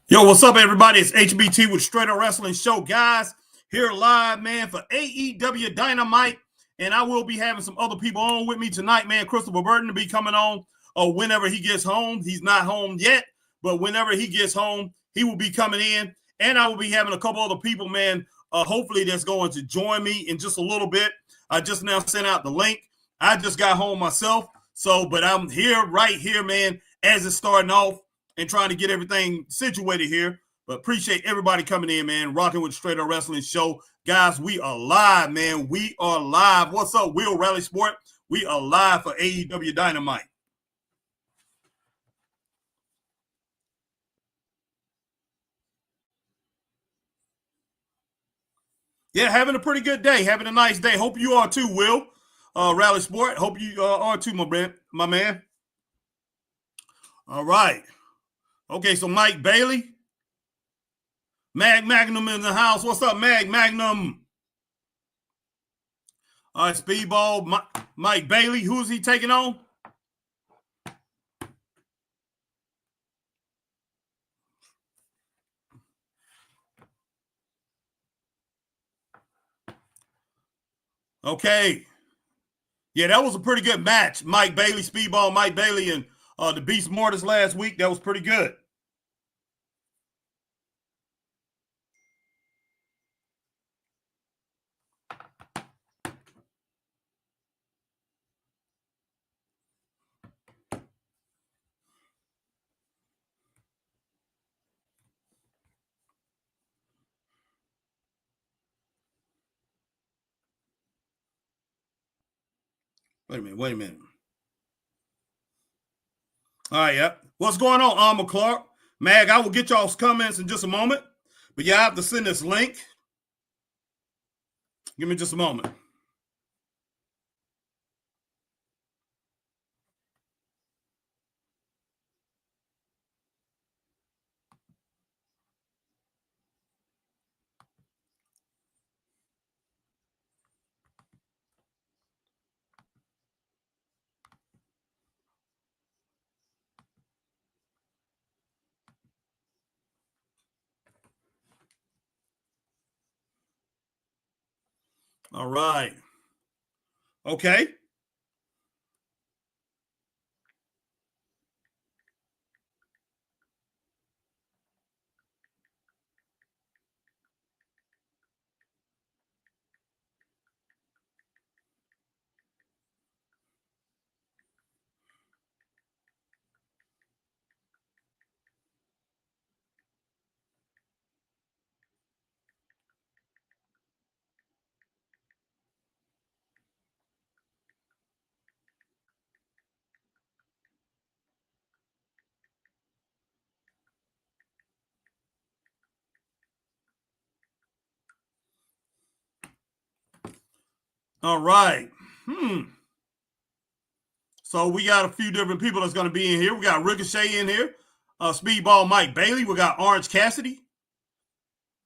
Yo, what's up, everybody? It's HBT with Straight Up Wrestling Show, guys. Here live, man, for AEW Dynamite. And I will be having some other people on with me tonight, man. Christopher Burton will be coming on whenever he gets home. He's not home yet, but whenever he gets home, he will be coming in. And I will be having a couple other people, man, hopefully that's going to join me in just a little bit. I just now sent out the link. I just got home myself. But I'm here, right here, man, as it's starting off and trying to get everything situated here. But appreciate everybody coming in, man, rocking with Straight Up Wrestling Show. Guys, we are live, man. We are live. What's up, Will Rally Sport? We are live for AEW Dynamite. Yeah, having a pretty good day. Having a nice day. Hope you are too, Will. Rally Sport. Hope you are too, my man. All right. Okay, so Mike Bailey. Mag Magnum in the house. What's up, Mag Magnum? All right, Speedball. Mike Bailey. Who's he taking on? Okay. Yeah, that was a pretty good match. Mike Bailey, Speedball, Mike Bailey, and the Beast Mortis last week. That was pretty good. Wait a minute. All right, yeah. What's going on, Armor Clark? Mag, I will get y'all's comments in just a moment. But yeah, I have to send this link. Give me just a moment. All right. Okay. All right. So we got a few different people that's going to be in here. We got Ricochet in here. Speedball Mike Bailey. We got Orange Cassidy.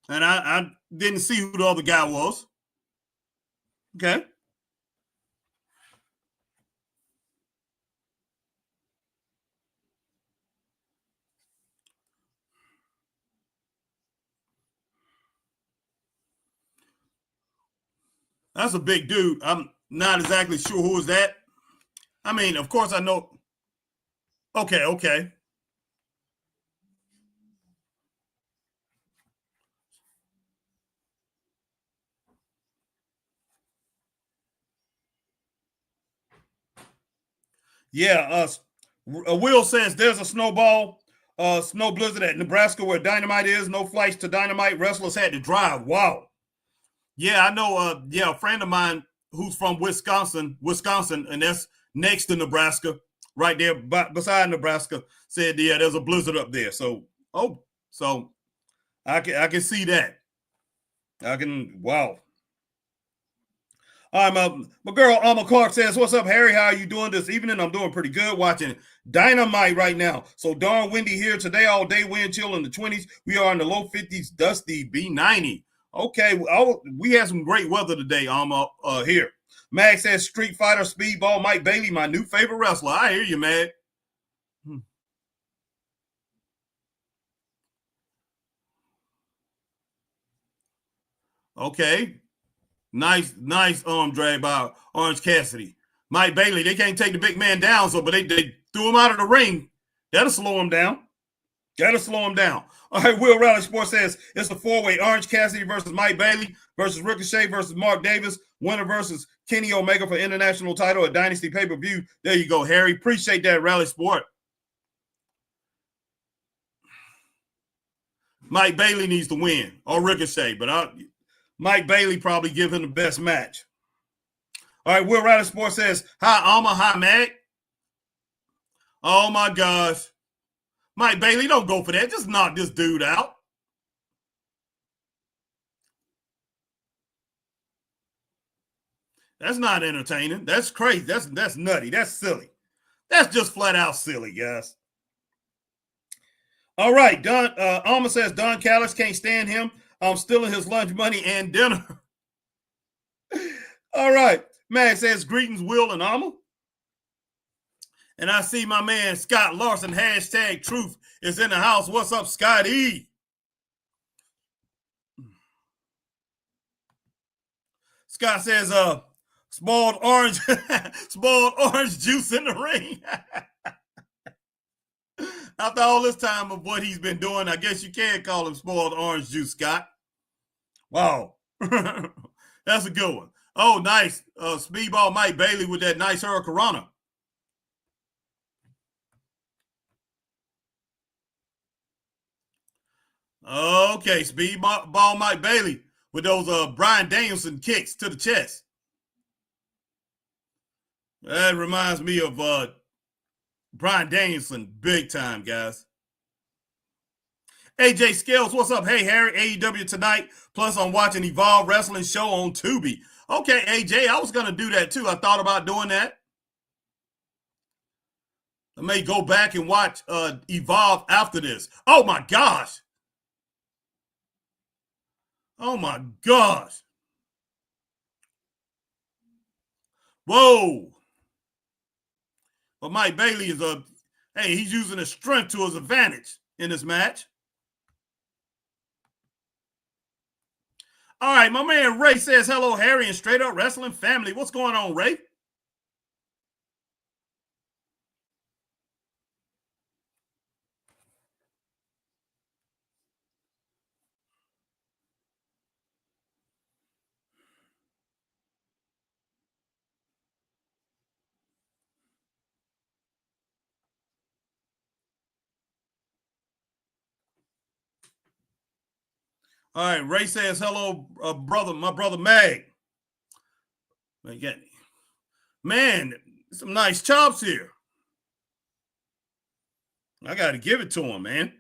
And I didn't see who the other guy was. Okay. That's a big dude. I'm not exactly sure who is that. I mean, of course I know. Okay. Yeah, Will says there's a snow blizzard at Nebraska where Dynamite is. No flights to Dynamite. Wrestlers had to drive. Wow. Yeah, I know. A friend of mine who's from Wisconsin, and that's next to Nebraska, right there beside Nebraska, said, yeah, there's a blizzard up there. So I can see that. Wow. All right, my girl Alma Clark says, "What's up, Harry? How are you doing this evening? I'm doing pretty good. Watching Dynamite right now. So darn windy here today. All day wind chill in the 20s. We are in the low 50s. Dusty B90. Okay, we had some great weather today. Here. Mag says Street Fighter Speedball Mike Bailey, my new favorite wrestler. I hear you, Mag. Okay. Nice arm drag by Orange Cassidy. Mike Bailey, they can't take the big man down, but they threw him out of the ring. That'll slow him down. All right, Will Rally Sports says it's a four-way: Orange Cassidy versus Mike Bailey versus Ricochet versus Mark Davis. Winner versus Kenny Omega for international title at Dynasty pay-per-view. There you go, Harry. Appreciate that, Rally Sport. Mike Bailey needs to win, or Ricochet, but Mike Bailey probably give him the best match. All right, Will Rally Sports says, hi, Alma, hi, Mag. Oh, my gosh. Mike Bailey, don't go for that. Just knock this dude out. That's not entertaining. That's crazy. That's nutty. That's silly. That's just flat out silly, guys. All right, Alma says Don Callis can't stand him. I'm stealing his lunch money and dinner. All right. Mag says greetings, Will and Alma. And I see my man Scott Larson, hashtag truth, is in the house. What's up, Scotty? Scott says, spoiled orange juice in the ring. After all this time of what he's been doing, I guess you can call him spoiled orange juice, Scott. Wow. That's a good one. Oh, nice. Speedball Mike Bailey with that nice hurricanrana. Okay, Speedball Mike Bailey with those Bryan Danielson kicks to the chest. That reminds me of Bryan Danielson, big time, guys. AJ Scales, what's up? Hey, Harry, AEW tonight. Plus, I'm watching Evolve Wrestling Show on Tubi. Okay, AJ, I was going to do that too. I thought about doing that. I may go back and watch Evolve after this. Oh, my gosh. Oh, my gosh. Whoa. But Mike Bailey is he's using his strength to his advantage in this match. All right, my man Ray says, hello, Harry and Straight Up Wrestling family. What's going on, Ray? All right, Ray says, hello, brother, my brother Mag. Man, some nice chops here. I got to give it to him, man.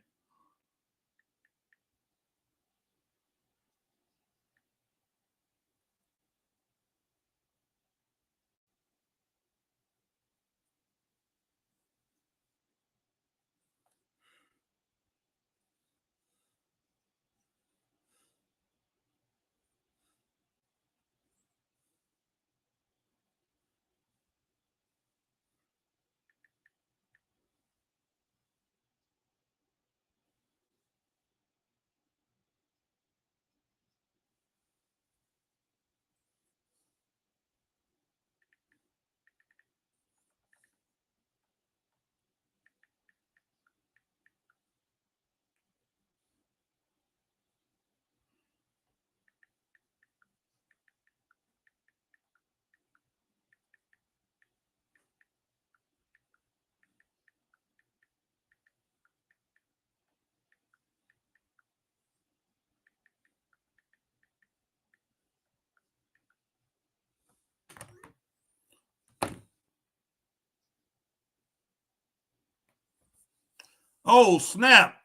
Oh, snap.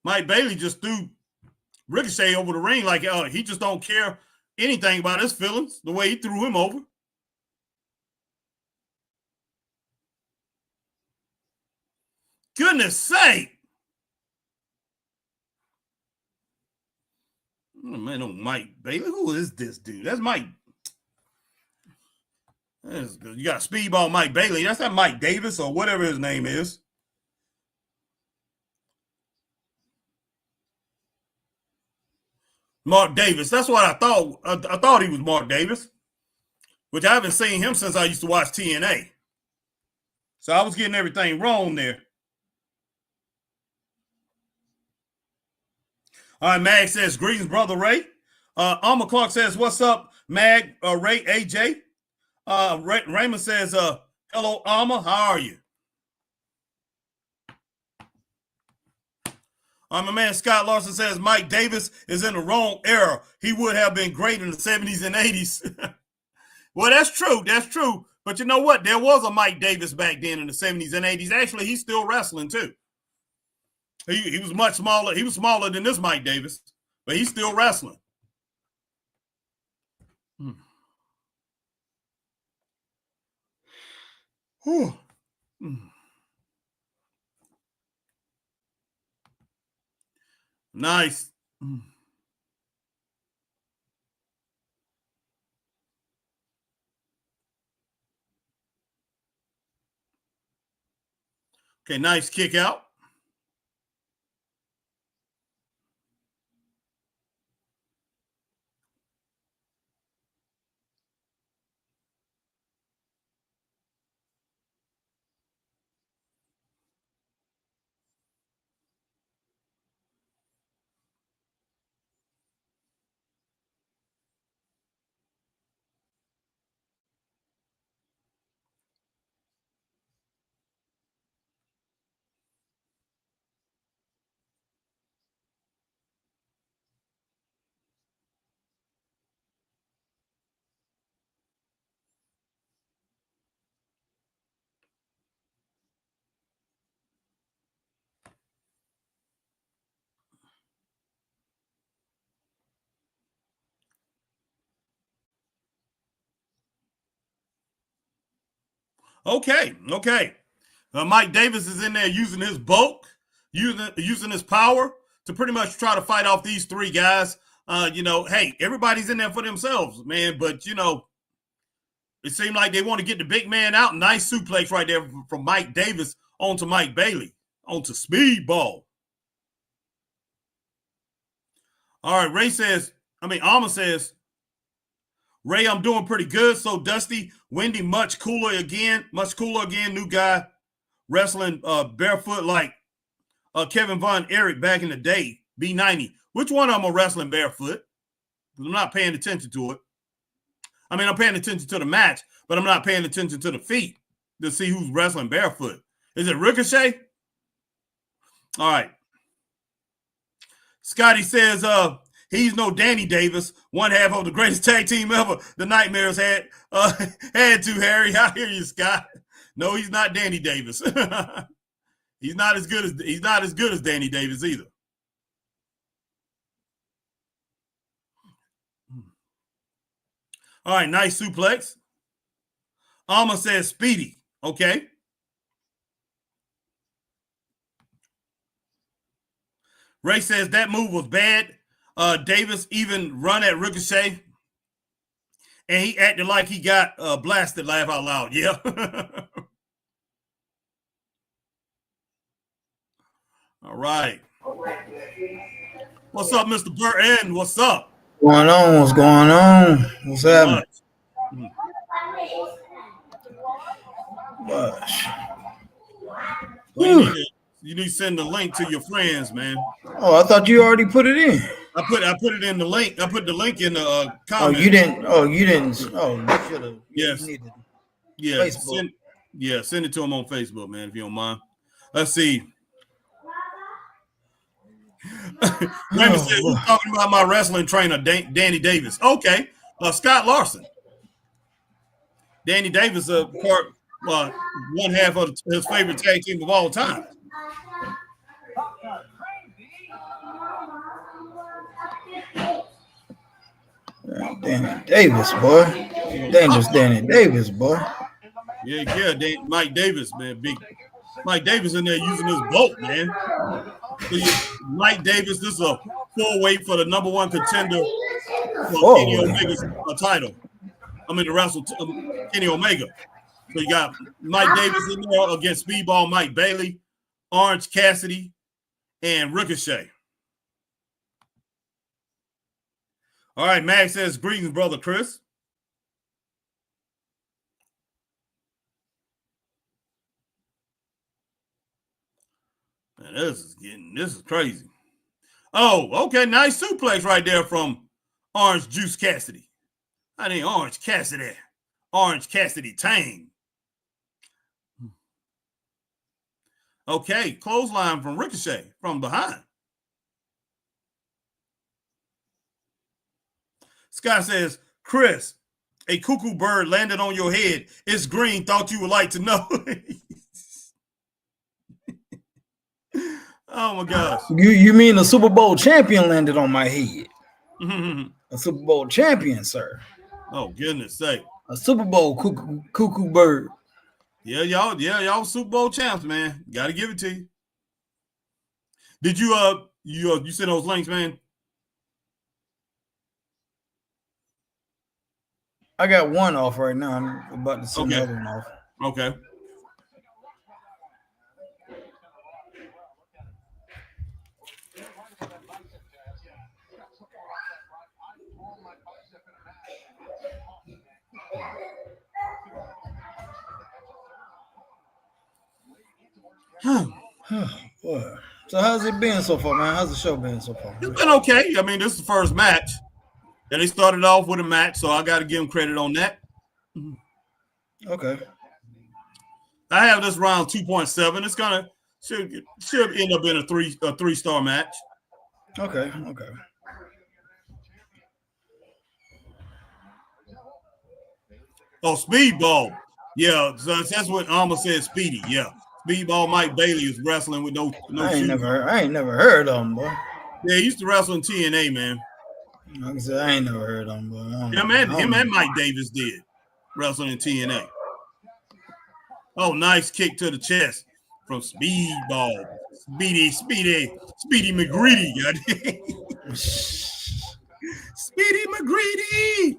Mike Bailey just threw Ricochet over the ring like he just don't care anything about his feelings, the way he threw him over. Goodness sake. Oh, man, no Mike Bailey. Who is this dude? That's Mike. You got Speedball Mike Bailey. That's not Mike Davis or whatever his name is. Mark Davis. That's what I thought. I thought he was Mark Davis, which I haven't seen him since I used to watch TNA. So I was getting everything wrong there. All right, Mag says, greetings, Brother Ray. Alma Clark says, what's up, Mag, Ray, AJ? Raymond says, hello, Alma, how are you? My man Scott Larson says, Mike Davis is in the wrong era. He would have been great in the 70s and 80s. Well, that's true. That's true. But you know what? There was a Mike Davis back then in the 70s and 80s. Actually, he's still wrestling, too. He was much smaller. He was smaller than this Mike Davis, but he's still wrestling. Nice. Okay, nice kick out. Okay. Mike Davis is in there using his bulk, using his power to pretty much try to fight off these three guys. Hey, everybody's in there for themselves, man. But, it seemed like they want to get the big man out. Nice suplex right there from Mike Davis onto Mike Bailey, onto Speedball. All right, Alma says, Ray, I'm doing pretty good. So Dusty, Wendy, much cooler again. New guy wrestling barefoot like Kevin Von Erich back in the day. B90. Which one of them are wrestling barefoot? I'm not paying attention to it. I mean, I'm paying attention to the match, but I'm not paying attention to the feet to see who's wrestling barefoot. Is it Ricochet? All right. Scotty says, he's no Danny Davis, one half of the greatest tag team ever. The Nightmares had to, Harry. I hear you, Scott. No, he's not Danny Davis. he's not as good as Danny Davis either. All right, nice suplex. Alma says Speedy. Okay. Ray says that move was bad. Davis even run at Ricochet, and he acted like he got blasted. Laugh out loud. Yeah. All right. What's up, Mr. Burton? What's up? What's going on? What's happening? Gosh. You need to send the link to your friends, man. Oh, I thought you already put it in. I put it in the link. I put the link in the comment. Oh, you didn't. Oh, you should have. Yes. Facebook. Send it to him on Facebook, man, if you don't mind. Let's see. Raymond said, who's talking about my wrestling trainer, Danny Davis? Okay. Scott Larson. Danny Davis, one half of his favorite tag team of all time. Danny Davis, boy. Dangerous Danny Davis, boy. Yeah, Mike Davis, man. Big Mike Davis in there using his boat, man. Mike Davis, this is a full weight for the number one contender for Kenny Omega's title. I mean, to wrestle Kenny Omega. So you got Mike Davis in there against Speedball Mike Bailey, Orange Cassidy, and Ricochet. All right, Max says, greetings, brother Chris. Man, this is crazy. Oh, okay, nice suplex right there from Orange Juice Cassidy. I think Orange Cassidy Tang. Okay, clothesline from Ricochet from behind. Scott says, Chris, a cuckoo bird landed on your head. It's green. Thought you would like to know. Oh my gosh. You mean a Super Bowl champion landed on my head? A Super Bowl champion, sir. Oh goodness sake. A Super Bowl cuckoo bird. Yeah, y'all Super Bowl champs, man. Gotta give it to you. Did you you send those links, man? I got one off right now. I'm about to send the other one off. Okay. Boy. So how's it been so far, man? How's the show been so far? It's been okay. I mean, this is the first match. And they started off with a match, so I got to give them credit on that. Okay. I have this round 2.7. It's should end up in a 3-star match. Okay. Oh, Speedball. Yeah, so that's what Alma said. Speedy. Yeah, Speedball Mike Bailey is wrestling with no. I ain't never heard of him, boy. Yeah, he used to wrestle in TNA, man. Like I said, I ain't never heard of him, boy. Him and Mike Davis did wrestling in TNA. Oh, nice kick to the chest from Speedball. Speedy McGreedy. Speedy McGreedy.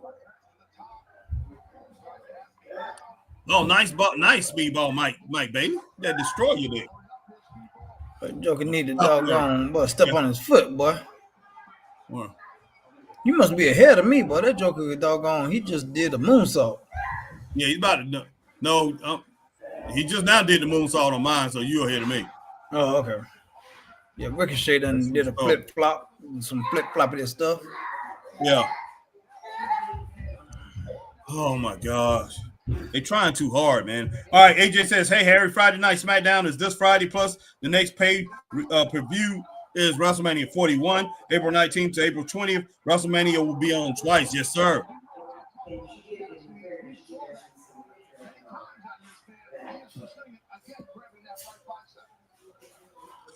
Oh, nice Speedball, Mike Bailey. That destroy you there. But Joker need to doggone boy step on his foot, boy. Well, you must be ahead of me, boy. That Joker doggone, he just did a moonsault. Yeah, he's about to no. He just now did the moonsault on mine, so you're ahead of me. Oh, okay. Yeah, Ricochet done did a flip flop, some flip floppy stuff. Yeah. Oh my gosh. They trying too hard, man. All right, AJ says, hey, Harry, Friday Night SmackDown is this Friday, plus the next pay-per-view is WrestleMania 41, April 19th to April 20th. WrestleMania will be on twice. Yes, sir.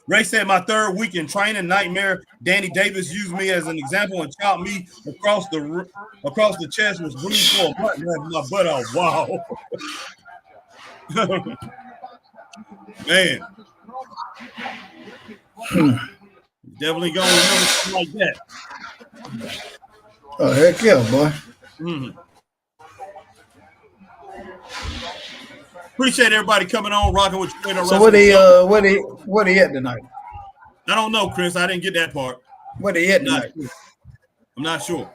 Ray said, my third week in training, Nightmare Danny Davis used me as an example and chopped me across the chest with green for a butt. My butt off. Wow. Man. Definitely going to remember something like that. Oh, heck yeah, boy. Mm-hmm. Appreciate everybody coming on, rocking with you. So where they at tonight? I don't know, Chris. I didn't get that part. Where they at tonight? I'm not sure.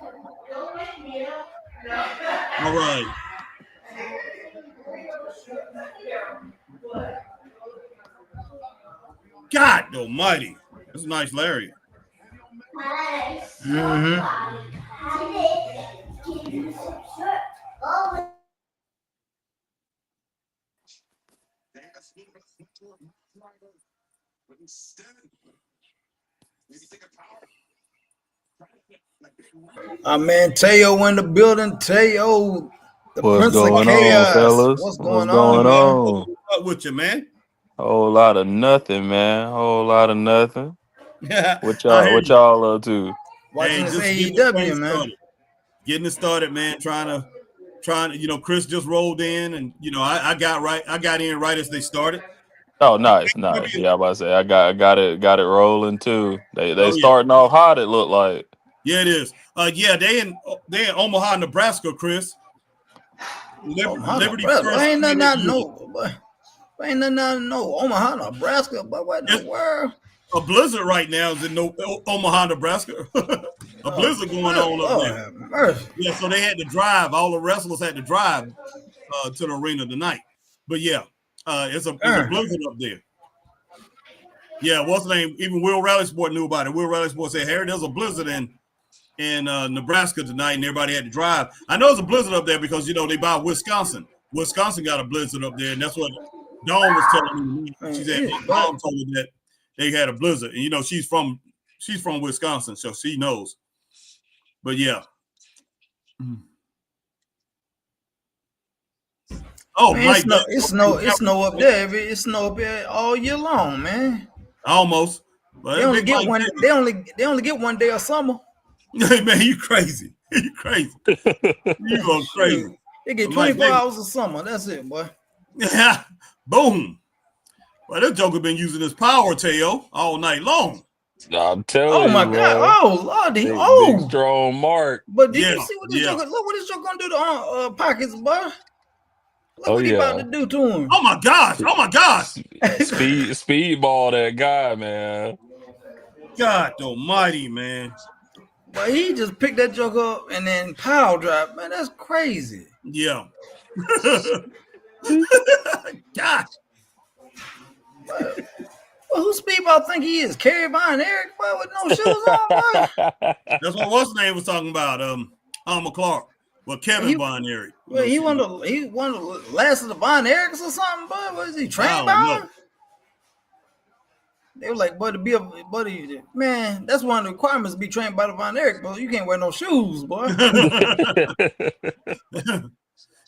All right. God almighty. That's a nice Larry. Mm-hmm. Man, Teo in the building. Teo, the What's Prince of going Chaos. on, fellas? What's going on? What with you, man? Whole lot of nothing, man. Whole lot of nothing. Yeah. What y'all up to? Watching this AEW, man. Getting it started, man. Trying to, Chris just rolled in, and I got in right as they started. Oh, nice. Yeah, I'm about to say I got it rolling too. They starting off hot. It looked like. Yeah, it is. They in Omaha, Nebraska, Chris. Liberty First. Ain't nothing I know, boy. Ain't nothing I know. Omaha, Nebraska, but what in the world? A blizzard right now is in Omaha, Nebraska. a blizzard going on up there. Mercy. Yeah, so they had to drive. All the wrestlers had to drive to the arena tonight. But yeah, it's a blizzard up there. Yeah, what's the name? Even Will Rally Sport knew about it. Will Rally Sport said, Harry, there's a blizzard in Nebraska tonight, and everybody had to drive. I know there's a blizzard up there because, they buy Wisconsin. Wisconsin got a blizzard up there, and that's what Dawn was telling me. She said, Mom told me that they had a blizzard. And, she's from Wisconsin, so she knows. But, yeah. Oh, man, Mike. It's snow up there. It's snow up there all year long, man. Almost. But they only get one. They only get 1 day of summer. Hey man, you crazy. You crazy. You go crazy. They get 24 hours of summer. That's it, boy. Yeah. Boom. Well, that joker been using his power, Teo, all night long. I'm telling you. Oh my God. Oh Lord. Big strong Mark. But did you see what this joker? Look what this joker gonna do to pockets, boy. Look what he about to do to him. Oh my gosh. Speedball that guy, man. God almighty, man. But he just picked that joker up and then power drive. Man, that's crazy. Yeah. Gosh. Well, who Speedball think he is? Kerry Von Erich, boy, with no shoes on, boy? That's what what's his name was talking about. Alma Clark. Well, Kevin Von Erich. Well, he one of the last of the Von Erichs or something, boy. What is he trained by? They were like, buddy, man, that's one of the requirements to be trained by the Von Erich, but you can't wear no shoes, boy.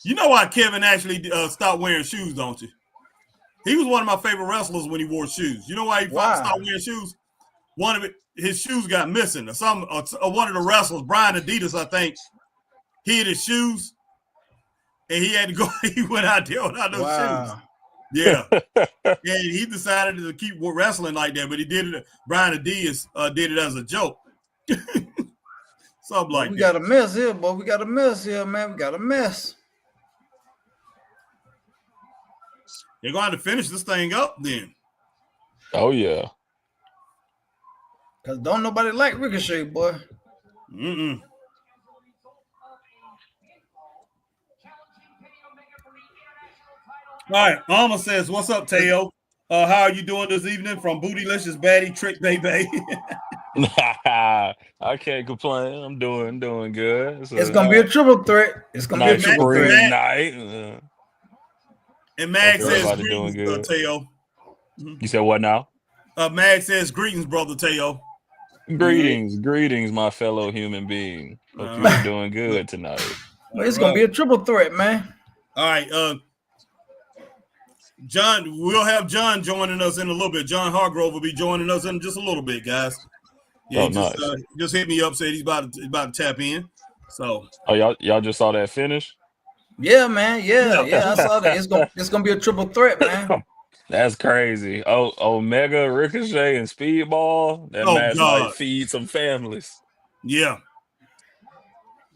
You know why Kevin actually stopped wearing shoes, don't you? He was one of my favorite wrestlers when he wore shoes. You know why he stopped wearing shoes? His shoes got missing. One of the wrestlers, Brian Adidas, I think, hid his shoes, and he had to go. He went out there without those shoes. Yeah, and he decided to keep wrestling like that, but he did it. Brian Adidas did it as a joke. Something like that. We got a mess here, boy. We got a mess here, man. We got a mess. They're going to finish this thing up then. Oh, yeah. Because don't nobody like Ricochet, boy. Mm-mm. All right. Alma says, what's up, Teo? How are you doing this evening? From Bootylicious Baddie Trick Baby. I can't complain. I'm doing good. It's going to be a triple threat. It's going to be a triple threat. Night. And Mag says greetings, Teo. You said what now? Mag says greetings, brother Teo. Greetings, my fellow human being. Hope you're doing good tonight. Well, it's going to be a triple threat, man. All right. John, we'll have John joining us in a little bit. John Hargrove will be joining us in just a little bit, guys. Yeah, nice. Just hit me up, said he's about to tap in. So, y'all just saw that finish? Yeah, man. Yeah, I saw that. It's gonna be a triple threat, man. That's crazy. Omega, Ricochet, and Speedball. That match might feed some families. Yeah.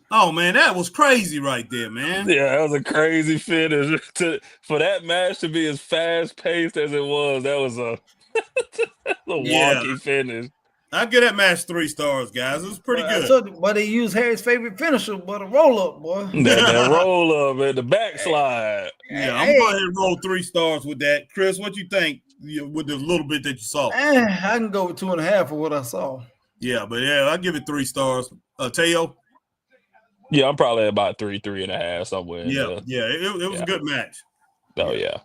Oh man, that was crazy right there, man. Yeah, that was a crazy finish. For that match to be as fast paced as it was, that was a wonky finish. I give that match 3 stars, guys. It was pretty good. But they used Harry's favorite finisher, but a roll up, boy. That roll up and the backslide. Yeah, I'm going to go ahead and roll 3 stars with that. Chris, what you think with the little bit that you saw? I can go with 2.5 for what I saw. Yeah, but I'll give it 3 stars. Teo? Yeah, I'm probably about 3.5 somewhere. Yeah, it was a good match. Oh yeah.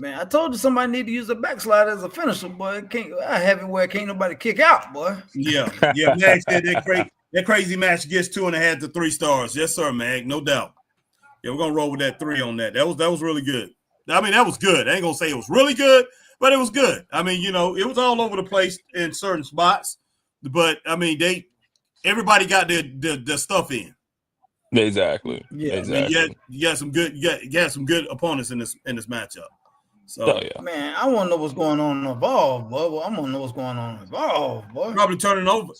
Man, I told you somebody need to use a backslide as a finisher, boy. I have it where can't nobody kick out, boy. Yeah. Mag said that crazy match gets 2.5 to 3 stars. Yes, sir, Mag, no doubt. Yeah, we're gonna roll with that 3 on that. That was really good. I mean, that was good. I ain't gonna say it was really good, but it was good. I mean, it was all over the place in certain spots, but I mean, everybody got their stuff in. Exactly. Yeah. Exactly. I mean, you got some good opponents in this matchup. So man, I want to know what's going on in Evolve, boy. I want to know what's going on in Evolve, boy. Probably turning over.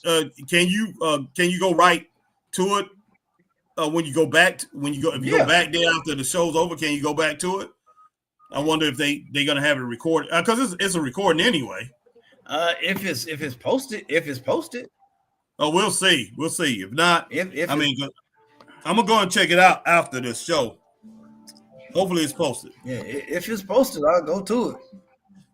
Can you go right to it when you go back? If you go back there after the show's over, can you go back to it? I wonder if they're gonna have it recorded because it's a recording anyway. If it's posted. Oh, we'll see. We'll see. If not, If I'm gonna go and check it out after this show. Hopefully, it's posted. Yeah, if it's posted, I'll go to it.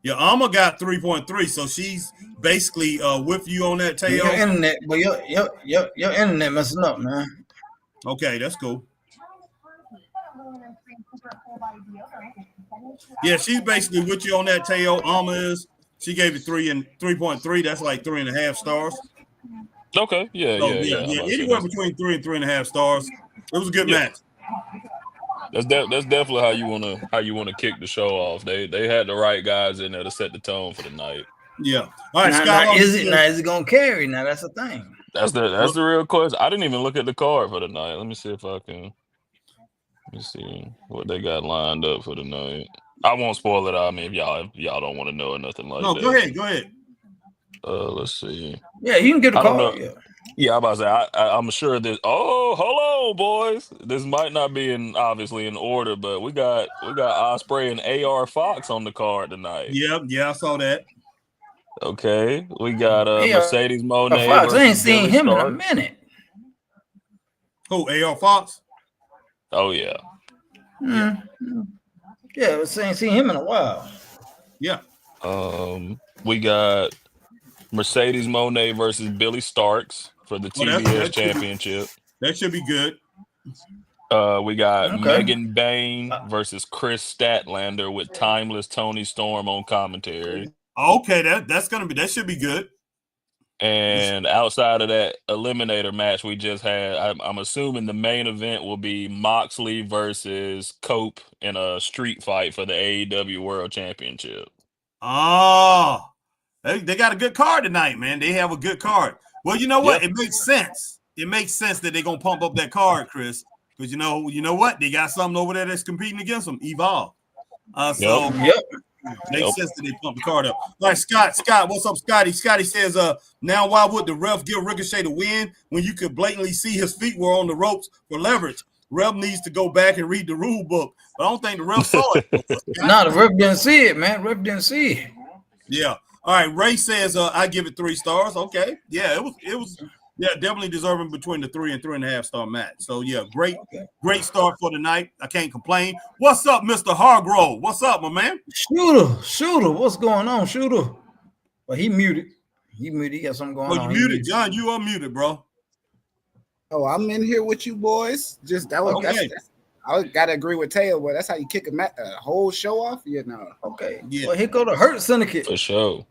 Yeah, Alma got 3.3, so she's basically with you on that, Teo. Your internet, but your internet messing up, man. Okay, that's cool. Yeah, she's basically with you on that, Teo. Alma is. She gave it 3.3. That's like 3.5 stars. Okay, yeah. Anywhere between 3 and 3.5 stars. It was a good match. That's definitely how you wanna kick the show off. They had the right guys in there to set the tone for the night. Yeah. All right, now, Scott. is it gonna carry? Now that's the thing. That's the real question. I didn't even look at the card for the night. Let me see if I can. Let me see what they got lined up for the night. I won't spoil it. I mean, if y'all don't want to know or nothing like that. No, go ahead. Let's see. Yeah, you can get a card. Yeah, I'm about to say. I'm sure that. Oh, hold on, boys. This might not be obviously in order, but we got Osprey and AR Fox on the card tonight. Yeah, I saw that. Okay, we got Mercedes Moné. Fox. I ain't seen him in a minute. Who? AR Fox? Oh yeah. Yeah, I ain't seen him in a while. Yeah. We got Mercedes Moné versus Billy Starks for the TBS championship. That should be good. We got Megan Bain versus Chris Statlander with Timeless Tony Storm on commentary. Okay, that should be good. And outside of that eliminator match we just had, I'm assuming the main event will be Moxley versus Cope in a street fight for the AEW World Championship. Oh, they got a good card tonight, man. They have a good card. Well, you know what? It makes sense. It makes sense that they're gonna pump up that card, Chris, because you know what? They got something over there that's competing against them. Evolve. Makes sense that they pump the card up. All right, Scott, what's up, Scotty? Scotty says, now why would the ref give Ricochet the win when you could blatantly see his feet were on the ropes for leverage? Ref needs to go back and read the rule book. But I don't think the ref saw it. No, the ref didn't see it, man. Ref didn't see it. Yeah. All right, Ray says, I give it 3 stars. Okay. Yeah, it was definitely deserving between the 3 and 3.5 star match. So yeah, great start for the night. I can't complain. What's up, Mr. Hargrove? What's up, my man? Shooter, what's going on, Shooter? Well, he muted. He got something going on. You muted, John. You are muted, bro. Oh, I'm in here with you boys. Just that was okay. I gotta agree with Taylor, but that's how you kick a whole show off. You know. Okay. Yeah. Well, here go the Hurt Syndicate for sure.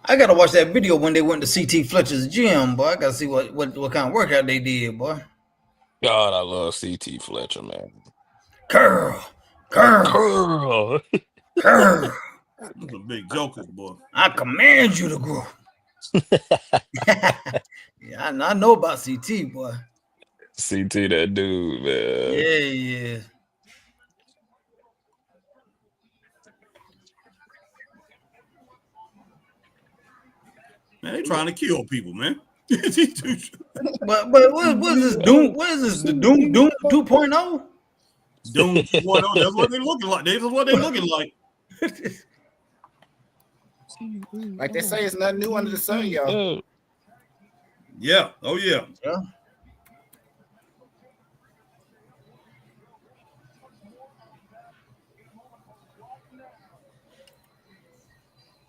I gotta watch that video when they went to CT Fletcher's gym, boy. I gotta see what kind of workout they did, boy. God, I love CT Fletcher, man. Curl. Those are big jokers, boy. I command you to grow. Yeah, I know about CT, boy. CT, that dude, man. Yeah. Man, they trying to kill people, man. but what is this Doom? What is this? The Doom 2.0? Doom 2.0. That's what they looking like. That's what they looking like. Like they say, it's nothing new under the sun, y'all. Yeah. Oh yeah. Yeah.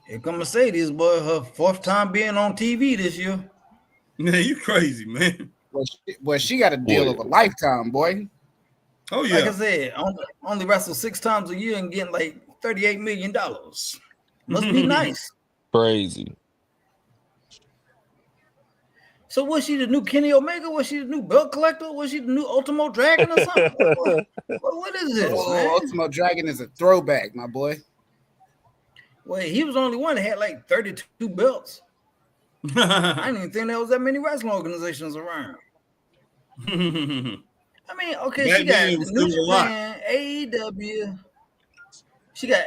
Here come Mercedes, boy. Her 4th time being on TV this year. Man, you crazy, man. Well, she got a deal of a lifetime, boy. Oh yeah. Like I said, only wrestle 6 times a year and getting like $38 million. Must be nice. Crazy. So was she the new Kenny Omega? Was she the new belt collector? Was she the new Ultimo Dragon or something? What is this? Man? Ultimo Dragon is a throwback, my boy. Well, he was the only one that had like 32 belts. I didn't even think there was that many wrestling organizations around. I mean, okay, she got New Japan, AEW. She got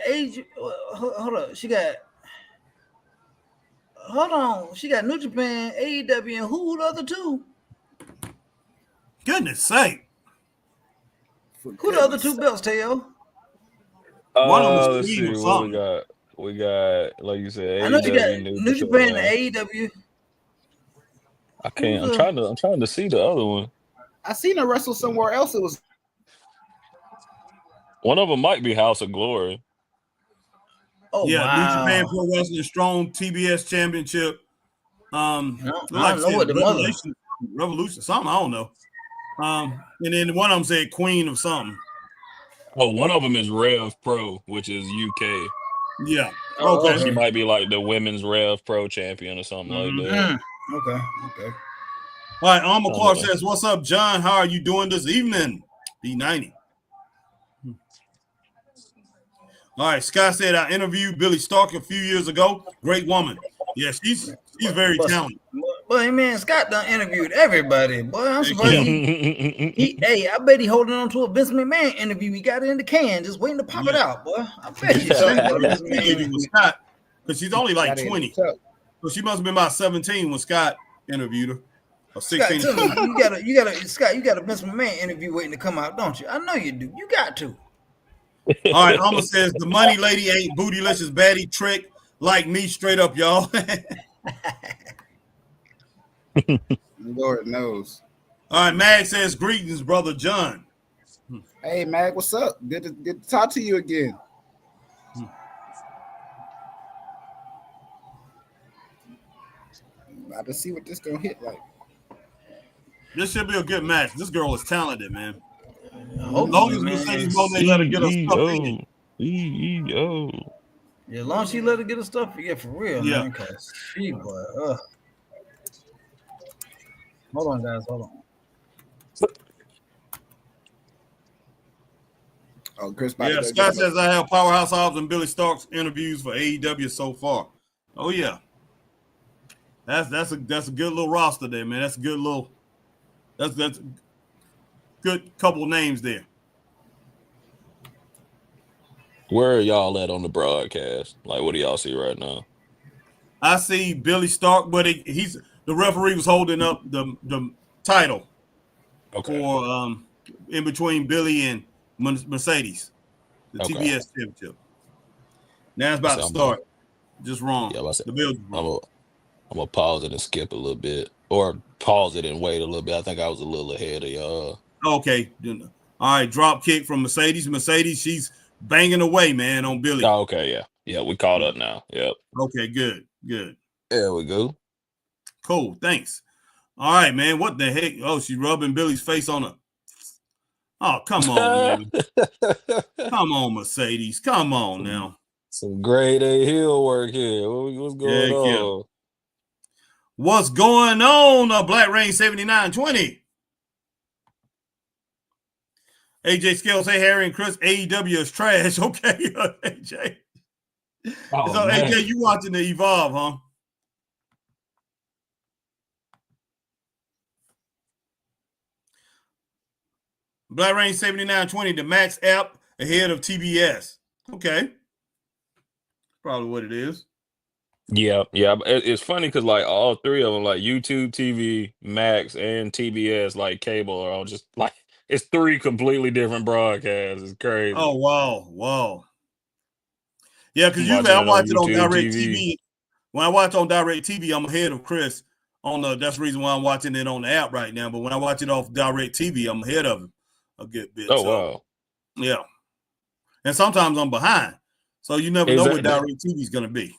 She got New Japan, AEW, and who the other 2? Goodness sake. Who the other 2 belts, Teo? One of them let's see what we got. We got, like you said, I know you got AEW, New Japan and AEW. I can't. I'm trying to see the other one. I seen her wrestle somewhere else. It was One of them might be House of Glory. Oh Yeah, New Japan wow! Pro Wrestling Strong TBS Championship. I Like I don't know said, what the mother. Revolution, something I don't know. And then one of them said Queen of something. Oh, one of them is Rev Pro, which is UK. Yeah. Oh, Okay. She might be like the women's Rev Pro champion or something like that. Okay. All right. Alma Clark says, "What's up, John? How are you doing this evening?" B90. All right. Scott said, "I interviewed Billy Stark a few years ago. Great woman. Yeah, she's very talented." But man, Scott done interviewed everybody. Boy, I'm surprised hey, I bet he holding on to a Vince McMahon interview. He got it in the can, just waiting to pop it out, boy. I bet you. With Scott, because she's only like 20, so she must have been about 17 when Scott interviewed her, or 16. Scott, tell me, you got a Vince McMahon interview waiting to come out, don't you? I know you do. You got to. All right, Alma says the money lady ain't bootylicious baddie trick like me, straight up, y'all. Lord knows. All right, Mag says greetings, brother John. Hey Mag, what's up? Good to talk to you again. About to see what this gonna hit like. This should be a good match. This girl is talented, man. As long as Mercedes Monet let her get her stuff in. Yeah, as long as she let her get her stuff, yeah, for real, man. Cause she, boy, Hold on, guys. Hold on. Oh, Chris. Yeah, Scott says I have Powerhouse Hobbs and Billy Stark's interviews for AEW so far. Oh yeah, that's a good little roster there, man. That's a good little. That's good couple names there. Where are y'all at on the broadcast? Like, what do y'all see right now? I see Billy Stark, but he's the referee was holding up the title for in between Billy and Mercedes, the TBS championship. Now it's about to start. Just wrong. Yeah, the Bills wrong. I'm gonna pause it and skip a little bit, or pause it and wait a little bit. I think I was a little ahead of y'all. Okay. All right. Drop kick from Mercedes. Mercedes, she's banging away, man, on Billy. Oh, okay. Yeah. We caught up now. Yep. Okay. Good. There we go. Cool. Thanks. All right, man. What the heck? Oh, she's rubbing Billy's face on her. Oh, come on, man. Come on, Mercedes. Come on now. Some grade A heel work here. What's going on? Yeah. What's going on? Black Rain 7920. AJ Scales, hey Harry and Chris, AEW is trash. Okay, AJ. So man. AJ, you watching the Evolve, huh? Black Rain 7920, the Max app ahead of TBS. Okay. Probably what it is. Yeah. It's funny because like all three of them, like YouTube TV, Max, and TBS, like cable, are all just like it's three completely different broadcasts. It's crazy. Oh wow. Yeah, because usually I watch it on Direct TV. When I watch on Direct TV, I'm ahead of Chris on that's the reason why I'm watching it on the app right now. But when I watch it off Direct TV, I'm ahead of him a good bit. Wow. Yeah. And sometimes I'm behind. So you never know what Direct TV is gonna be.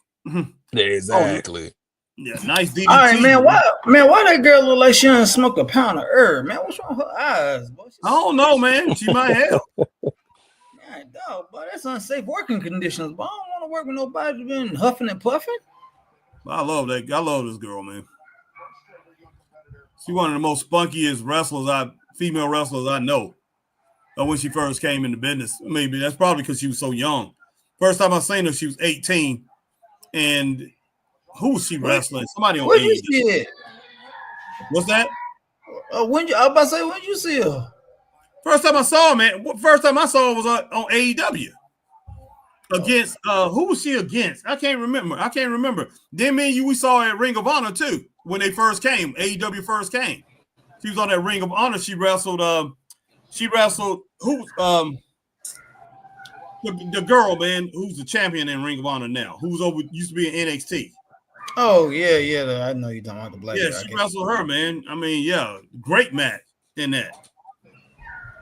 Exactly. Yeah, nice DDT. All right, man. Why that girl look like she done smoked a pound of herb, man? What's wrong with her eyes? Boy? I don't know, man. She might have. God, dog, boy, that's unsafe working conditions. But I don't want to work with nobody who's been huffing and puffing. I love that. I love this girl, man. She's one of the most spunkiest female wrestlers I know. When she first came into business, maybe that's probably because she was so young. First time I seen her, she was 18, and who was she wrestling? Somebody on AEW. What's that? I was about to say, when did you see her? First time I saw her, man. First time I saw her was on AEW. Against who was she against? I can't remember. Then me and you, we saw her at Ring of Honor too when they first came. AEW first came. She was on that Ring of Honor. She wrestled. Who the girl, man, who's the champion in Ring of Honor now, who's used to be in NXT. Oh yeah. I know you're talking about the black. Yeah, she wrestled her, man. I mean, yeah, great match in that.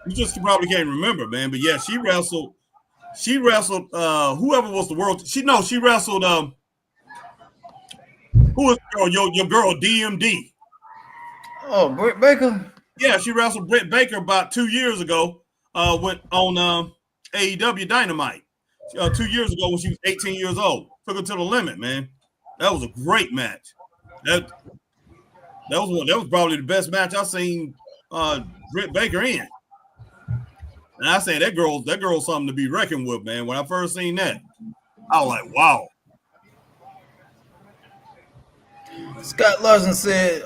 You just probably can't remember, man. But yeah, she wrestled. Whoever was the world. She wrestled. Who was your girl DMD? Oh, Britt Baker. Yeah, she wrestled Britt Baker about 2 years ago. Went on AEW Dynamite 2 years ago when she was 18 years old. Took her to the limit, man. That was a great match. That was probably the best match I've seen Britt Baker in. And I say that girl's something to be reckoned with, man. When I first seen that, I was like, wow. Scott Larson said,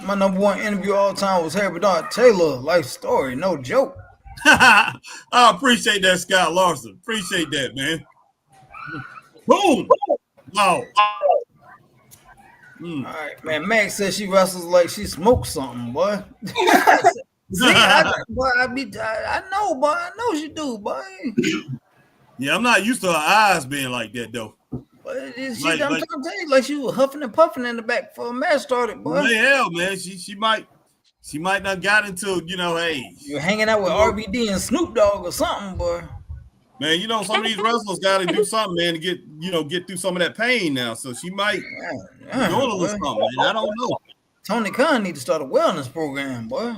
my number one interview all time was Harry Bernard Taylor, life story, no joke. I appreciate that, Scott Larson. Appreciate that, man. Boom. Wow. All right, man. Max says she wrestles like she smoked something, boy. See, I know, boy. I know she do, boy. Yeah, I'm not used to her eyes being like that, though. But I'm trying to tell you, like she was huffing and puffing in the back before a match started, boy. Hell, man, she might not got into, hey. You're hanging out with RVD and Snoop Dogg or something, boy. Man, some of these wrestlers got to do something, man, to get thurrough some of that pain now. So she might be doing a little something, man. I don't know. Tony Khan need to start a wellness program, boy.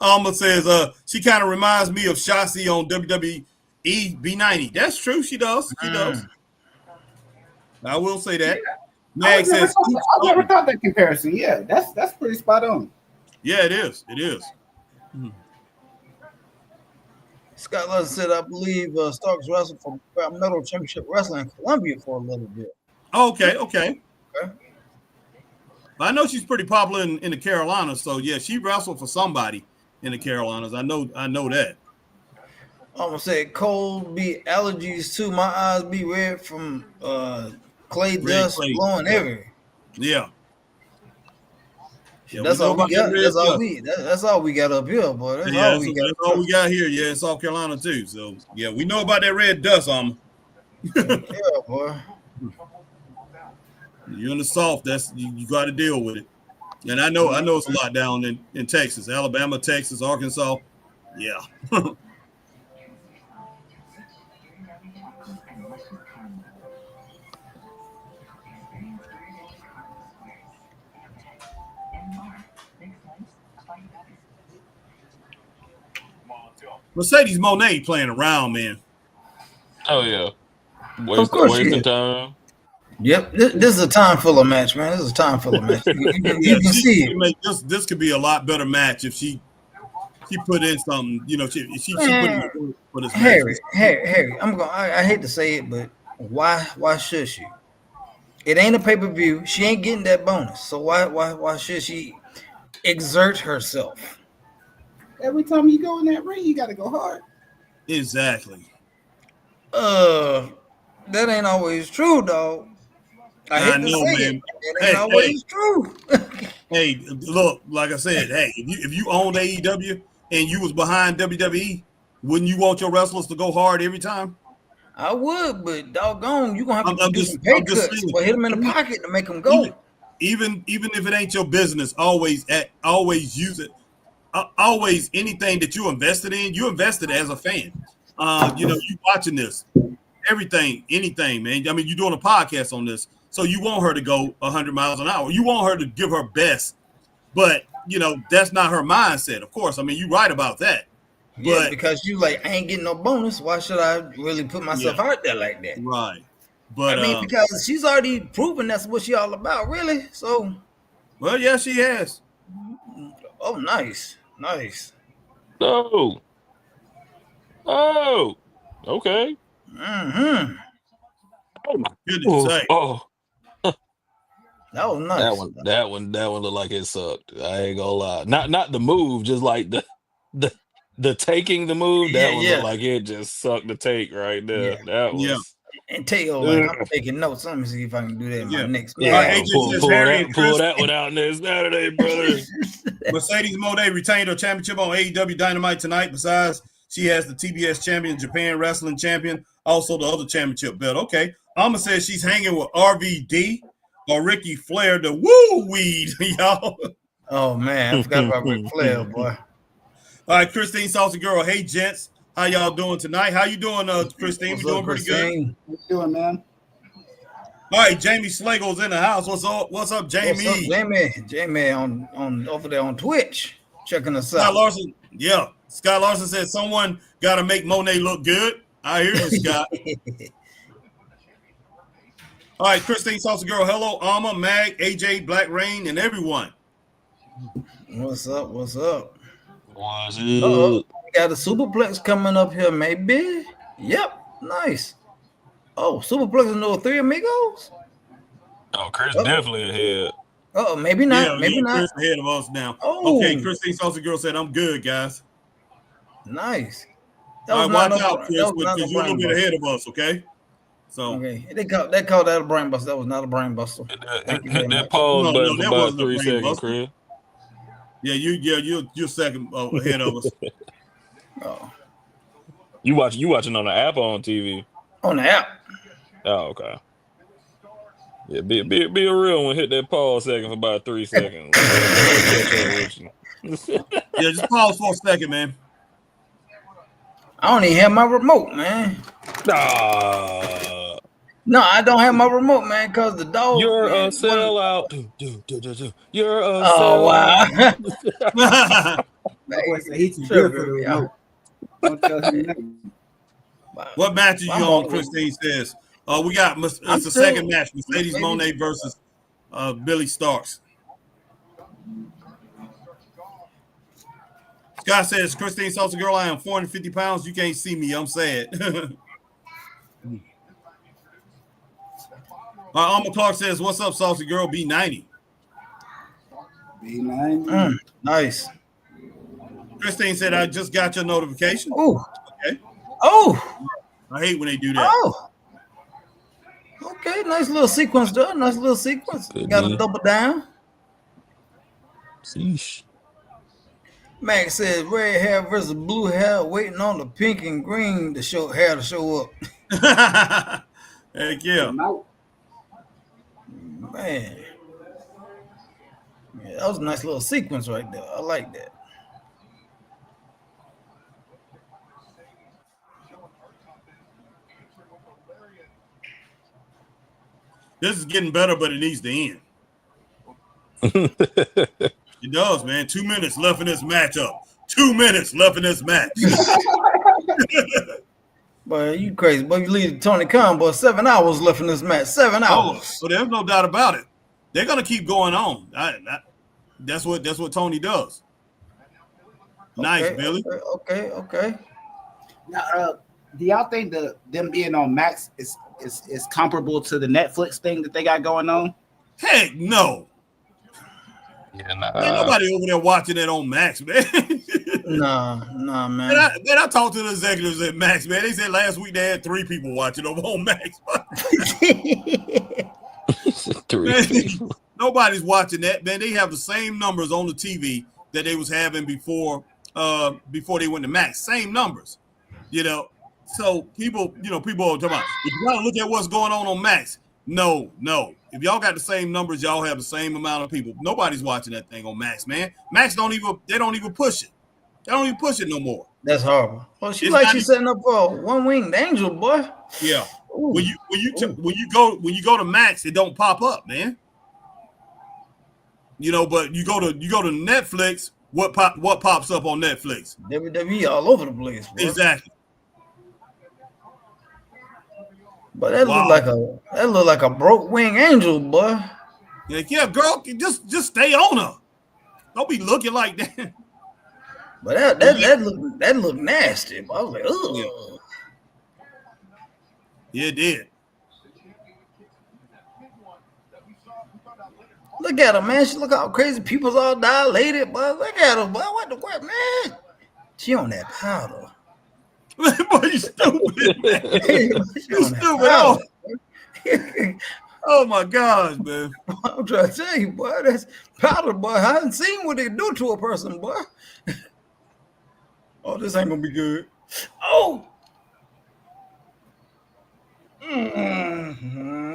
Alma says she kind of reminds me of Shotzi on WWE B90. That's true. She does. She does. I will say that. Mag says I never thought that comparison. Yeah, that's pretty spot on. Yeah, it is. It is. Scott Larson said, I believe Starks wrestled for Metal Championship Wrestling in Columbia for a little bit. Okay. I know she's pretty popular in the Carolinas, so yeah, she wrestled for somebody in the Carolinas. I know that. I'm gonna say cold be allergies too. My eyes be red from clay dust blowing everywhere. Yeah. That's all we got. That's all we got up here, boy. That's all we got here. Yeah, in South Carolina too. So yeah, we know about that red dust, yeah, boy. You're in the South. You got to deal with it. And I know it's a lot down in Texas, Alabama, Texas, Arkansas. Yeah. Mercedes Moné playing around, man. Oh yeah, wasting time. Yep, this is a time filler match, man. This is a time filler match. You can see it. This could be a lot better match if she put in something. She put in for this match. Harry. I hate to say it, but why should she? It ain't a pay-per-view. She ain't getting that bonus. So why should she exert herself? Every time you go in that ring, you got to go hard. Exactly. That ain't always true, dog. I know, man. It ain't always true. Hey, look, like I said, if you owned AEW and you was behind WWE, wouldn't you want your wrestlers to go hard every time? I would, but doggone, you gonna have to do some pay cuts or hit them in the pocket to make them go. Even if it ain't your business, always use it. Always anything that you invested in, you invested as a fan. You watching this, everything, anything, man. I mean, you're doing a podcast on this, so you want her to go 100 miles an hour. You want her to give her best, but that's not her mindset. Of course, I mean, you're right about that. Yeah, but because you I ain't getting no bonus. Why should I really put myself out there like that? Right. But I mean, because she's already proven that's what she all about, really. So. Well, yeah, she has. Oh, nice. Oh, okay. Mm-hmm. Oh my goodness! That was nice. That one looked like it sucked. I ain't gonna lie. Not the move, just like the taking the move. That one looked like it just sucked the take right there. Yeah. That was. Yeah. And Teo, I'm taking notes. Let me see if I can do that in my next. Pull that one out next Saturday, brother. Mercedes Moné retained her championship on AEW Dynamite tonight. Besides, She has the TBS champion, Japan Wrestling champion, also the other championship belt. Okay. Alma says she's hanging with RVD or Ricky Flair, the woo weed, y'all. Oh man, I forgot about Ric Flair, boy. All right, Christine Saucy Girl. Hey, gents. How y'all doing tonight? How you doing, Christine? We doing pretty good. How you doing, man? All right, Jamie Slagle's in the house. What's up, Jamie? What's up, Jamie on over there on Twitch, checking us Scott out. Larson. Yeah. Scott Larson said someone got to make Monet look good. I hear you, Scott. All right, Christine Saucy Girl. Hello, Alma, Mag, AJ, Black Rain, and everyone. What's up? What's up? What's Uh-oh. up? We got a superplex coming up here, maybe. Yep, nice. Oh, superplex is no Three Amigos. Oh, Chris definitely ahead. Oh, maybe not. Maybe not. Chris ahead of us now. Oh. Okay, Christine Saucy Girl said, I'm good, guys. Nice. All right, watch out, Chris, because you're a little bit ahead of us, okay? So okay, they called that a brain buster. That was not a brain buster. Hit that pause button for about 3 seconds, Chris. Yeah, you're second ahead of us. Oh. You watching on the app or on TV? On the app. Oh, okay. Yeah, be a real one. Hit that pause second for about 3 seconds. Yeah, just pause for a second, man. I don't even have my remote, man. No, I don't have my remote, man, because the dog. You're man, a sellout. You're a sellout. Oh wow. What match are you on, Christine says? We got it's the second match, Mercedes Moné versus Billy Starks. Scott says, Christine Saucy Girl, I am 450 pounds. You can't see me. I'm sad. Alma Clark says, what's up, Saucy Girl? B90. B90. Nice. Christine said, I just got your notification. Oh. Okay. Oh. I hate when they do that. Oh. Okay, nice little sequence there. Nice little sequence. Got to double down. Sheesh. Max says red hair versus blue hair, waiting on the pink and green to show up. Heck yeah. Man. Yeah, that was a nice little sequence right there. I like that. This is getting better, but it needs to end. It does, man. 2 minutes left in this matchup. 2 minutes left in this match. Boy, you crazy. Boy, you lead Tony Khan, boy. 7 hours left in this match. 7 hours. So there's no doubt about it. They're gonna keep going on. That's what Tony does. Nice, okay, Billy. Okay. Now, do y'all think that them being on Max is comparable to the Netflix thing that they got going on? Heck no. Yeah, Ain't nobody over there watching that on Max, man. Nah, man. I talked to the executives at Max, man. They said last week they had 3 people watching over on Max. Man, nobody's watching that, man. They have the same numbers on the TV that they was having before they went to Max. Same numbers, So people are talking about, if you gotta look at what's going on Max. No. If y'all got the same numbers, y'all have the same amount of people. Nobody's watching that thing on Max, man. Max don't even push it. They don't even push it no more. That's horrible. Well, she's setting up for a one-winged angel, boy. Yeah. When you go to Max, it don't pop up, man. But you go to Netflix, what pops up on Netflix? WWE all over the place, bro. Exactly. But that look like a broke wing angel, boy. Yeah, girl, just stay on her. Don't be looking like that. But that look nasty. But I was like, ugh. Yeah, it did. Look at her, man. She look how crazy. People's all dilated, but look at her, boy. What the what, man? She on that powder. Boy, you stupid, man. You stupid. Oh my gosh, man. I'm trying to tell you, boy, that's powder, boy. I haven't seen what they do to a person, boy. Oh, this ain't gonna be good. Oh. Mm-hmm.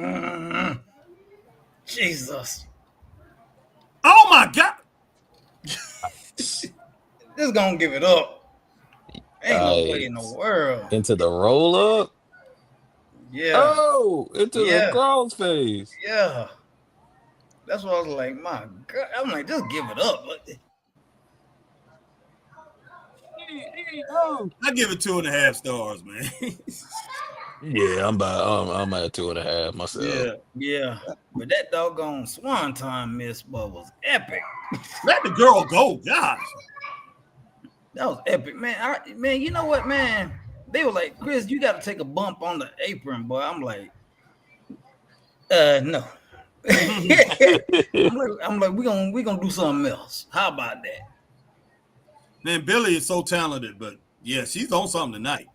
Jesus. Oh my God. Just gonna give it up. Ain't no way in the world. Into the roll up. Yeah. Oh, into the Yeah. crossface. Yeah. That's what I was like, my God. I'm like, just give it up. I give it 2.5 stars, man. Yeah, I'm at 2.5 myself. Yeah. But that doggone swanton miss was epic. Let the girl go, gosh. That was epic, man. Man, you know what, man? They were like, Chris, you got to take a bump on the apron, boy. I'm like, no. I'm like, we gonna do something else. How about that? Man, Billy is so talented, but yeah, she's on something tonight.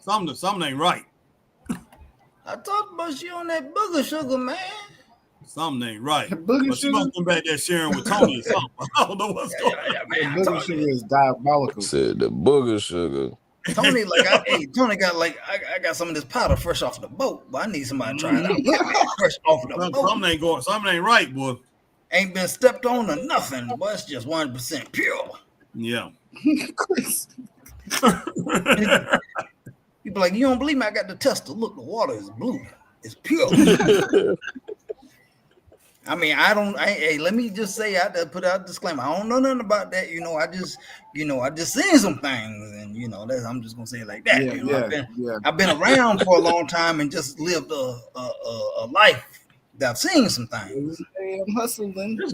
Something ain't right. I talked about she on that booger sugar, man. Something ain't right. Booger But she must have been back there sharing with Tony or something. I don't know what's going on. Man, Booger sugar is diabolical. Said the booger sugar. Tony, Tony got I got some of this powder fresh off the boat, but I need somebody to try it out. Fresh off the boat. Something ain't right, boy. Ain't been stepped on or nothing, but it's just 100% pure. Yeah. Chris. People like, you don't believe me? I got the tester. Look, the water is blue. It's pure. I mean, hey, let me just say, I put out a disclaimer. I don't know nothing about that. I just seen some things, and I'm just gonna say it like that. I've been around for a long time and just lived a life that I've seen some things. I'm hustling. This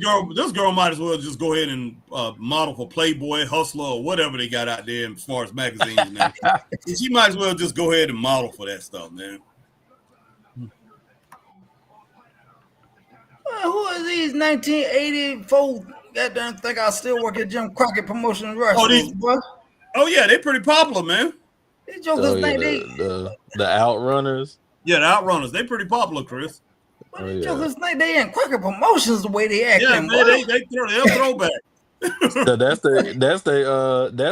girl might as well just go ahead and model for Playboy, Hustler, or whatever they got out there as far as magazines now. She might as well just go ahead and model for that stuff, man. Who are these 1984 goddamn think I still work at Jim Crockett Promotions wrestlers, Oh yeah, they're pretty popular, man. These jokers think the Outrunners. Yeah, the Outrunners, they pretty popular, Chris. These jokers think they in Crockett Promotions the way they acting. Yeah, man, they'll throw back. So that's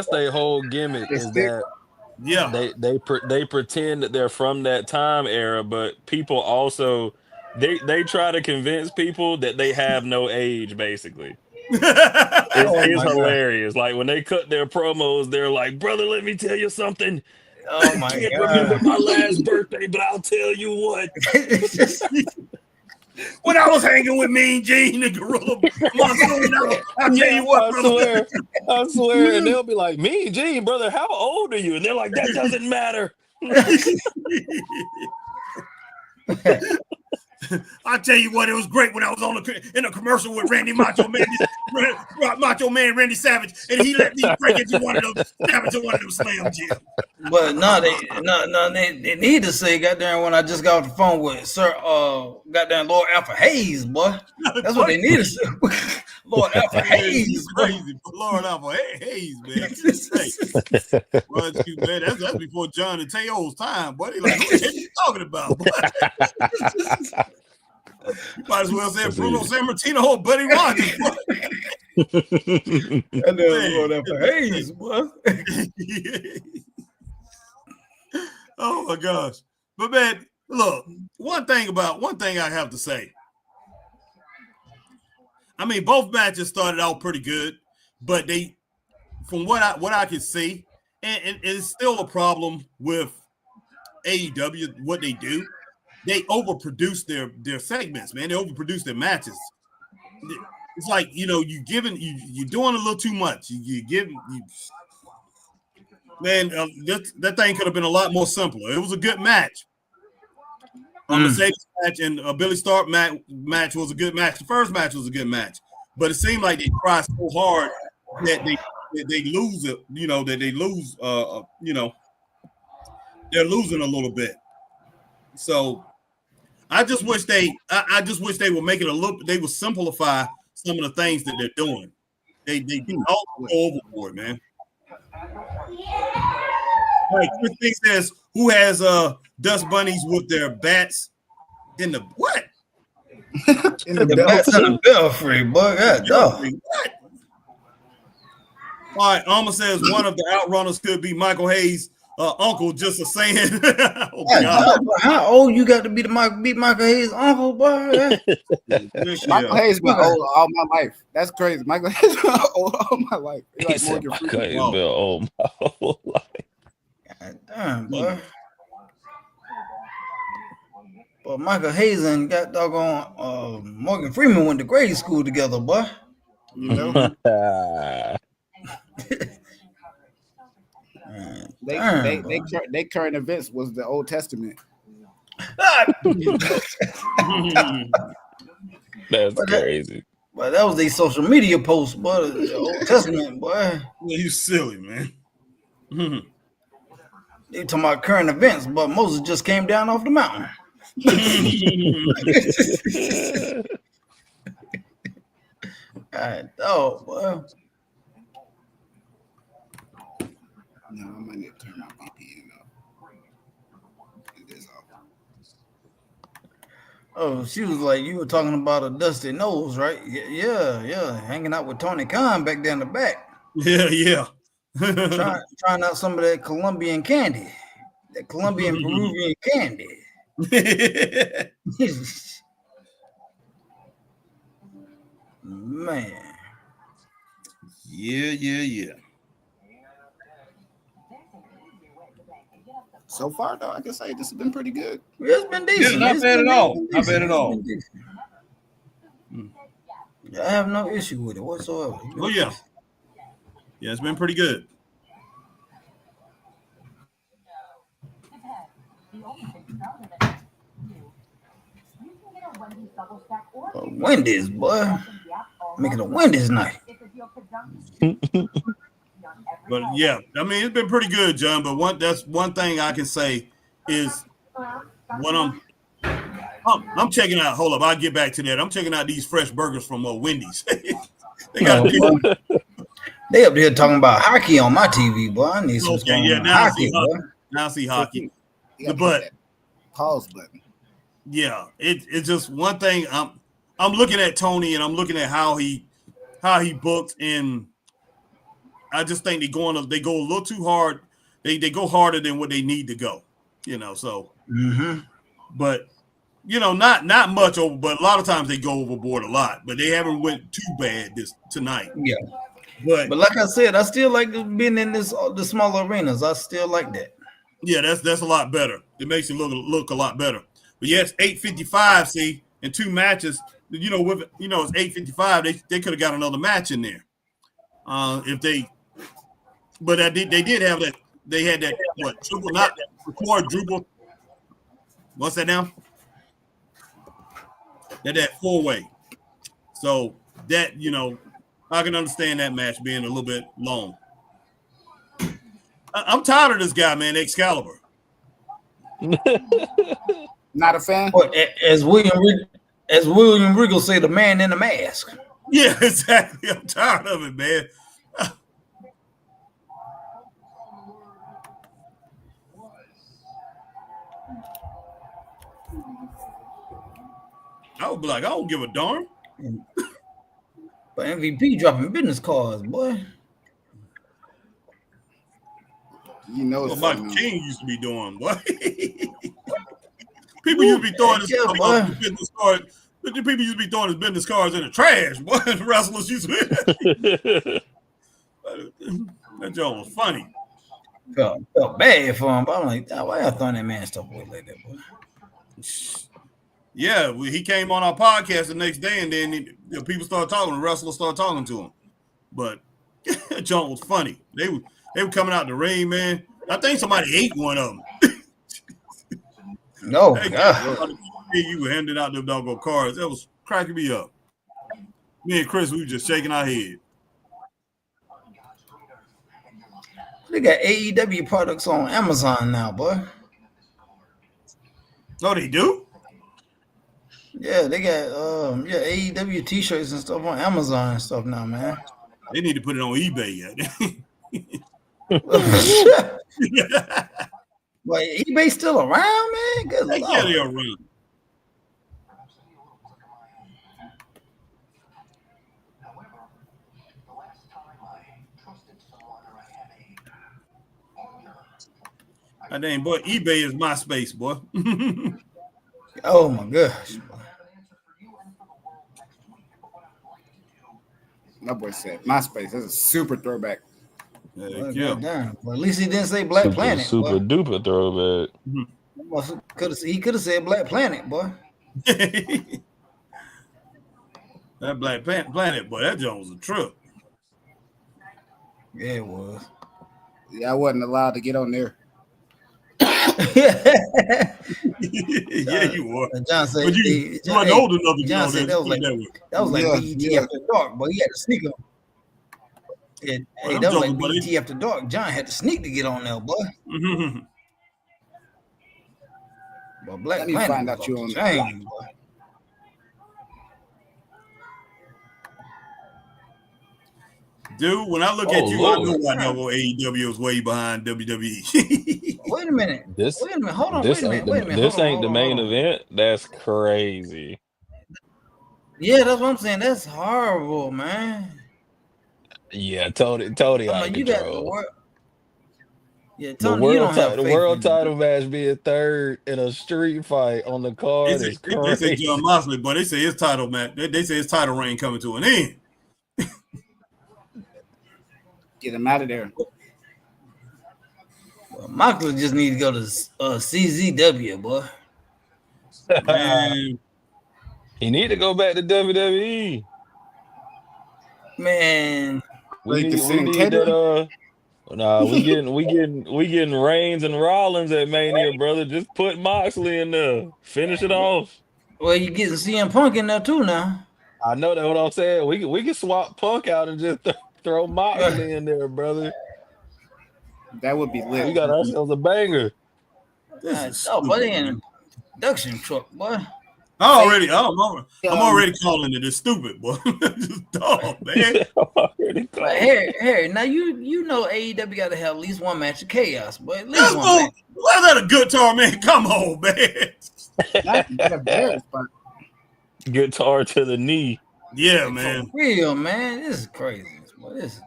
their whole gimmick is that they pretend that they're from that time era, but people also they try to convince people that they have no age, basically. It's hilarious. Like when they cut their promos, they're like, "Brother, let me tell you something. Oh my I can't God. remember my last birthday, but I'll tell you what." When I was hanging with Mean Gene and Gorilla Monsoon, I'll tell you what, I swear. And they'll be like, "Mean Gene, brother, how old are you?" And they're like, "That doesn't matter." I tell you what, it was great when I was in a commercial with Macho Man Randy Savage, and he let me break into one of them Slam Jim. But they need to say, goddamn, when I just got off the phone with Sir goddamn Lord Alpha Hayes, boy. That's what they need to say. Lord Alpha Hayes, crazy. Lord Alpha Hayes, man. Man, that's before John and Teo's time, buddy. Like, what are you talking about, boy? You might as well say Bruno Sammartino or Buddy Rogers. And then Lord Alpha Hayes, boy. Oh my gosh. But man, look, one thing I have to say. I mean, both matches started out pretty good, but they, from what I can see, and it's still a problem with AEW, what they do. They overproduce their segments, man. They overproduce their matches. It's like, you're doing a little too much. That thing could have been a lot more simpler. It was a good match. Mercedes match and Billy Stark match was a good match. The first match was a good match, but it seemed like they tried so hard that they lose it. They're losing a little bit. So I just wish they would make it a little. They would simplify some of the things that they're doing. They all go overboard, man. Like Chris says, who has dust bunnies with their bats in the what? In the bats in the belfry, boy. God, What? All right, Alma says one of the outrunners could be Michael Hayes' uncle. Just a saying. Oh God! How old you got to be to beat Michael Hayes' uncle, boy? Michael Hayes been old all my life. That's crazy. Michael Hayes been old all my life. He like said Michael Hayes been old my whole life. God damn, boy. But Michael Hayes and got doggone Morgan Freeman went to grade school together, boy. You know. They current events was the Old Testament. That's crazy. But that was a social media post, boy. The Old Testament, boy. Yeah, you silly, man. They talking about current events, but Moses just came down off the mountain. God, oh, boy. No, I might need to turn my VPN up. Oh, she was like, you were talking about a dusty nose, right? Yeah. Hanging out with Tony Khan back there in the back. Yeah. trying out some of that Colombian candy. That Colombian Peruvian candy. Man. Yeah. So far, though, I can say this has been pretty good. It's been decent. Yeah, not bad at all. Not bad at all. I have no issue with it whatsoever. Oh, yeah. Yeah, it's been pretty good. Wendy's, boy. Making a Wendy's night. But yeah, I mean, it's been pretty good, John. But that's one thing I can say is when I'm checking out. Hold up, I'll get back to that. I'm checking out these fresh burgers from Wendy's. They got they up there talking about hockey on my TV, boy. I need some hockey, boy. Now I see hockey. But pause button. Yeah, it's just one thing. I'm looking at Tony and I'm looking at how he booked, and I just think they go a little too hard. They go harder than what they need to go. So. Mm-hmm. But not much over. But a lot of times they go overboard a lot. But they haven't went too bad tonight. Yeah. But like I said, I still like being in the smaller arenas. I still like that. Yeah, that's a lot better. It makes it look a lot better. But yes, 8:55. See, in 2 matches, it's 8:55. They could have got another match in there, if they. But they did have that. They had that triple, not quadruple. What's that now? That 4-way. So that I can understand that match being a little bit long. I'm tired of this guy, man. Excalibur. Not a fan. As William Regal say, the man in the mask. Yeah, exactly. I'm tired of it, man. I would be like, I don't give a darn. But MVP dropping business cards, boy. What Michael King used to be doing, boy. People used to be throwing his business cards. People used to be throwing his business cards in the trash. Boy, wrestlers used to be. That joke was funny. Felt bad for him, but I'm like, why y'all throwing that man stuff away like that, boy? Yeah, he came on our podcast the next day, and then people started talking. The wrestlers started talking to him. But that joke was funny. They were coming out the ring, man. I think somebody ate one of them. No, God. You were handing out them doggone cards. That was cracking me up. Me and Chris, we were just shaking our head. They got AEW products on Amazon now, boy. No, they do? Yeah, they got AEW t-shirts and stuff on Amazon and stuff now, man. They need to put it on eBay yet. But eBay still around, man? Good Lord. Yeah, they're around. I dang boy, eBay is MySpace, boy. Oh my gosh. My boy said MySpace. That's a super throwback. Well, damn. Well, at least he didn't say Black Planet. Super boy. duper throwback. He could have said Black Planet, boy. That Black Planet, boy, that joint was a trip. Yeah, it was. Yeah, I wasn't allowed to get on there. Yeah, you were. John said, but you weren't old enough to get on there. That was like BET After Dark, but he had to sneak on. Hey, that was like BET After Dark. John had to sneak to get on there, boy. But Black Planet find out you on chain, boy. Dude, when I look at you, I know AEW is way behind WWE. Wait a minute. Hold on. This Wait a minute. This ain't the main event. That's crazy. Yeah, that's what I'm saying. That's horrible, man. Yeah, Tony out of you control. got the world. Yeah, Tony, the world title match being third in a street fight on the card is crazy. They say John Moxley, but they say his title match. They say his title reign coming to an end. Get him out of there. Well, Michael just needs to go to CZW, boy. Man. He need to go back to WWE. Man, we need that. Nah, we getting Reigns and Rollins at Mania, brother. Just put Moxley in there. Finish it off. Well, you getting CM Punk in there too now. I know that's what I'm saying. We can swap Punk out and just throw Moxley in there, brother. That would be lit. We got ourselves a banger. But in an induction truck, boy. I'm already calling it. It's stupid, boy. Just dumb, man. But Harry, now you know AEW got to have at least one match of chaos, but at least one match. Why that a guitar, man? Come on, man. Guitar to the knee. Yeah, man. For real, man. This is crazy. Boy, this is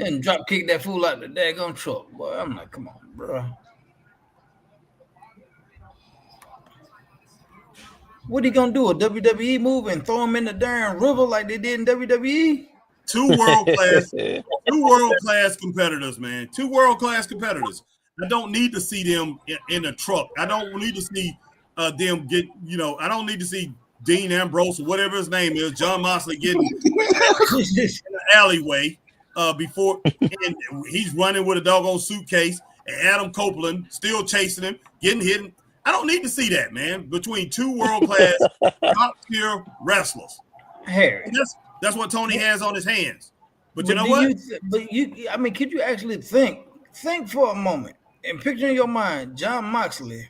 and drop kick that fool out the daggone truck, boy. I'm like, come on, bro. What he gonna do? A WWE move and throw him in the darn river like they did in WWE? Two world class competitors, man. Two world class competitors. I don't need to see them in a truck. I don't need to see them get. I don't need to see Dean Ambrose or whatever his name is, John Moxley getting in the alleyway before, and he's running with a doggone suitcase, and Adam Copeland still chasing him, getting hit. I don't need to see that, man, between two world-class top-tier wrestlers. Harry. That's what Tony has on his hands. But you know what? Could you actually think for a moment and picture in your mind John Moxley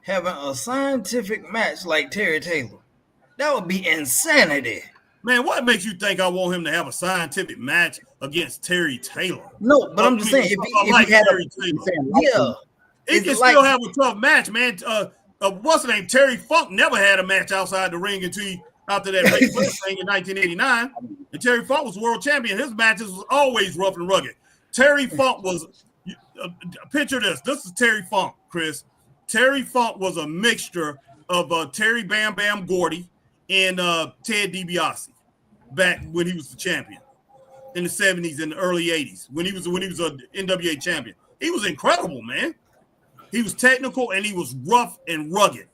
having a scientific match like Terry Taylor? That would be insanity. Man, what makes you think I want him to have a scientific match against Terry Taylor? No, but I'm just saying, if he had Terry Taylor. He can still have a tough match, man. What's the name? Terry Funk never had a match outside the ring after that Ric Flair thing in 1989. And Terry Funk was world champion. His matches was always rough and rugged. Terry Funk was, picture this. This is Terry Funk, Chris. Terry Funk was a mixture of Terry Bam Bam Gordy and Ted DiBiase back when he was the champion in the 70s and the early 80s when he was an NWA champion. He was incredible, man. He was technical and he was rough and rugged.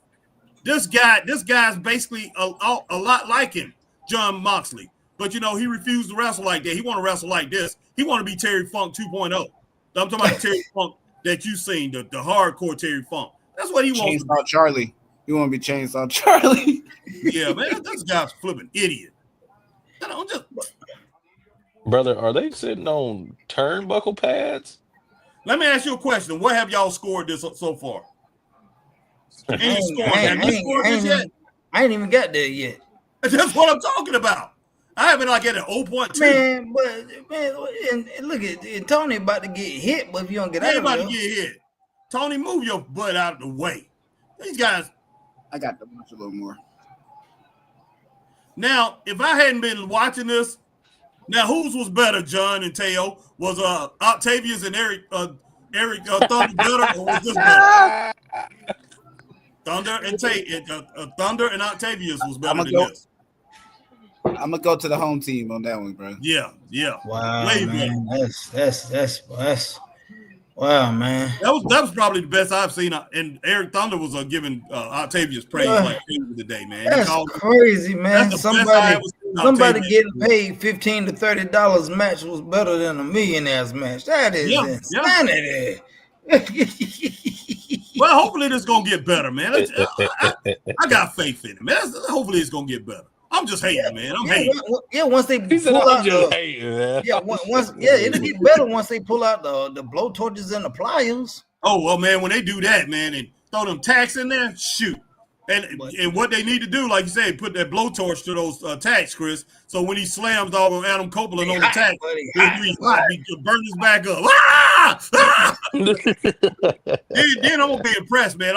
This guy's basically a lot like him, John Moxley. But he refused to wrestle like that. He want to wrestle like this. He want to be Terry Funk 2.0. I'm talking about Terry Funk that you've seen, the hardcore Terry Funk. That's what he wants to be. Charlie. You want to be Chainsaw Charlie? Yeah, man, this guy's flipping idiot. Brother, are they sitting on turnbuckle pads? Let me ask you a question. What have y'all scored this so far? I ain't even got there yet. That's what I'm talking about. I haven't at an 0.2. Man, and look at Tony about to get hit, but if you don't get out of there. About to get hit. Tony, move your butt out of the way. These guys. I got to watch a little more. Now, if I hadn't been watching this, now whose was better, John and Teo? Was Octavius and Eric Eric Thunder better, or was this better? Thunder and Thunder and Octavius was better than this. I'm gonna go to the home team on that one, bro. Yeah. Wow, Way man. That's wow, man. That was probably the best I've seen. And Eric Thunder was giving Octavius praise like crazy today, man. That's crazy, man. That's somebody getting paid $15 to $30 match was better than a millionaire's match. That is insanity. Well, hopefully this is gonna get better, man. I got faith in it, man. Hopefully it's gonna get better. I'm just hating, man. I'm hating. Once they pull out it'll get better once they pull out the blowtorches and the pliers. Oh well, man, when they do that, man, and throw them tacks in there, shoot. And what they need to do, like you said, put that blowtorch to those tacks, Chris. So when he slams dog on Adam Copeland on the tack, he burn his back up. Then I'm gonna be impressed, man.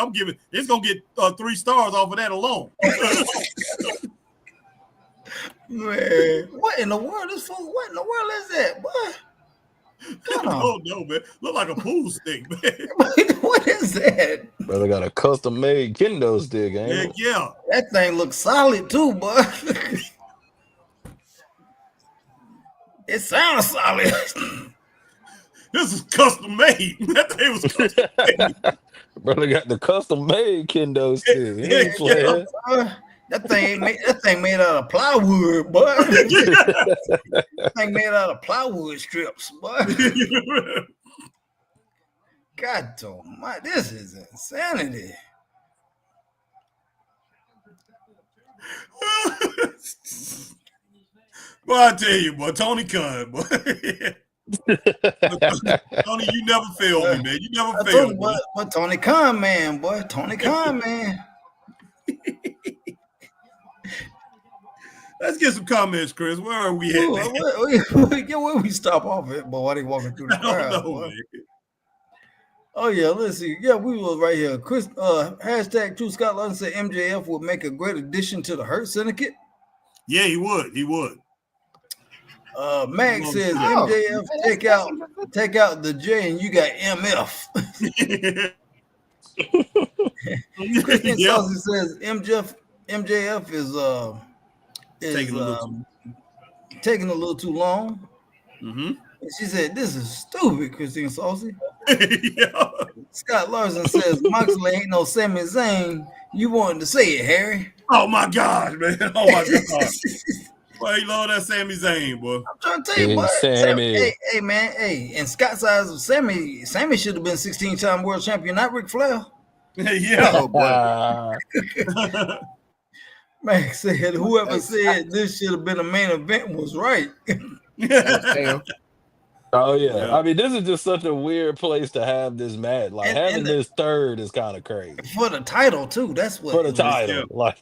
It's gonna get 3 stars off of that alone. Man, what in the world is that, boy? I don't know, man. Look like a pool stick, man. What is that? Brother got a custom made kendo stick, ain't it? Yeah. That thing looks solid too, boy. It sounds solid. This is custom made. That thing was custom made. Brother got the custom made kendo stick. He ain't playing. That thing made out of plywood, boy. That thing made out of plywood strips, boy. God almighty, this is insanity. Well, I tell you, boy, Tony Khan, boy. Tony, you never failed me, man. You never failed me. But Tony Khan, man, boy. Tony Khan, man. Let's get some comments, Chris. Where are we at, man? Where we stop off at, boy? Why they walking through the crowd? I don't know, man. Oh yeah, let's see. Yeah, we was right here. Chris, hashtag True Scott Lawson said MJF would make a great addition to the Hurt Syndicate. Yeah, he would. He would. Max says MJF take out the J and you got MF. Christian Saucy says MJF is taking a little too long. Mm-hmm. And she said, "This is stupid," Christine Saucy. Yeah. Scott Larson says, "Moxley ain't no Sami Zayn." You wanted to say it, Harry. Oh my gosh, man. Oh my God. Boy, he love that Sami Zayn, boy. I'm trying to tell you, boy. Sammy. Hey, man. Hey, in Scott's eyes of Sammy should have been 16-time world champion, not Ric Flair. Yeah. Oh, boy. Max said, whoever said this should have been a main event was right. Oh yeah. I mean, this is just such a weird place to have this match. Like having this third is kind of crazy for the title too. That's what for the title. Like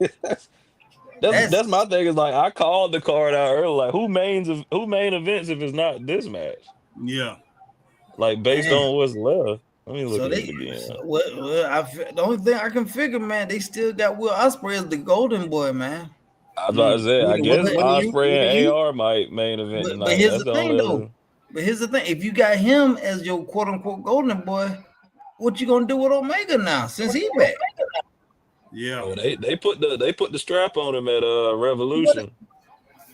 that's my thing. Is like I called the card out earlier. Like who main events if it's not this match? Yeah. Like based on what's left. Let me look at it again. The only thing I can figure, man, they still got Will Ospreay as the golden boy, man. I was about to say, I guess Ospreay and AR might main event tonight. But here's the thing, though. But here's the thing: if you got him as your quote unquote golden boy, what you gonna do with Omega now since he back? Yeah, well, they put the strap on him at Revolution.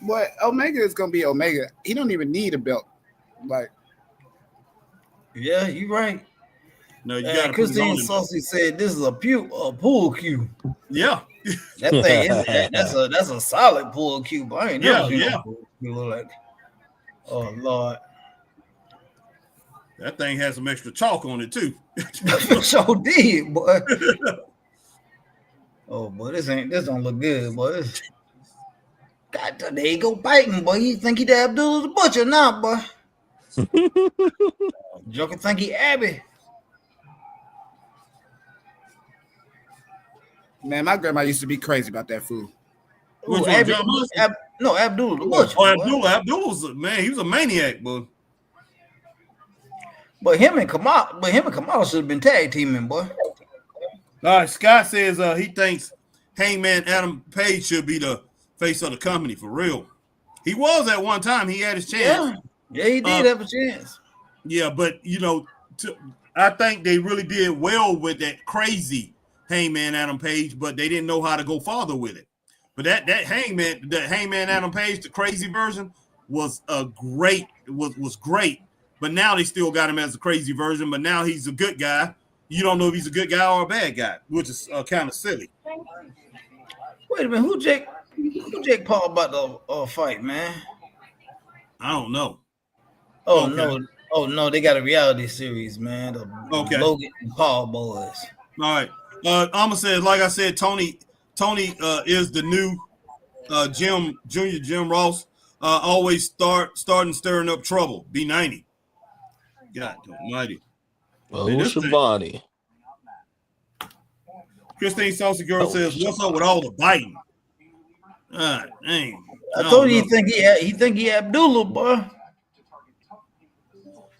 But Omega is gonna be Omega. He don't even need a belt. Like, yeah, you're right. No, you got. Christine Saucy said this is a pool cue. Yeah, that thing is that's a solid pool cue. I ain't never seen a pool cue look like. Oh Lord. That thing has some extra chalk on it too. Sure did, boy. Oh boy, this don't look good, boy. God, there you go biting, boy. You think he the Abdullah the Butcher now, boy? Joker think he Abby. Man, my grandma used to be crazy about that food. Ooh, Abdullah the Butcher. Oh, Abdullah's man. He was a maniac, boy. But him and Kamal should have been tag teaming, boy. All right, Scott says he thinks Hangman Adam Page should be the face of the company for real. He was at one time. He had his chance. Yeah, he did have a chance. Yeah, but I think they really did well with that crazy Hangman Adam Page, but they didn't know how to go farther with it. But that Hangman Adam Page, the crazy version, was great. Was great. But now they still got him as a crazy version. But now he's a good guy. You don't know if he's a good guy or a bad guy, which is kind of silly. Wait a minute, who Jake Paul about to fight, man? I don't know. Oh no, they got a reality series, man. The Logan and Paul boys. All right. Alma says, like I said, Tony is the new Jim Ross. Always starting stirring up trouble. B90. God almighty. Oh, Shabani. Christine Saucy Girl says, "What's up with all the biting?" Dang. I told you he think he Abdullah, boy.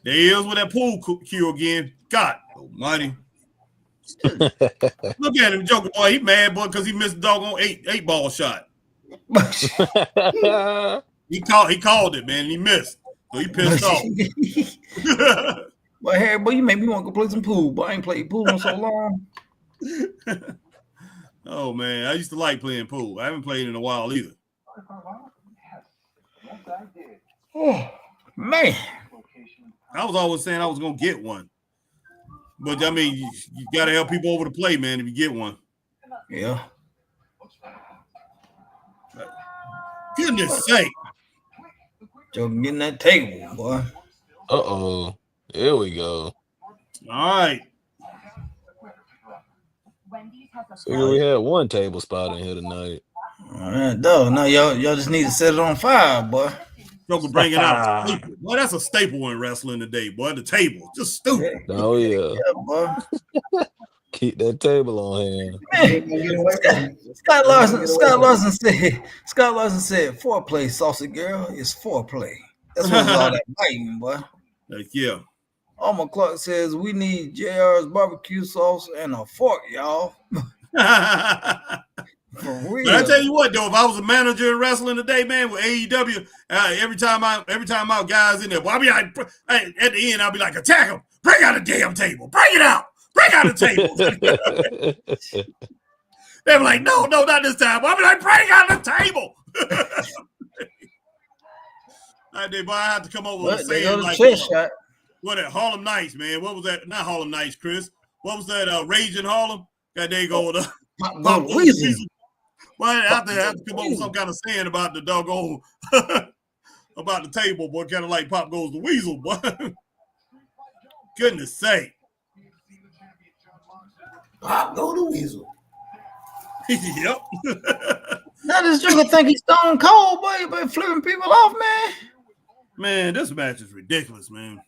There he is with that pool cue again. God almighty. Look at him, joking boy. He mad, boy, because he missed a doggone eight ball shot. He called it, man. And he missed, so he pissed off. But Harry, boy, you made me want to go play some pool. But I ain't played pool in so long. Oh man, I used to like playing pool. I haven't played in a while either. Oh man, I was always saying I was gonna get one, but I mean, you got to help people over to play, man. If you get one, yeah. Goodness sake, Joe, getting that table, boy. Here we go. All right. So we had one table spot in here tonight. All right, dog. Now y'all just need to set it on fire, boy. Joker bringing out a staple. Boy, that's a staple in wrestling today, boy. The table, just stupid. Oh yeah, boy. Keep that table on hand. Scott Larson said, "Foreplay, saucy girl, is foreplay." That's what all that biting, boy. Like, yeah. Alma Clark says we need JR's barbecue sauce and a fork, y'all. For real. But I tell you what, though, if I was a manager in wrestling today, man, with AEW, every time I guys in there, well, I'll be like, at the end, I'll be like, attack them, bring out the damn table, bring it out, bring out the table. They're like, no, not this time. I'll be like, bring out the table. I have to come over with a saying like, what that Harlem Nights, man? What was that? Not Harlem Nights, Chris. What was that? Rage in Harlem. God, they go with Pop Weasel. Well, I have to come up with some kind of saying about the doggone about the table, boy. Kind of like Pop Goes the Weasel, boy. Goodness sake. Pop go the Weasel. Yep. Now this Joker think he's stone cold, boy, but flipping people off, man. Man, this match is ridiculous, man.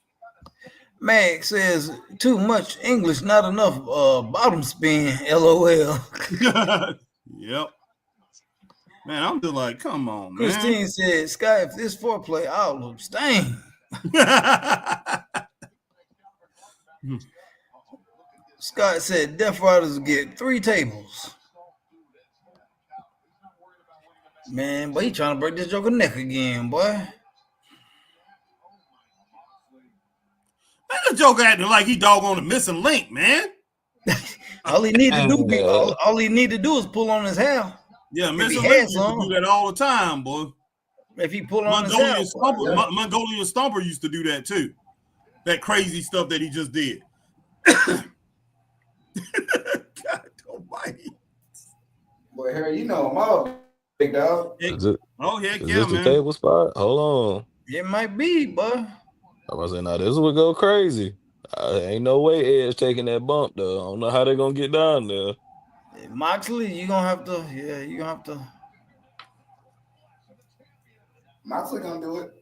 Mag says too much English, not enough bottom spin. LOL. Yep. Man, I'm just like, come on, man. Christine said, Sky, if this foreplay, I'll abstain. Scott said Death Riders get 3 tables. Man, but he trying to break this Joker neck again, boy. Man, the Joker acting like he doggone a missing link, man. all he need to do is pull on his hair. Yeah, missing link used to do that all the time, boy. If he pull on his hair, Mongolian Stomper used to do that too. That crazy stuff that he just did. God almighty. Boy, Harry, you know him all, big dog. Oh, heck yeah, this man. The table spot? Hold on. It might be, boy. I was saying, now this would go crazy. Ain't no way Edge taking that bump, though. I don't know how they're going to get down there. Moxley, you're going to have to, Moxley going to do it.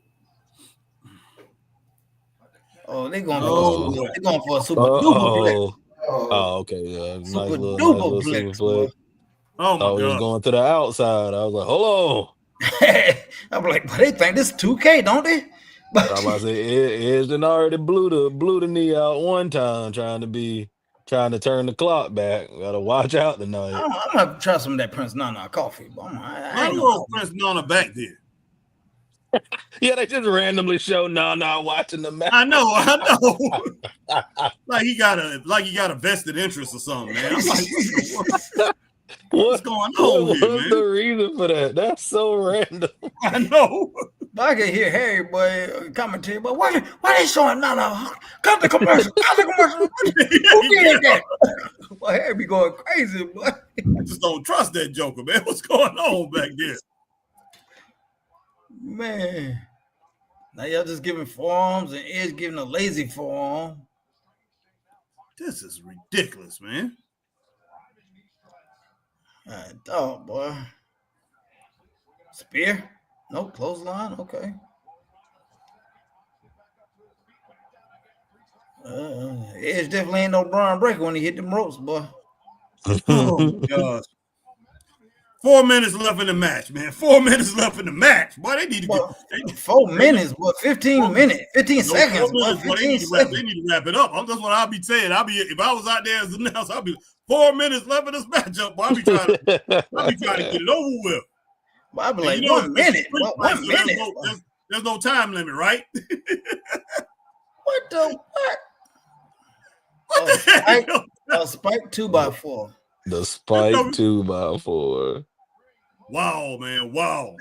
Oh, they're going for a super duper play. Oh, okay. Yeah. Super duper play. Oh, my God. He was going to the outside. I was like, hold on. I'm like, but they think this 2K, don't they? I was about to say, Edge done already blew the knee out one time trying to turn the clock back. Gotta watch out tonight. I'm gonna try some of that Prince Nana coffee. But I don't know if Prince Nana back there. Yeah, they just randomly show watching the match. I know. Like he got a vested interest or something, man. I'm like, what's going on what here, was man? the reason for that? That's so random. I know. I can hear Harry boy commenting, but why they showing no? Cut the commercial. Who did that? Well, Harry be going crazy, boy. I just don't trust that Joker, man. What's going on back there? Man. Now y'all just giving forearms and Edge giving a lazy forearm. This is ridiculous, man. Dog, boy. Spear? Nope, clothesline. Okay. Edge definitely ain't no Braun Breaker when he hit them ropes, boy. Oh, gosh. 4 minutes left in the match, man. 4 minutes left in the match. Boy, they need to get 4 minutes, boy. 15 minutes, 15 seconds, boy. 15 seconds. They need to wrap it up. That's what I'll be saying. If I was out there as an announcer, I'll be 4 minutes left in this matchup. Boy, I'll be trying to get it over with. Well, I'd be like, 1 minute. 1 minute. There's no time limit, right? What the what? What the heck? A spike 2x4. The spike 2x4. Wow, man. Wow.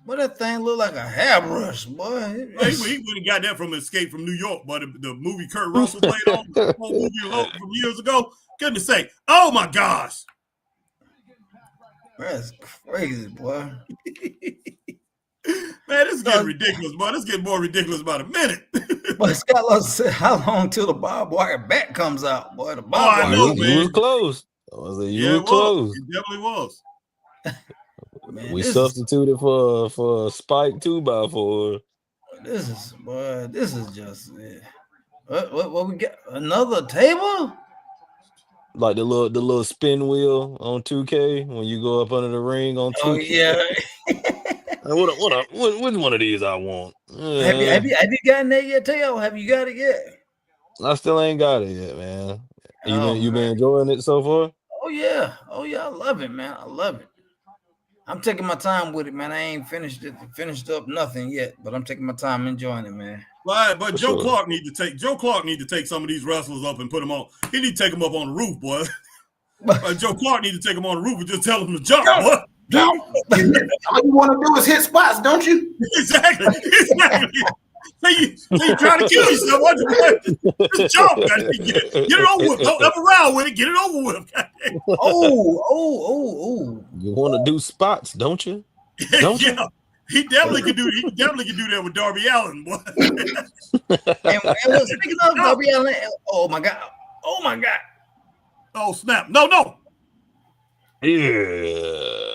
But that thing look like a hairbrush, boy. He would have got that from Escape from New York, but the movie Kurt Russell played on the movie from years ago. Goodness sake. Oh my gosh. That's crazy, boy. Man, this is getting ridiculous, boy. This is getting more ridiculous about a minute. But Scott Lowe said, how long till the barbed wire bat comes out, boy? The barbed wire. know, You was close. You was close. It definitely was. Man, we substituted for a spike 2x4. This is just what we got? Another table? Like the little spin wheel on 2K when you go up under the ring on 2K. Oh yeah. Which one of these I want? Have you gotten that yet, Teo? Have you got it yet? I still ain't got it yet, man. You been man. enjoying it so far? Oh yeah, I love it, man. I love it. I'm taking my time with it, man. I ain't finished up nothing yet, but I'm taking my time enjoying it, man. Right, but Joe Clark need to take some of these wrestlers up and put them on. He need to take them up on the roof, boy. Joe Clark need to take them on the roof and just tell them to jump, boy. Jump. All you want to do is hit spots, don't you? Exactly. So you trying to kill yourself. Just jump. Get it over with. Don't ever around with it. Get it over with. Oh. You want to do spots, don't you? Don't you? He definitely could do that with Darby Allin, boy. and speaking of Darby Allin, oh my god. Oh snap. No. Yeah.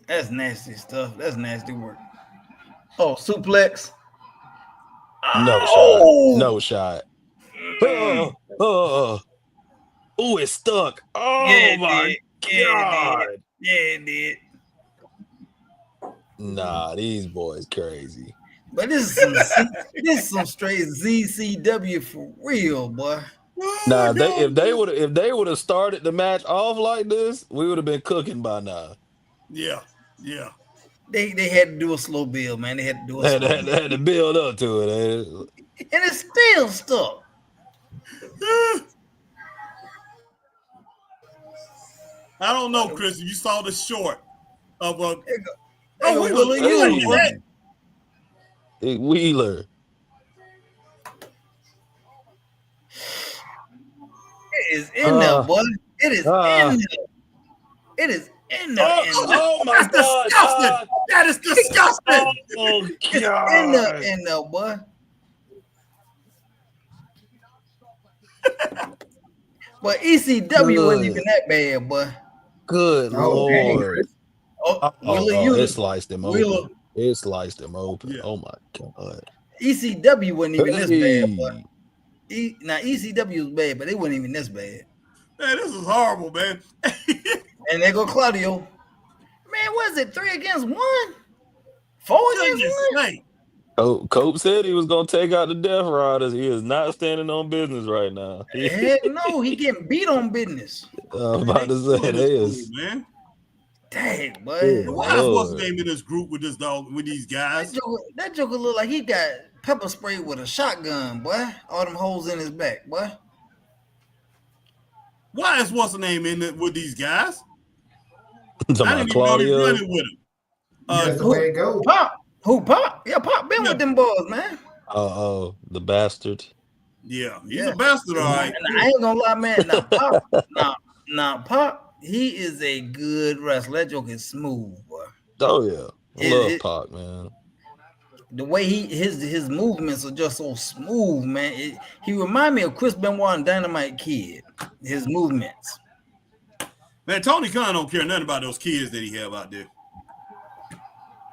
That's nasty stuff. That's nasty work. Oh, suplex. No shot. Oh, it's stuck. Oh yeah, my god. It did. Nah, these boys crazy. But this is some straight ZCW for real, boy. Nah, if they would have started the match off like this, we would have been cooking by now. Yeah. They had to do a slow build, man. They had to do They had to build up to it. And it's still stuck. I don't know, Chris. If you saw the short of Wheeler. It is in there, boy. It is in there. It is in there. Oh my God! Disgusting. That is disgusting. Oh God! It's in there, boy. But ECW wasn't even that bad, boy. Good Lord. It sliced him open. It sliced him open. Yeah. Oh my God. ECW wasn't even this bad, boy. Now ECW was bad, but it wasn't even this bad. Man, this is horrible, man. And there go Claudio. Man, what is it? 3 against 1? 4 against 1? Cope said he was gonna take out the Death Riders. He is not standing on business right now. Heck no, he getting beat on business. I'm about to say it is. Man. Dang, boy. Why is what's the name in this group with this dog with these guys? That joker look like he got pepper spray with a shotgun, boy. All them holes in his back, boy. Why is what's the name in it with these guys? I didn't even know he was running with him. That's the way it goes. Pop? Who Pop? Yeah, Pop been with them boys, man. Oh, the bastard. Yeah, he's a bastard, all right. And I ain't gonna lie, man. Now Pop, he is a good wrestler. That joke is smooth, boy. Oh yeah, I love Pop, man. The way his movements are just so smooth, man. He remind me of Chris Benoit and Dynamite Kid. His movements. Man, Tony Khan don't care nothing about those kids that he have out there.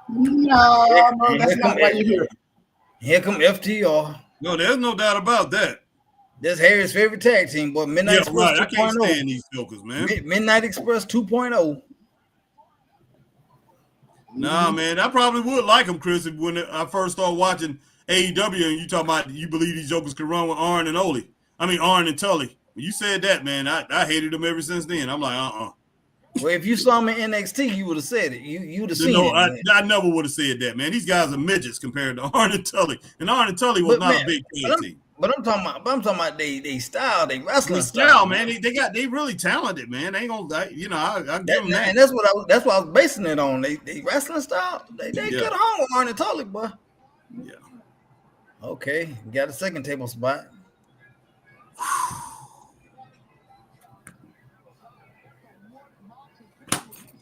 No, that's not why you're here. Here come FTR. No, there's no doubt about that. That's Harry's favorite tag team, boy. Midnight Express right. 2.0. I can't stand these jokers, man. Midnight Express 2.0. Nah, man, I probably would like them, Chris, when I first started watching AEW and you talking about you believe these jokers can run with Arn and Ole. I mean, Arn and Tully. When you said that, man, I hated them ever since then. I'm like, Well, if you saw them in NXT, you would have said it. You'd have seen it. I never would have said that, man. These guys are midgets compared to Arn and Tully. And Arn and Tully was not a big team. But I'm talking about they style, they wrestling style, man. They really talented, man. They ain't gonna, I give them that. And that's what I was basing it on. They wrestling style. They could have hung with Arn and Tully, boy. Yeah. Okay, got a second table spot.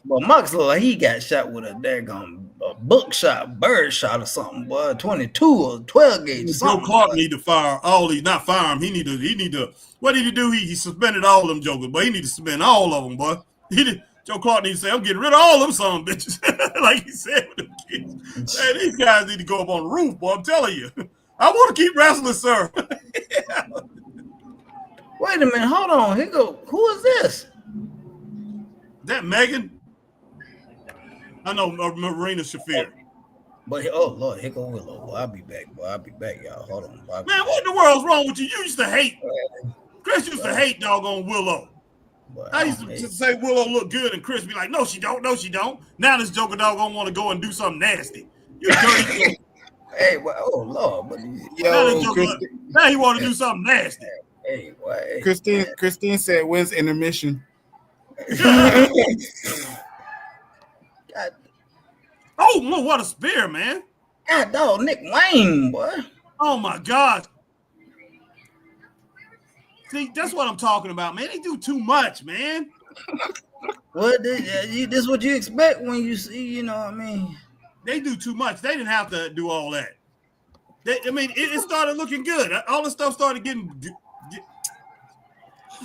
But Mox look like he got shot with a daggone buckshot, bird shot or something, boy. 22 or 12 gauge. Joe Clark need to fire all these, not fire him. He need to. What did he do? He suspended all of them jokers, but he need to suspend all of them, boy. Joe Clark need to say, I'm getting rid of all them son bitches, like he said with them kids. Man, these guys need to go up on the roof, boy. I'm telling you. I want to keep wrestling, sir. Wait a minute, hold on. Here go. Who is this? That Megan? I know Marina Shafir. But oh Lord, here go Willow. Boy, I'll be back, y'all. Hold on. Man, what in the world's wrong with you? You used to hate. Chris used to hate doggone Willow. Boy, I used to say Willow look good, and Chris be like, no, she don't. Now this joker doggone want to go and do something nasty. You dirty. Hey, well, oh Lord, but now he want to do something nasty. Hey, what? Christine said, "When's intermission?" God. Oh, what a spear, man! God, dog, Nick Wayne, boy. Oh my God! See, that's what I'm talking about, man. They do too much, man. What? This is what you expect when you see, you know what I mean? They do too much. They didn't have to do all that. It started looking good. All the stuff started getting.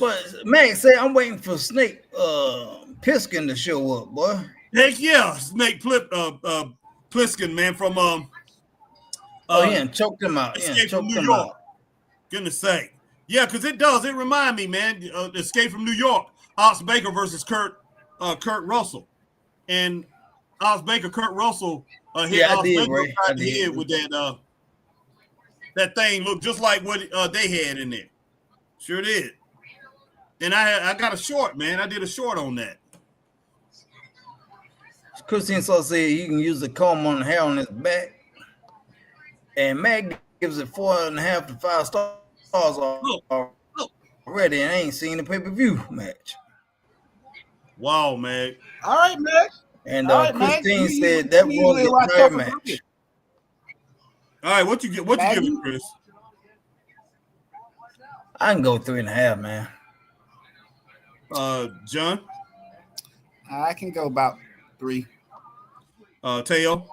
But Max said, I'm waiting for Snake Plissken to show up, boy. Heck yeah, Snake Plissken, man, from choked him out. Escape from New York. Goodness sake. Yeah, because it does. It remind me, man, Escape from New York. Ox Baker versus Kurt Russell. And Ox Baker, Kurt Russell hit Ox Baker right the head with that thing looked just like what they had in there. Sure did. And I got a short, man. I did a short on that. Christine said he can use the comb on the hair on his back. And Mag gives it 4.5 to 5 stars already, and I ain't seen the pay-per-view match. Wow, Mag. All right, Mag. And Christine said that was the third match. All right, what you give it, Chris? I can go 3.5, man. John? I can go about 3. Teo?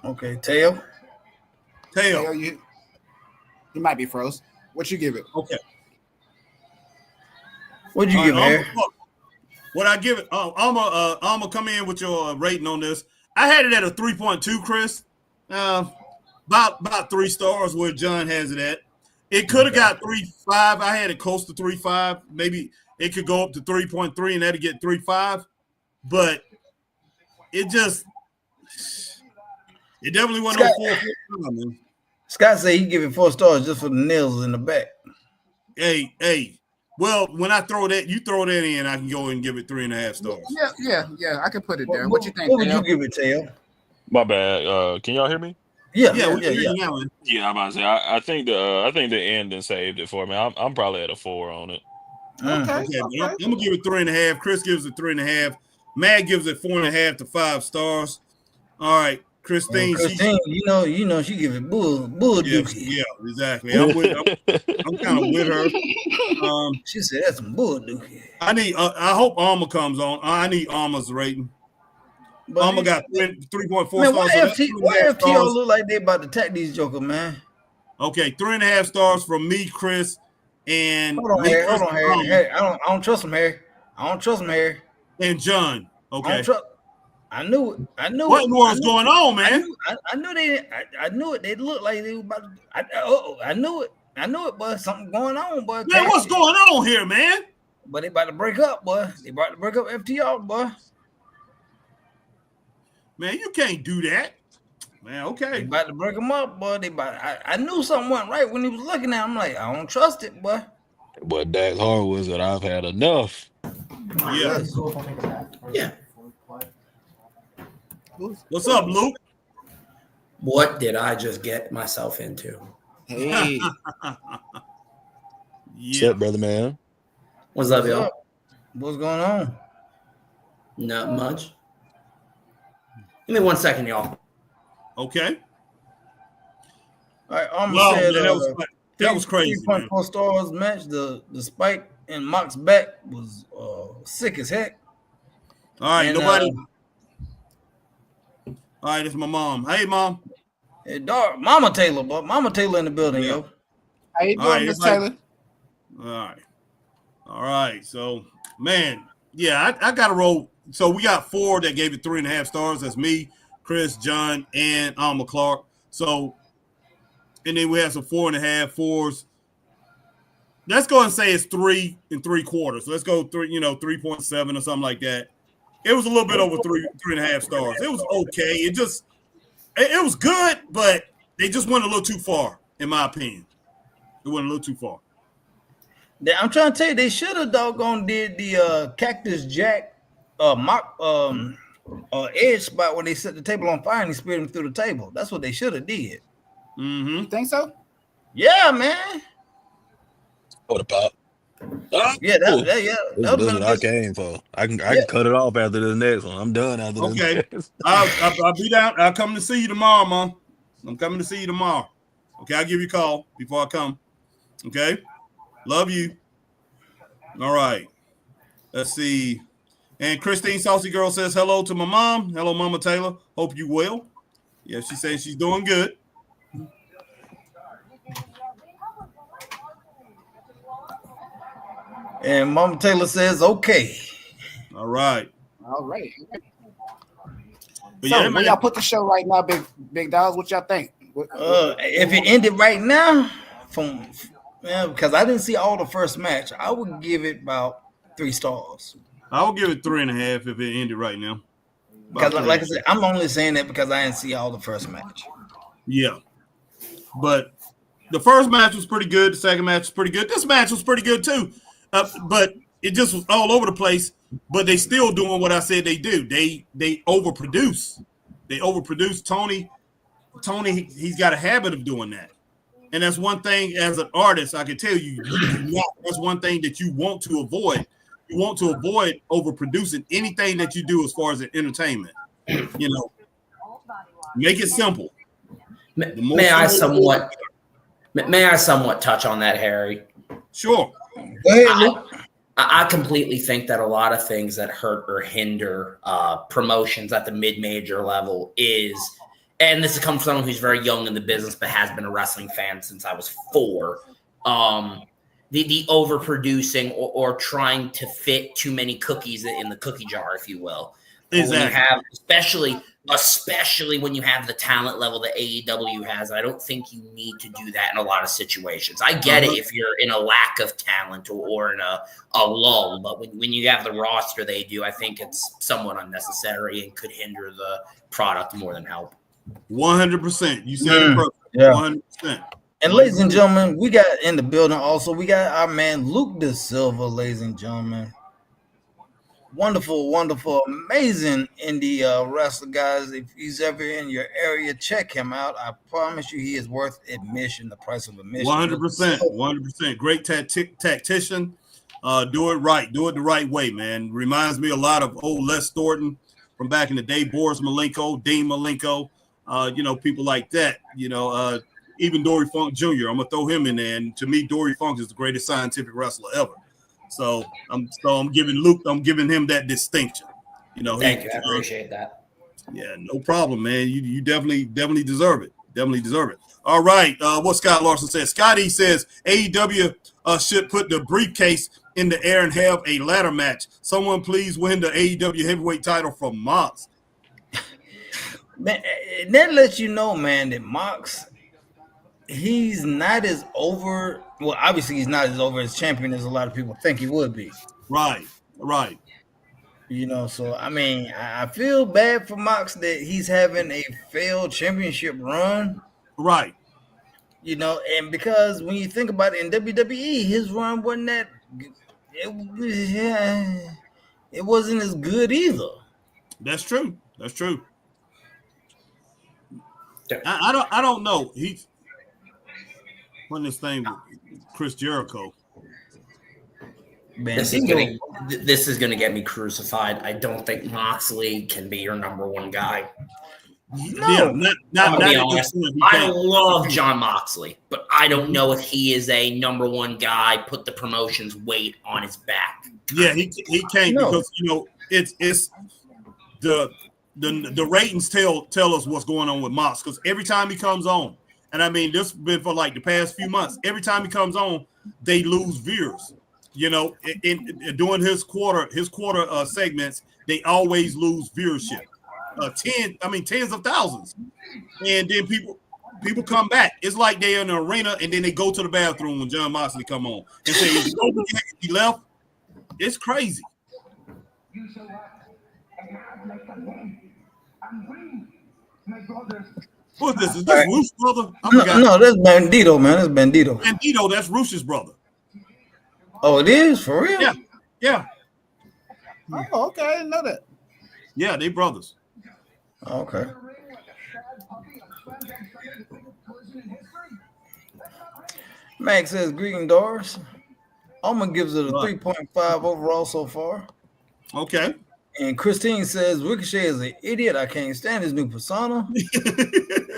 Okay, Teo, you might be froze. What you give it? Okay. What'd you give it? What I give it? I'm gonna come in with your rating on this. I had it at a 3.2, Chris. About 3 stars where John has it at. It could have got 3.5. I had it close to 3.5. Maybe it could go up to 3.3 and that'd get 3.5. But it definitely went on 4. Scott said he give it 4 stars just for the nails in the back. Hey. Well, when I throw that, you throw that in, I can go and give it 3.5 stars. Yeah. I can put it there. What you think? What would you give it, Tail? My bad. Can y'all hear me? Yeah. We can hear you now. Yeah, I'm about to say. I think the ending saved it for me. I'm probably at a 4 on it. Okay. I'm gonna give it 3.5. Chris gives it 3.5. Matt gives it 4.5 to 5 stars. All right, Christine. You know, she give it bull dookie. Yeah, exactly. I'm kind of with her. She said that's some bull dookie. I hope Alma comes on. I need Alma's rating. But Alma got 3.4 man, stars. Why FTR look like they about to attack these jokers, man? Okay, 3.5 stars from me, Chris, and Hold on, Harry. I don't trust him, Harry. I don't trust him, Harry. And John. Okay. I knew it. What in the world's going on, man? I knew it. They looked like they were about to. I knew it. But something going on, boy. Man, what's going on here, man? But they about to break up, boy. They about to break up FTR, boy. Man, you can't do that. Man, okay. They about to break them up, boy. I knew something wasn't right when he was looking at him. I'm like, I don't trust it, boy. But Dax Hard was that I've had enough. Yeah. Yeah. What's up, Luke? What did I just get myself into? Hey. What's up, brother man? What's up, y'all? What's going on? Not much. Give me 1 second, y'all. Okay. All right, said that was crazy. 3.4 stars match. The spike in Mox's back was sick as heck. All right, nobody. All right, it's my mom. Hey, mom. Hey, dog, Mama Taylor, but Mama Taylor in the building, yo. How you doing, Miss Taylor? All right. So, man, yeah, I got to roll. So we got 4 that gave it 3.5 stars. That's me, Chris, John, and Alma Clark. So, and then we have some 4.5 4s. Let's go and say it's 3 3/4. So let's go 3.7 or something like that. It was a little bit over 3.5 stars. It was okay. It was good, but they just went a little too far, in my opinion. It went a little too far. I'm trying to tell you, they should have doggone did the Cactus Jack edge spot when they set the table on fire and he speared him through the table. That's what they should have did. Mm-hmm. You think so? Yeah, man. What a pop. Yeah, that's what I came for. I can cut it off after the next one. I'm done after this. Okay. I'll be down. I'll come to see you tomorrow, Mom. I'm coming to see you tomorrow. Okay, I'll give you a call before I come. Okay. Love you. All right. Let's see. And Christine Saucy Girl says hello to my mom. Hello, Mama Taylor. Hope you well. Yeah, she says she's doing good. And Mama Taylor says, okay. All right. But so, when y'all put the show right now, big dogs, what y'all think? If it ended right now, because I didn't see all the first match, I would give it about 3 stars. I would give it 3.5 if it ended right now. Because, like I said, I'm only saying that because I didn't see all the first match. Yeah. But the first match was pretty good. The second match was pretty good. This match was pretty good, too. But it just was all over the place. But they still doing what I said they do. They overproduce. They overproduce. Tony, he's got a habit of doing that. And that's one thing as an artist, I can tell you, that's one thing that you want to avoid. You want to avoid overproducing anything that you do as far as an entertainment. You know, make it simple. May I somewhat touch on that, Harry? Sure. Go ahead, Luke. I completely think that a lot of things that hurt or hinder promotions at the mid-major level is, and this comes from someone who's very young in the business but has been a wrestling fan since I was 4, the overproducing or trying to fit too many cookies in the cookie jar, if you will. Exactly. When you have, especially when you have the talent level that AEW has, I don't think you need to do that in a lot of situations. I get it if you're in a lack of talent or in a lull, but when you have the roster they do, I think it's somewhat unnecessary and could hinder the product more than help. 100%. You said it perfect. Yeah. 100%. And ladies and gentlemen, we got in the building also. We got our man Luke De Silva, ladies and gentlemen. Wonderful, wonderful, amazing indie wrestler, guys. If he's ever in your area, check him out. I promise you, he is worth admission. The price of admission. 100%, 100%. Great tactician. Do it right. Do it the right way, man. Reminds me a lot of old Les Thornton from back in the day. Boris Malenko, Dean Malenko. People like that. Even Dory Funk Jr. I'm gonna throw him in there. And to me, Dory Funk is the greatest scientific wrestler ever. So I'm giving Luke, I'm giving him that distinction. Thank you. I appreciate that. Yeah, no problem, man. You definitely deserve it. Definitely deserve it. All right. What Scott Larson says. Scotty says AEW should put the briefcase in the air and have a ladder match. Someone please win the AEW heavyweight title from Mox. Man, that lets you know, man, that Mox, he's not as over. Well, obviously, he's not as over as champion as a lot of people think he would be. Right. So I mean, I feel bad for Mox that he's having a failed championship run. Right. And because when you think about it in WWE, his run wasn't that. It wasn't as good either. That's true. I don't know. He's putting this thing with Chris Jericho. Man, this is gonna get me crucified. I don't think Moxley can be your number one guy. No, not be honest. I love John Moxley, but I don't know if he is a number one guy. Put the promotion's weight on his back. Yeah, he can't because it's the ratings tell us what's going on with Mox, because every time he comes on, and I mean this has been for like the past few months, every time he comes on, they lose viewers. In during his quarter segments, they always lose viewership. Tens of thousands, and then people come back. It's like they're in the arena and then they go to the bathroom when John Moxley come on and say, "Is he over yet? He left." It's crazy. Who is this? Is this Ruth's brother? No, that's Bandito, man. That's Bandito. Bandito, that's Ruth's brother. Oh, it is? For real? Yeah. Oh, okay. I didn't know that. Yeah, they brothers. Okay. Max says, greeting, Doris. Alma gives it a 3.5 overall so far. Okay. And Christine says, Ricochet is an idiot. I can't stand his new persona.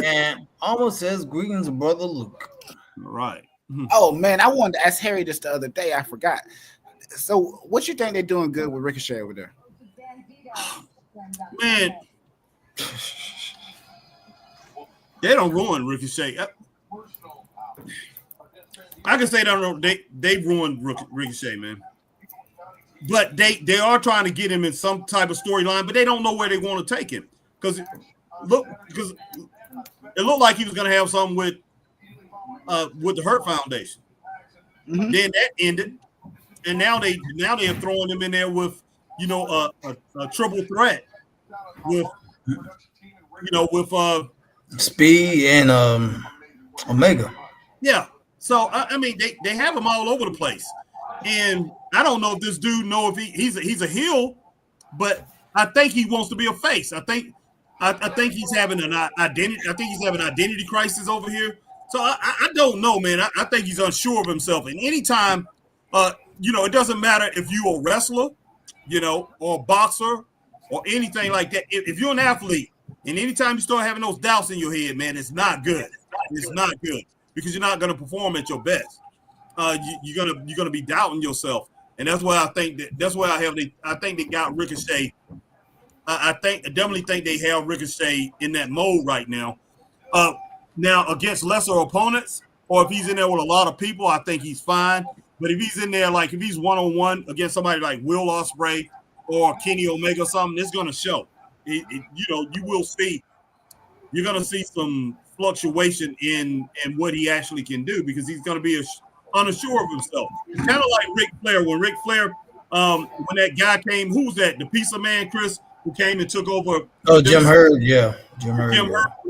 And Alma says, greetings, brother Luke. All right. Oh, man, I wanted to ask Harry this the other day. I forgot. So what you think they're doing good with Ricochet over there? Man, they don't ruin Ricochet. I can say they ruined Ricochet, man. But they are trying to get him in some type of storyline, but they don't know where they want to take him. Because it looked like he was going to have something with the Hurt Foundation. Mm-hmm. Then that ended, and now they're throwing him in there with a triple threat with Speed and Omega. Yeah. So I mean they have him all over the place, and I don't know if this dude if he's a heel, but I think he wants to be a face. I think he's having an identity. I think he's having an identity crisis over here. So I don't know, man. I think he's unsure of himself. And anytime, it doesn't matter if you're a wrestler, or a boxer or anything like that. If you're an athlete, and anytime you start having those doubts in your head, man, it's not good. It's not good because you're not going to perform at your best. You're gonna be doubting yourself, and that's why I think I think they got Ricochet. I definitely think they have Ricochet in that mode right now. Now against lesser opponents, or if he's in there with a lot of people, I think he's fine. But if he's in there, like if he's one-on-one against somebody like Will Ospreay or Kenny Omega or something, it's gonna show. You will see. You're gonna see some fluctuation in what he actually can do because he's gonna be unsure of himself. Kind of like Ric Flair. When Ric Flair, when that guy came, who was that? The Pizza Man, Chris, who came and took over. Oh, Jim Herd, yeah. Jim Herd.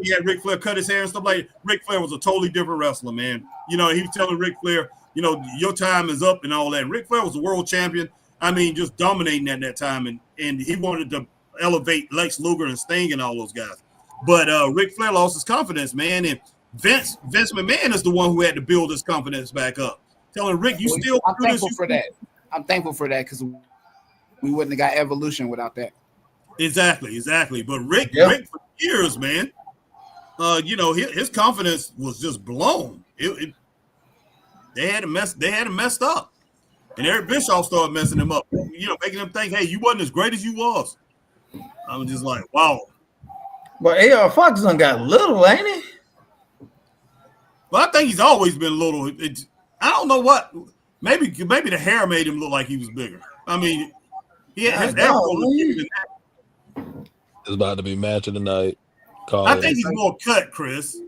He had Ric Flair cut his hair and stuff like that. Ric Flair was a totally different wrestler, man. You know, he was telling Ric Flair, you know, your time is up and all that. And Ric Flair was a world champion. I mean, just dominating at that time. And he wanted to elevate Lex Luger and Sting and all those guys. But Ric Flair lost his confidence, man. And Vince McMahon is the one who had to build his confidence back up. Telling Rick, you still. I'm thankful for that. I'm thankful for that because we wouldn't have got Evolution without that. Exactly. But Rick for years, man, you know, his confidence was just blown. They had him messed up, and Eric Bischoff started messing him up. You know, making him think, hey, you wasn't as great as you was. I'm just like, wow. But AR Fox done got little, ain't he? Well, I think he's always been little. I don't know what. Maybe the hair made him look like he was bigger. I mean, his afro was bigger than that. It's about to be match of the night. I think he's more cut, Chris,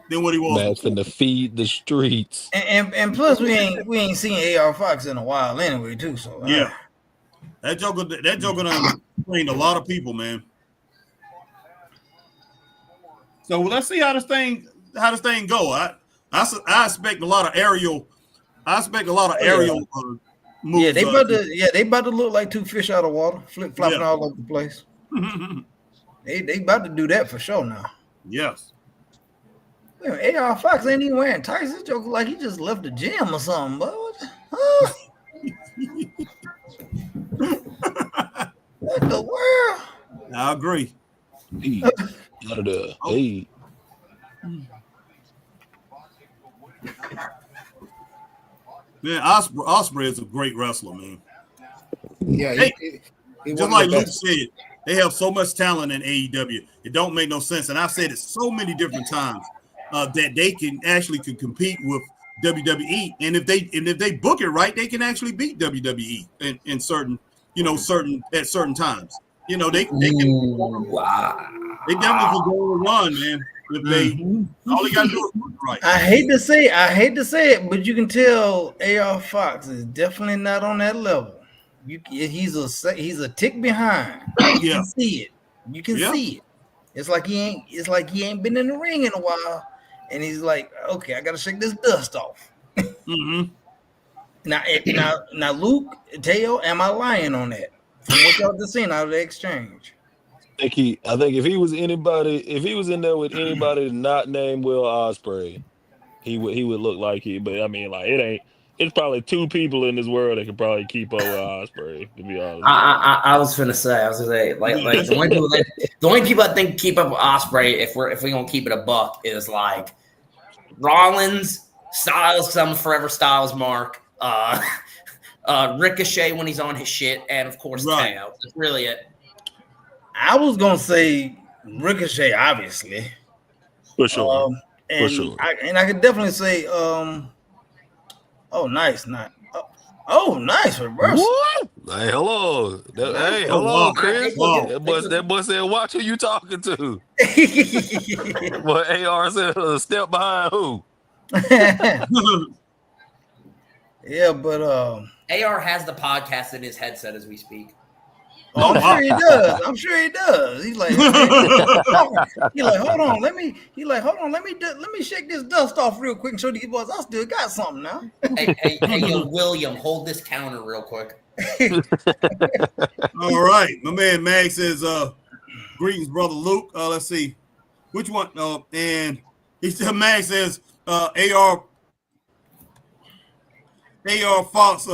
than what he was. Matching to feed the streets. And plus we ain't seen AR Fox in a while anyway, too. So yeah, that Joker done trained a lot of people, man. So let's see how this thing go. I expect a lot of aerial. Moves. Yeah, they about to look like two fish out of water, flip flopping all over the place. they about to do that for sure now. Yes. Man, AR Fox ain't even wearing tights. This joke like he just left the gym or something. But huh? What the world? I agree. Out of the hey. Man, Ospreay is a great wrestler, man. Yeah, he just like Luke said, they have so much talent in AEW. It don't make no sense, and I've said it so many different times that they can compete with WWE, and if they book it right, they can actually beat WWE in certain at certain times. You know, they can. Wow. They definitely can go and run, man. If they all they gotta do is book it right. I hate to say it, but you can tell AR Fox is definitely not on that level. He's a tick behind. You can see it. You can see it. It's like he ain't been in the ring in a while, and he's like, okay, I gotta shake this dust off. Now, Luke, Teo, am I lying on that? From what y'all just seen out of the exchange. I think if he was in there with anybody not named Will Ospreay, he would look like he. But I mean, like it's probably two people in this world that could probably keep up with Ospreay. To be honest, I was gonna say, like the only people I think keep up with Ospreay, if we gonna keep it a buck, is like Rollins, Styles, because I'm a forever Styles mark. Ricochet when he's on his shit, and of course Teo. That's really it. I was gonna say Ricochet, obviously, for sure. And for sure. I could definitely say, nice reversal. What? Hey, hello. Hello, Chris. That boy said, "Watch who you talking to." Well, AR said, "A step behind who?" Yeah, but AR has the podcast in his headset as we speak. Oh, I'm sure he does. He's like, hold on, let me shake this dust off real quick and show these boys I still got something now. Hey, yo, William, hold this counter real quick. All right, my man Mag says, greetings, brother Luke. Let's see, which one? And Mag says, AR Fox,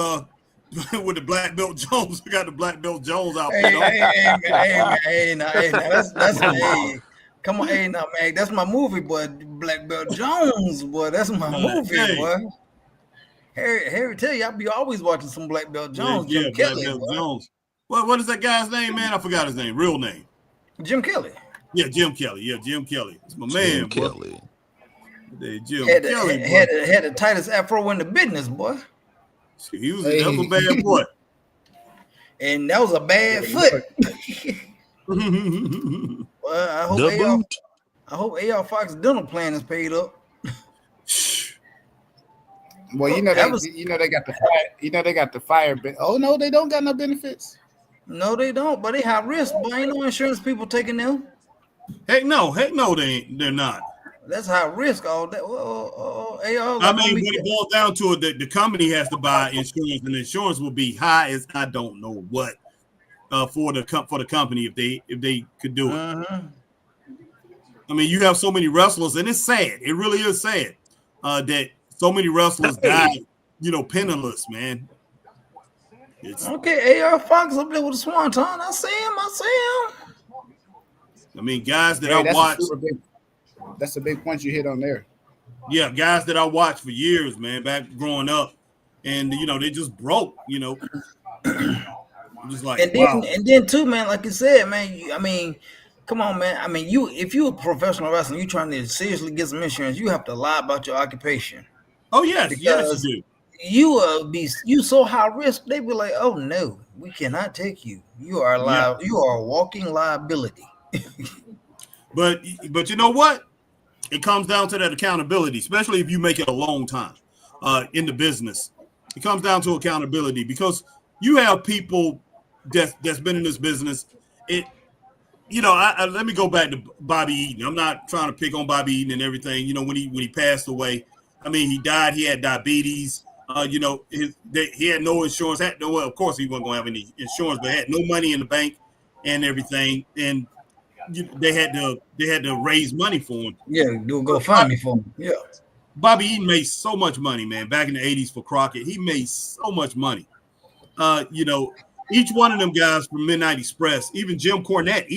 with the Black Belt Jones, we got the Black Belt Jones out. Hey, that's come on, hey, now, man, that's my movie, boy. Black Belt Jones, boy, that's my movie, boy. Harry, tell you, I'll be always watching some Black Belt Jones. Jim Kelly, Black Belt Jones. What is that guy's name, man? I forgot his name, real name. Jim Kelly. Yeah, Jim Kelly. It's my man, Kelly. Jim Kelly had the tightest afro in the business, boy. That was a bad boy. And that was a bad foot. Well, I hope AR Fox dental plan is paid up. Well, they got the fire. They got the fire. Oh no, they don't got no benefits. No, they don't. But they high risk. But ain't no insurance people taking them. Heck no, they're not. That's high risk. All that. I mean, when it boils down to it, the company has to buy insurance, and the insurance will be high as I don't know what for the company if they could do it. Uh-huh. I mean, you have so many wrestlers, and it's sad. It really is sad that so many wrestlers died, penniless, man. Okay, AR Fox up there with the Swanton. I see him. I mean, guys that I watched. That's a big point you hit on there. Yeah, guys that I watched for years, man, back growing up, and they just broke. Just like and then too, man. Like you said, man. Come on, man. I mean, if you're a professional wrestler, you trying to seriously get some insurance, you have to lie about your occupation. Oh yes, yes, you do. You so high risk. They be like, oh no, we cannot take you. You are You are a walking liability. But you know what? It comes down to that accountability, especially if you make it a long time in the business. It comes down to accountability because you have people that's been in this business. Let me go back to Bobby Eaton. I'm not trying to pick on Bobby Eaton and everything. When he passed away, I mean, he died. He had diabetes. He had no insurance. Of course, he wasn't going to have any insurance, but had no money in the bank and everything. And they had to raise money for him. Yeah, do go find me for him. Yeah, Bobby Eaton made so much money, man. Back in the '80s for Crockett, he made so much money. Each one of them guys from Midnight Express, even Jim Cornette,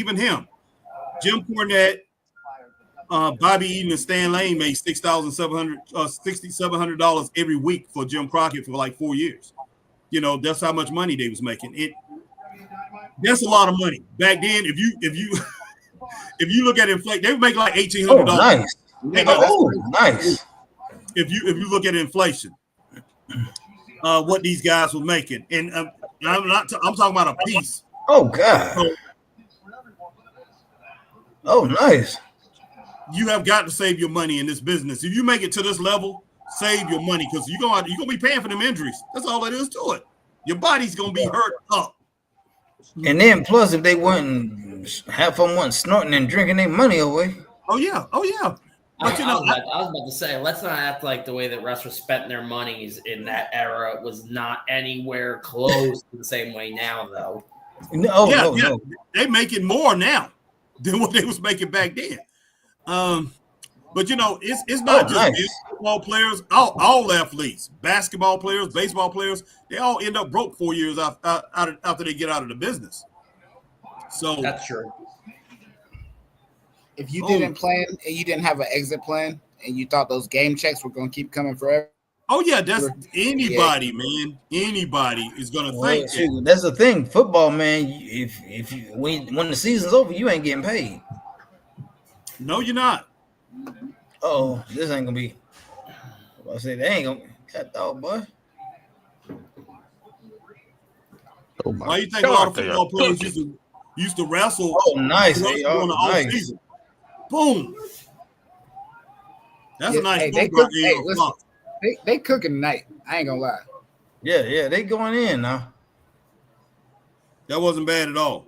Bobby Eaton and Stan Lane made $6,700 every week for Jim Crockett for like 4 years. That's how much money they was making. That's a lot of money back then. If you look at inflation, they would make like $1,800. Oh, nice. Nice. If you look at inflation, what these guys were making, and I'm talking about a piece. Oh God. Oh, nice. You have got to save your money in this business. If you make it to this level, save your money because you're gonna be paying for them injuries. That's all it is to it. Your body's gonna be hurt up. And then plus, if they half of them weren't snorting and drinking their money away. Oh yeah. But I was about to say, let's not act like the way that wrestlers spent their monies in that era was not anywhere close to the same way now, though. No. They making more now than what they was making back then. But it's not just football players, all athletes, basketball players, baseball players, they all end up broke 4 years after they get out of the business. So that's true. If you didn't plan and you didn't have an exit plan and you thought those game checks were going to keep coming forever. Oh yeah, that's anybody, man. Anybody is gonna think that. That's the thing. Football, man. When the season's over, you ain't getting paid. No, you're not. Oh, this ain't gonna be. I say they ain't gonna cut dog, boy. Why you think a lot of football players used to wrestle? Oh, nice. During the off season. Boom. That's a nice. They cooking tonight. I ain't gonna lie. Yeah, they going in now. That wasn't bad at all.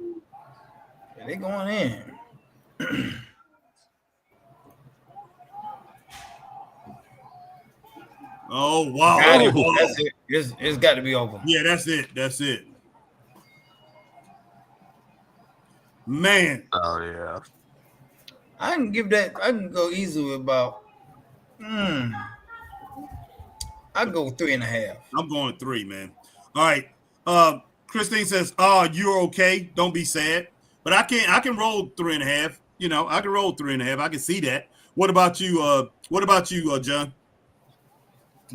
Yeah, they going in. Oh wow! That's it. It's got to be over. Yeah, that's it. Man. Oh yeah. I can give that. I can go easy with about. I go 3.5. I'm going 3, man. All right. Christine says, "Oh, you're okay. Don't be sad." But I can roll 3.5. I can roll 3.5. I can see that. What about you? John?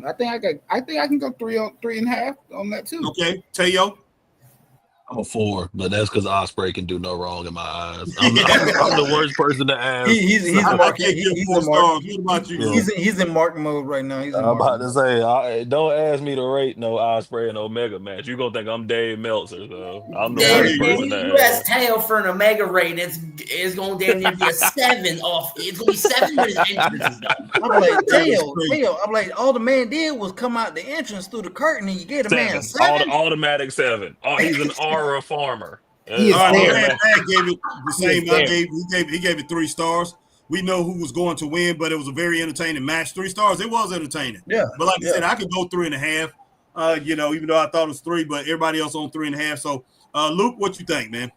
I think I can go 3.5 on that too. Okay, Teo. I'm a 4, but that's because Ospreay can do no wrong in my eyes. I'm the worst person to ask. He's in Mark. What about you? He's in Mark mode right now. I'm about to say, don't ask me to rate no Ospreay and Omega match. You're gonna think I'm Dave Meltzer, so I'm the worst person to you ask Teo for an Omega rate, it's gonna damn near be a 7 off. It's gonna be 7 when his entrance is done. I'm like, Teo. I'm like, all the man did was come out the entrance through the curtain, and you get a man 7. Automatic 7. Oh, he's an aura farmer. He is All right, there. my man Mag gave it the same. there. He gave it 3 stars. We know who was going to win, but it was a very entertaining match. 3 stars. It was entertaining. Yeah. But like I said, I could go 3.5. Even though I thought it was 3, but everybody else on 3.5. So, Luke, what you think, man?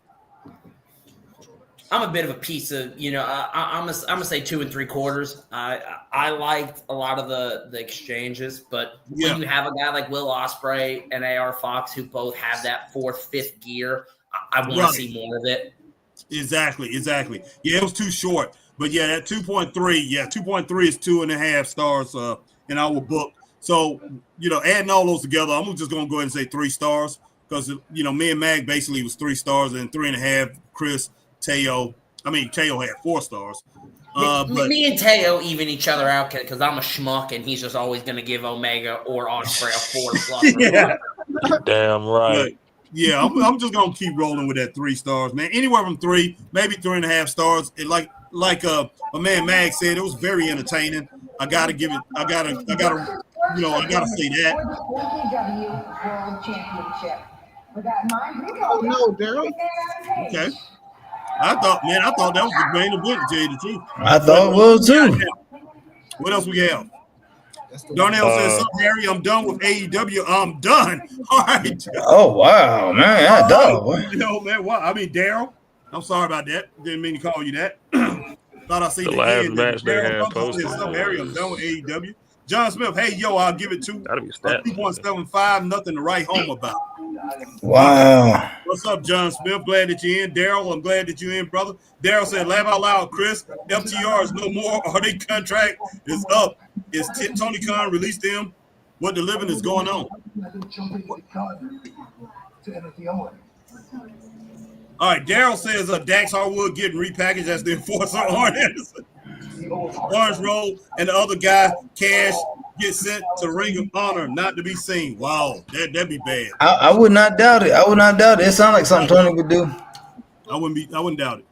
I'm a bit of a piece of, I'm gonna say 2 3/4. I liked a lot of the exchanges, but when you have a guy like Will Ospreay and AR Fox who both have that 4th, 5th gear, I want to see more of it. Exactly. Yeah, it was too short, but yeah, that 2.3. Yeah, 2.3 is 2.5 stars in our book. So adding all those together, I'm just gonna go ahead and say 3 stars because me and Mag basically was 3 stars and 3.5. Chris. Teo had 4 stars. But me and Teo even each other out because I'm a schmuck and he's just always going to give Omega or Ospreay a 4+. Yeah. Damn right. Yeah, I'm just gonna keep rolling with that 3 stars, man. Anywhere from 3, maybe 3.5 stars. It like my man Mag said, it was very entertaining. I gotta give it. I gotta say that. World Championship. Oh no, Daryl. Okay. I thought that was the main event, to tell you the truth. I thought it was too. What else we have? Darnell says, Harry, I'm done with AEW. I'm done. All right. Oh, wow, man. I done. Man, what? I mean, Daryl, I'm sorry about that. Didn't mean to call you that. Thought I seen the last match they had posted. Harry, I'm done with AEW. John Smith, hey, yo, I'll give it 2.75, nothing to write home about. Wow. What's up, John Smith? Glad that you're in. Daryl, I'm glad that you're in, brother. Daryl said, laugh out loud, Chris. FTR is no more. Our contract is up. Is Tony Khan released them? What the living is going on? All right, Daryl says Dax Harwood getting repackaged as the enforcer Orange Roll, and the other guy, Cash, gets sent to Ring of Honor, not to be seen. Wow, that'd be bad. I would not doubt it. It sounds like something Tony would do. I wouldn't doubt it.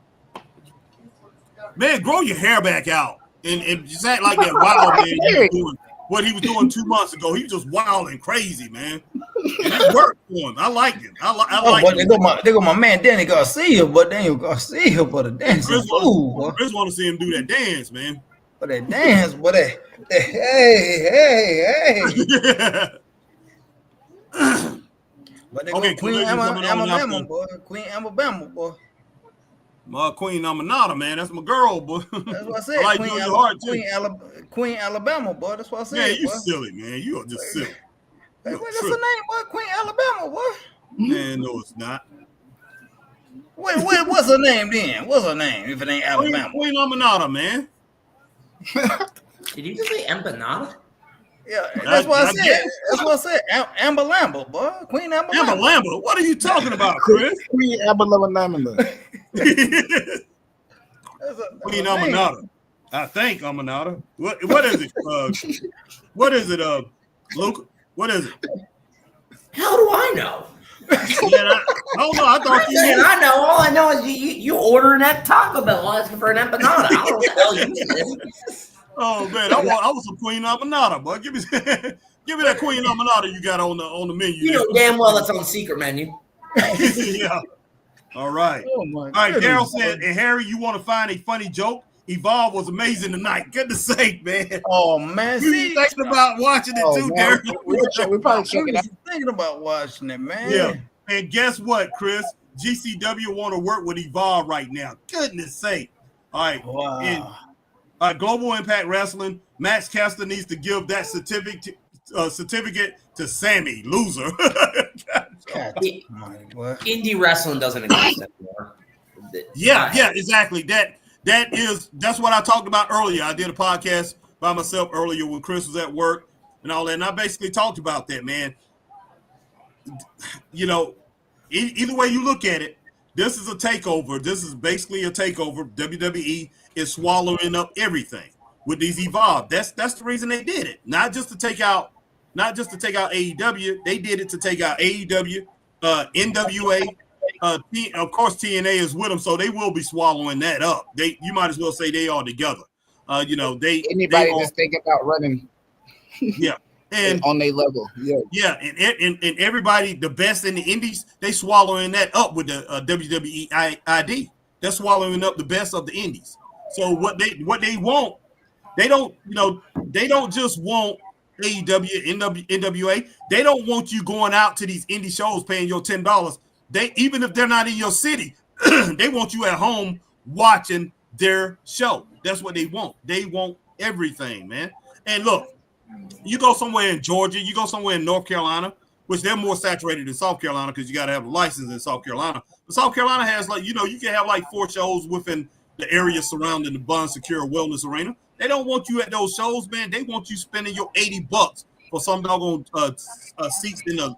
Man, grow your hair back out and just act like that wild man you were doing. What he was doing 2 months ago, he was just wild and crazy, man. And it worked for him. I liked it. I like it. They go my man Danny Garcia, but Daniel Garcia for the dance. Chris want to see him do that dance, man. For that dance, but hey. But they okay, Queen Alabama, boy. Queen Alabama, boy. My Queen Amanada, man. That's my girl, boy. That's what I said. I like Queen, heart, Queen Alabama, boy. That's what I said. Man, you silly, man. You are just silly. Hey, what's her name, boy? Queen Alabama, boy. Man, no, it's not. What's her name then? What's her name if it ain't Alabama? Queen Amanada, man. Did you just say empanada? Yeah, that's what I said. That's what I said. Amber Lambert, boy. Queen Amber Lambert. Amber Lambert? What are you talking about, Chris? Queen Amber Lambert. Queen Amanada. I think Amanada. What is it? What is it, Luke? What is it? How do I know? Man, I don't know. I thought you knew. I know. All I know is you ordering at Taco Bell asking for an empanada. I don't know what the hell you did. Oh man, I was a Queen Amanada, boy. Give me that Queen Amanada you got on the menu. You know damn well it's on the secret menu. Yeah. All right. Oh my All right. goodness. Daryl said, and Harry, you want to find a funny joke? Evolve was amazing tonight. Goodness sake, man. Oh man, You thinking about watching it too, man. Daryl? We probably check it out. thinking about watching it, man. Yeah. And guess what, Chris? GCW want to work with Evolve right now. Goodness sake. All right. Wow. And, Global Impact Wrestling, Max Caster needs to give that certificate to Sammy, loser. God, Indie wrestling doesn't exist anymore. Yeah, exactly. That's what I talked about earlier. I did a podcast by myself earlier when Chris was at work and all that, and I basically talked about that, man. You know, either way you look at it, this is a takeover. This is basically a takeover. WWE is swallowing up everything with these Evolve. That's the reason they did it. Not just to take out AEW. They did it to take out AEW, NWA. Of course, TNA is with them, so they will be swallowing that up. You might as well say they are together. Anybody just think about running. Yeah, And on their level. Yeah, and everybody, the best in the indies, they swallowing that up with the WWE ID. They're swallowing up the best of the indies. So what they want, they don't just want AEW, NWA. They don't want you going out to these indie shows paying your $10. They, even if they're not in your city, they want you at home watching their show. That's what they want. They want everything, man. And look, you go somewhere in Georgia, you go somewhere in North Carolina, which they're more saturated than South Carolina because you got to have a license in South Carolina. But South Carolina has, like, you can have like 4 shows within the area surrounding the Bond Secure Wellness Arena. They don't want you at those shows, man. They want you spending your $80 for some doggone seats in the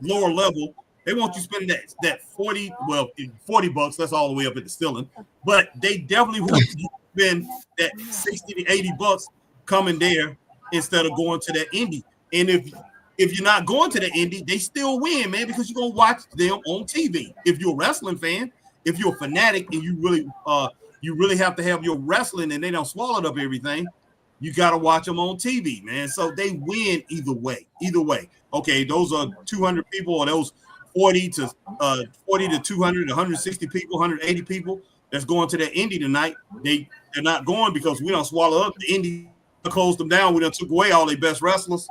lower level. They want you spending that $40. That's all the way up at the Stilling. But they definitely want you to spend that $60 to $80 coming there instead of going to that indie. And if you're not going to the indie, they still win, man, because you're gonna watch them on TV. If you're a wrestling fan, if you're a fanatic and you really have to have your wrestling and they don't swallow up everything, you got to watch them on TV, man. So they win either way. Okay, those are 200 people, or those 40 to 200, 160 people, 180 people that's going to that indie tonight. They're not going because we don't swallow up the indie. Closed them down. We done took away all their best wrestlers.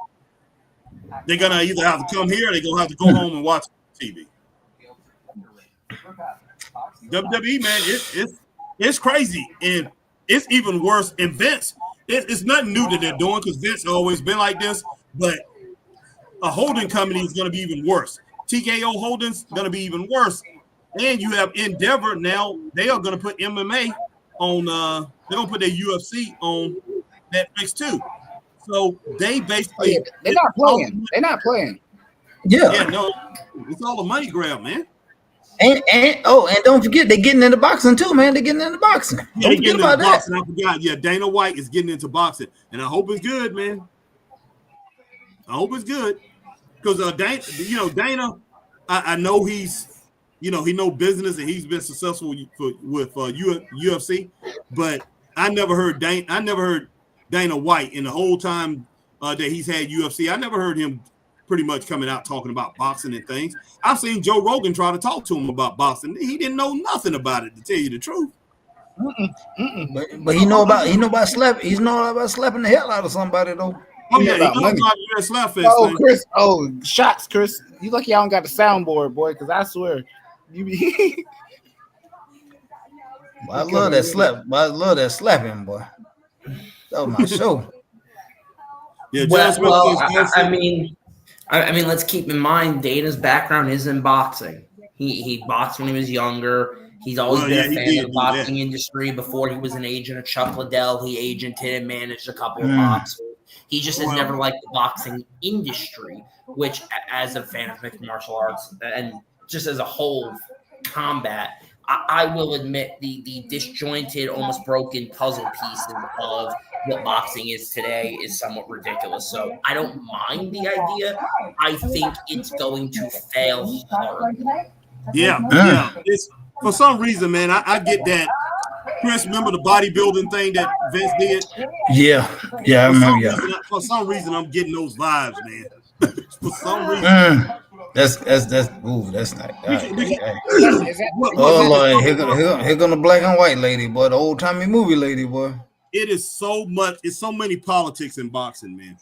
They're gonna either have to come here, or they're gonna have to go home and watch TV. WWE, man, it's crazy, and it's even worse. And Vince, it's nothing new that they're doing because Vince has always been like this. But a holding company is gonna be even worse. TKO Holdings gonna be even worse, and you have Endeavor now. They are gonna put MMA on. They're gonna put their UFC on Netflix too. So they basically they're not playing. They're not playing. Yeah, no, it's all a money grab, man. And don't forget they're getting into boxing too, man. They're getting into boxing. Yeah, Don't forget about that. I forgot. Yeah, Dana White is getting into boxing, and I hope it's good, man. I hope it's good because Dana, I know he's, he know business and he's been successful with UFC, but I never heard Dana White in the whole time that he's had UFC. I never heard him pretty much coming out talking about boxing and things. I've seen Joe Rogan try to talk to him about boxing. He didn't know nothing about it, to tell you the truth. But he know about slapping. He's know about slapping the hell out of somebody though. Oh yeah, he knows about the slap fest Oh, thing. Chris. Oh, shots, Chris. You lucky I don't got the soundboard, boy, because I swear you be. I love that slap. I love that slapping, boy. That was my show. Yeah, I mean, let's keep in mind Dana's background is in boxing. He boxed when he was younger. He's always been a fan of the boxing industry. Before he was an agent of Chuck Liddell, he agented and managed a couple of boxers. He just has never liked the boxing industry, which, as a fan of mixed martial arts and just as a whole combat, I will admit the disjointed, almost broken puzzle pieces of what boxing is today is somewhat ridiculous. So I don't mind the idea. I think it's going to fail hard. Yeah. It's for some reason, man. I get that. Chris, remember the bodybuilding thing that Vince did? Yeah, I remember. For some reason, I'm getting those vibes, man. For some reason. That's not. Oh Lord, here gonna the black and white lady, boy, the old timey movie lady, boy. It is so much. It's so many politics in boxing, man.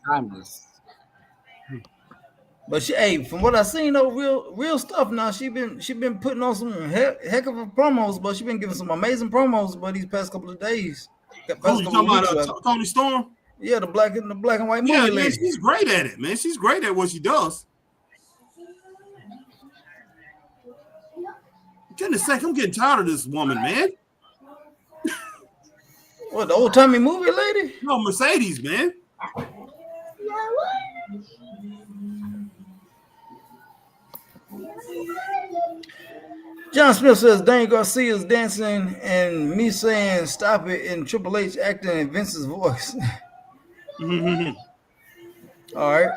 But from what I seen, though, real stuff. Now she been putting on some heck of a promos, but she been giving some amazing promos, but these past couple of days. Who you talking about? Tony Storm? Yeah, the black and white movie lady. Man, she's great at it, man. She's great at what she does. Goodness sake, I'm getting tired of this woman, man. What, the old timey movie lady? No, Mercedes, man. John Smith says Dane Garcia's dancing and me saying stop it and Triple H acting in Vince's voice. All right.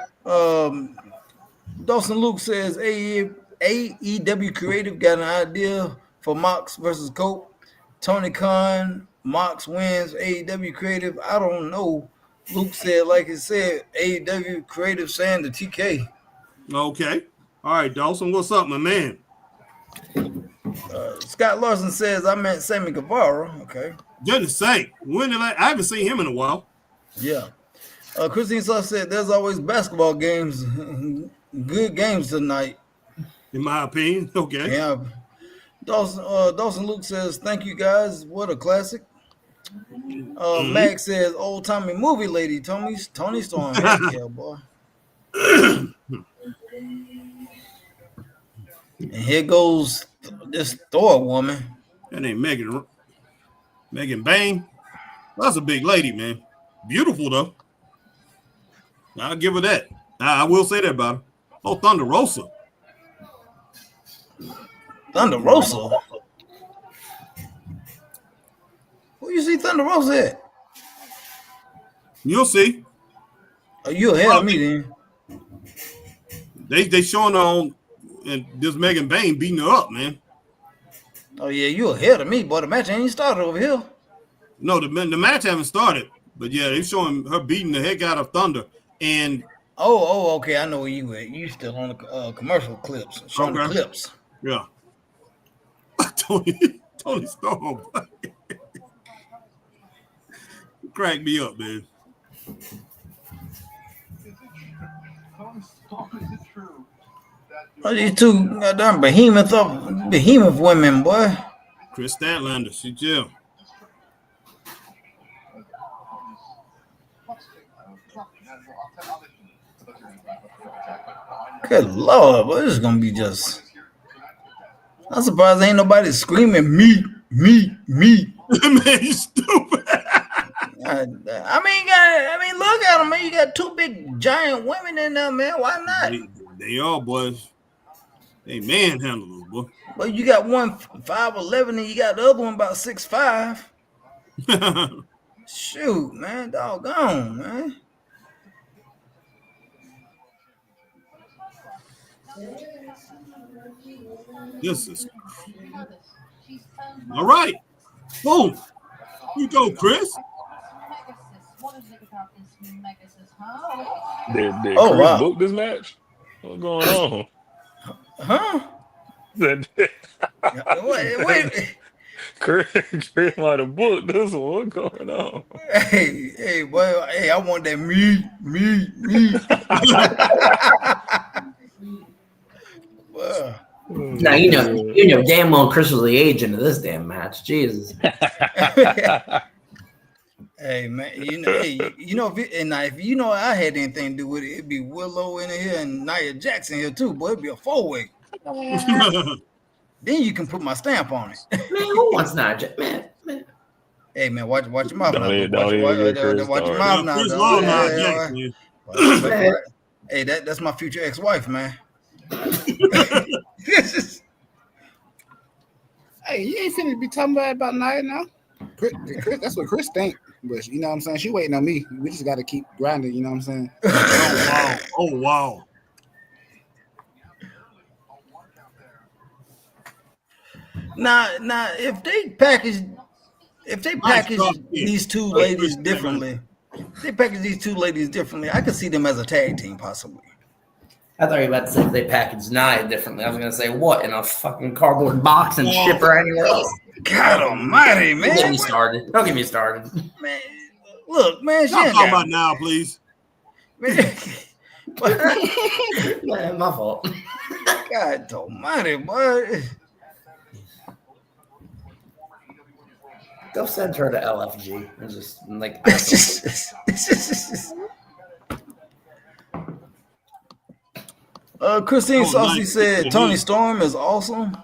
Dawson Luke says AEW Creative got an idea for Mox versus Cope. Tony Khan, Mox wins. AEW Creative, I don't know. Luke said, like he said, AEW creative saying to TK. Okay. All right, Dawson. What's up, my man? Scott Larson says, I meant Sammy Guevara. Okay. Just say, I haven't seen him in a while. Yeah. Christine Sauce said, there's always basketball games. Good games tonight. In my opinion. Okay. Yeah. Dawson Luke says, thank you guys. What a classic. Max says, old timey movie lady, Tony Storm. Heck yeah, boy. And here goes this Thor woman. That ain't Megan Bain. That's a big lady, man. Beautiful though. I'll give her that. I will say that about her. Oh, Thunder Rosa. Thunder Rosa. Who you see Thunder Rosa at? You'll see. Oh, you ahead of me then. They showing her on and this Megan Bain beating her up, man. Oh yeah, you ahead of me, boy. The match ain't started over here. No, the match haven't started, but yeah, they showing her beating the heck out of Thunder. And okay, I know where you at. You still on the commercial clips, showing the clips. Yeah. Tony Storm. Crack me up, man. Oh, these two goddamn behemoth women, boy. Chris Statlander, she Jill. Good Lord, boy, this is gonna be just. I'm surprised ain't nobody screaming meat. Man, you stupid. I mean, look at them, man. You got two big giant women in there, man. Why not? They are, boys. They manhandlers, boy. Well, you got one 5'11", and you got the other one about 6'5". Shoot, man, doggone, man. This is all right. Boom. You go, Chris. Did Oh, Chris wow. book this match? What's going on? Huh? Wait. Chris might have booked this one. What's going on? Hey, boy. Hey, I want that meat. Well, Now you know damn well Chris was the agent of this damn match. Jesus. hey man, if you know I had anything to do with it, it'd be Willow in here and Nia Jackson here too, boy. It'd be a 4-way. Then you can put my stamp on it. Man, who wants Nia Jackson? Man. Hey man, watch your mouth now. Watch your mouth now. Chris love Nia Jackson. Hey, that's my future ex-wife, man. Hey, you ain't finna be talking about Nia now. Chris, that's what Chris think. But you know what I'm saying? She waiting on me. We just got to keep grinding. You know what I'm saying? Oh, wow. Now, if they package these two ladies differently, I could see them as a tag team possibly. I thought you were about to say if they packaged Nia differently. I was gonna say what in a fucking cardboard box and ship her anywhere else. God Almighty, man! Don't get me started. Man, look, man. Stop talking about now, please. Man, My fault. God Almighty, boy. Go send her to LFG and just like. Christine Saucy said Tony Storm is awesome.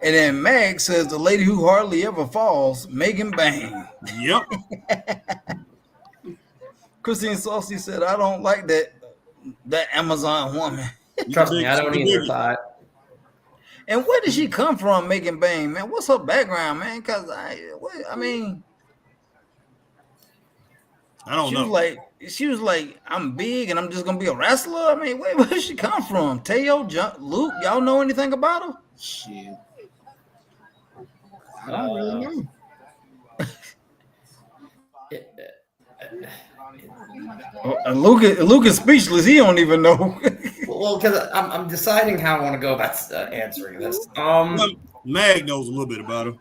And then Mag says the lady who hardly ever falls, Megan Bain. Yep. Christine Saucy said, I don't like that Amazon woman. Trust me, I don't either. Thought. And where did she come from, Megan Bain, man? What's her background, man? Because I don't know. She was like, I'm big and I'm just gonna be a wrestler. I mean, where did she come from? Teo, Luke, y'all know anything about her? Shit. I don't really know. Luke is speechless. He don't even know. Well, because I'm deciding how I want to go about answering this. Mag knows a little bit about her.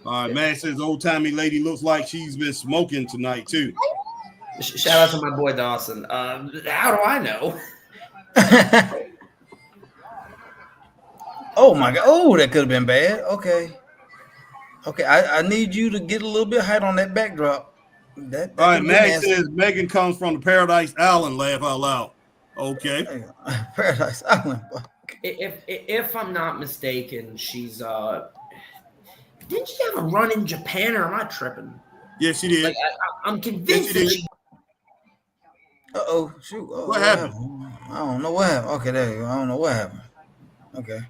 All right, Mag says old timey lady looks like she's been smoking tonight too. Shout out to my boy Dawson. How do I know? Oh my god! Oh, that could have been bad. Okay. I need you to get a little bit height on that backdrop. That all right, Mag says Megan comes from the Paradise Island. Laugh out loud. Okay. Paradise Island. If I'm not mistaken, she's didn't she have a run in Japan, or am I tripping? Yes, she did. Like, I'm convinced that she. Shoot! What happened? I don't know what happened. Okay, there you go. I don't know what happened. Okay.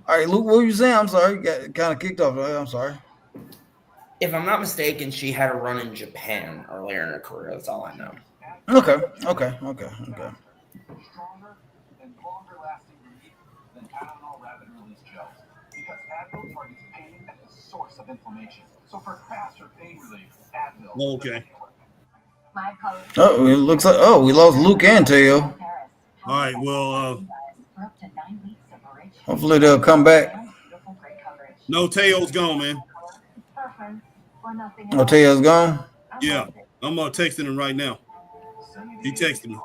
All right, Luke, what were you saying? I'm sorry. Got kind of kicked off. I'm sorry. If I'm not mistaken, she had a run in Japan earlier in her career. That's all I know. Okay. Okay. Oh, it looks like we lost Luke and Tail. All right. Well, hopefully they'll come back. no, Tail's gone, man. Oh, Tail's gone. Yeah, I'm texting him right now. He texted me.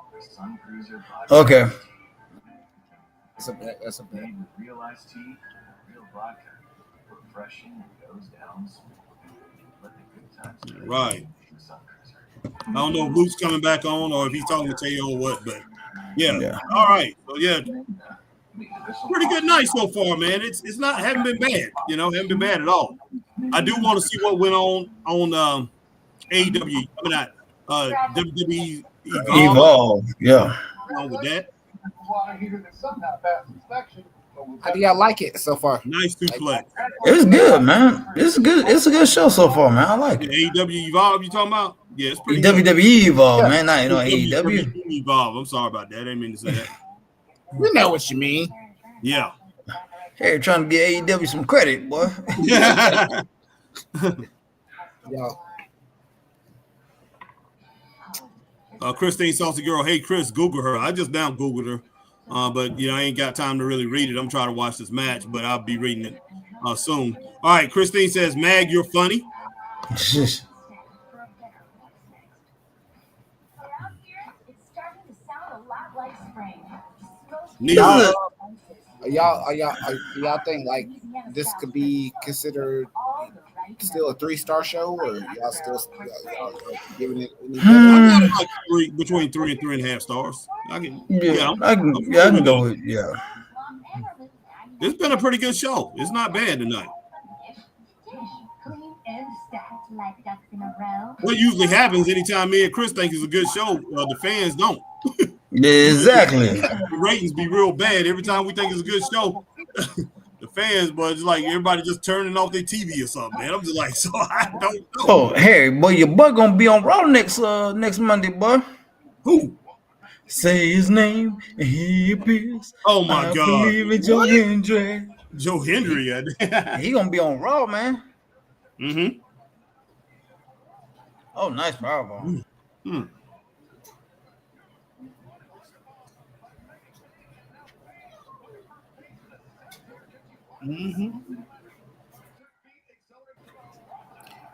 Okay. That's a bet. Right. I don't know if Luke's coming back on or if he's talking to Tail or what, but yeah. All right. So yeah, pretty good night so far, man. It's not haven't been bad, haven't been bad at all. I do want to see what went on AEW. I mean, not WWE Evolve. Yeah. With that. How do y'all like it so far? Nice suplex. It's good, man. It's good. It's a good show so far, man. I like it. AEW Evolve, you talking about? Yeah, it's pretty WWE good. Evolve, man. Not AEW. Evolve. I'm sorry about that. I didn't mean to say that. We know what you mean. Yeah. Hey, trying to get AEW some credit, boy. Yeah. Christine Saucy Girl. Hey, Chris, Google her. I just now Googled her. But I ain't got time to really read it. I'm trying to watch this match, but I'll be reading it soon. All right, Christine says, Mag, you're funny. Y'all think like this could be considered still a 3-star show, or y'all still giving it any better? Like between 3 and 3.5 stars. I can go with It's been a pretty good show. It's not bad tonight. What usually happens anytime me and Chris think it's a good show, the fans don't. Exactly. The ratings be real bad every time we think it's a good show. The fans, but it's like everybody just turning off their TV or something, man. I'm just like, so I don't know. Oh, Harry, boy, your boy gonna be on Raw next Monday, boy. Who? Say his name and he appears. Oh my God! I believe in Joe Hendry. Joe Hendry, he gonna be on Raw, man. Mm-hmm. Oh, nice powerbomb. Mm-hmm. Mm-hmm.